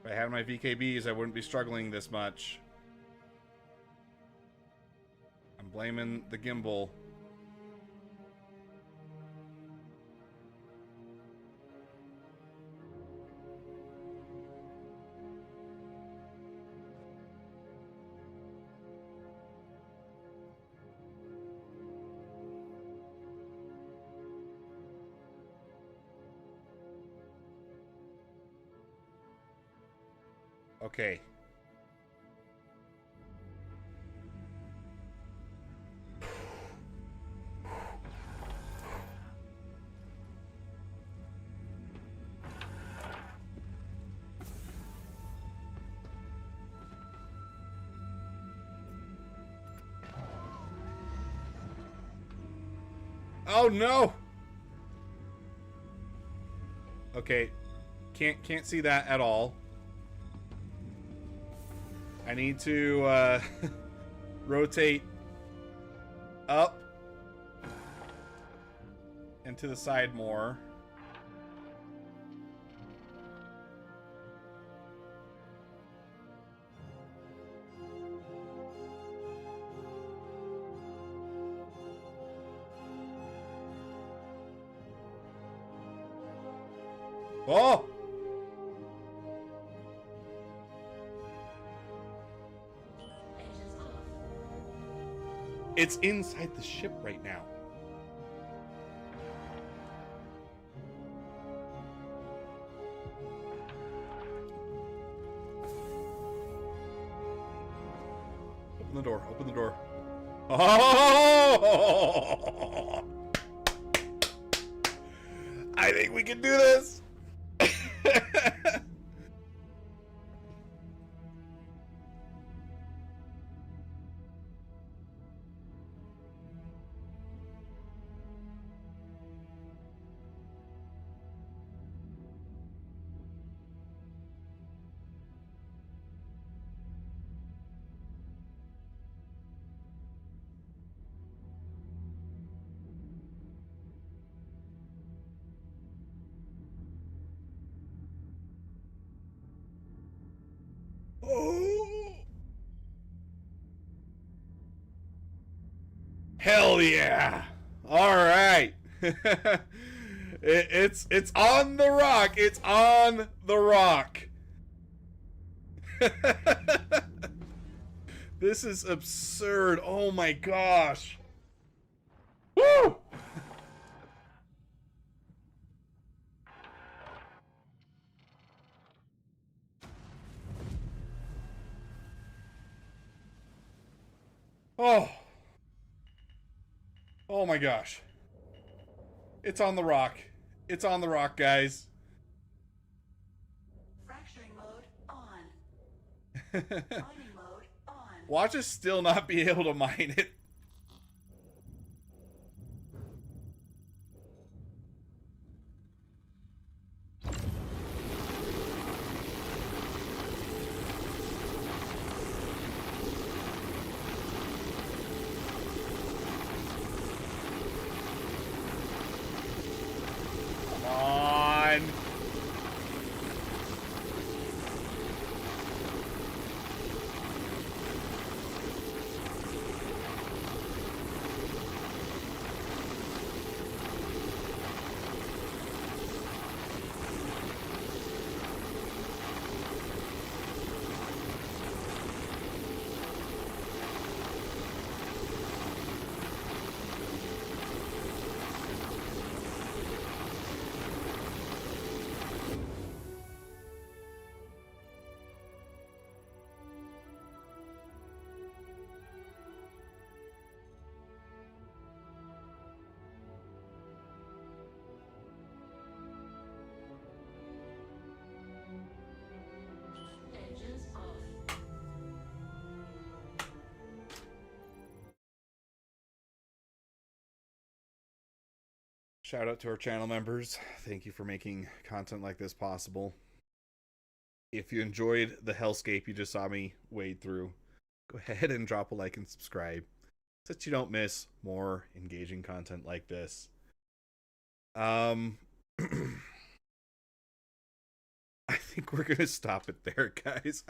If I had my VKBs, I wouldn't be struggling this much. I'm blaming the gimbal. Okay. Oh no! Okay. Can't see that at all. I need to rotate up and to the side more. Oh! Engines off. It's inside the ship right now. Open the door. Open the door. Oh! I think we can do this. Oh! Hell yeah! All right, it's on the rock. It's on the rock. This is absurd. Oh my gosh! Woo! Oh. Oh my gosh. It's on the rock. It's on the rock, guys. Fracturing mode on. Mining mode on. Watch us still not be able to mine it. Come on. Engines off. Shout out to our channel members. Thank you for making content like this possible. If you enjoyed the hellscape you just saw me wade through, go ahead and drop a like and subscribe so that you don't miss more engaging content like this. I think we're gonna stop it there, guys.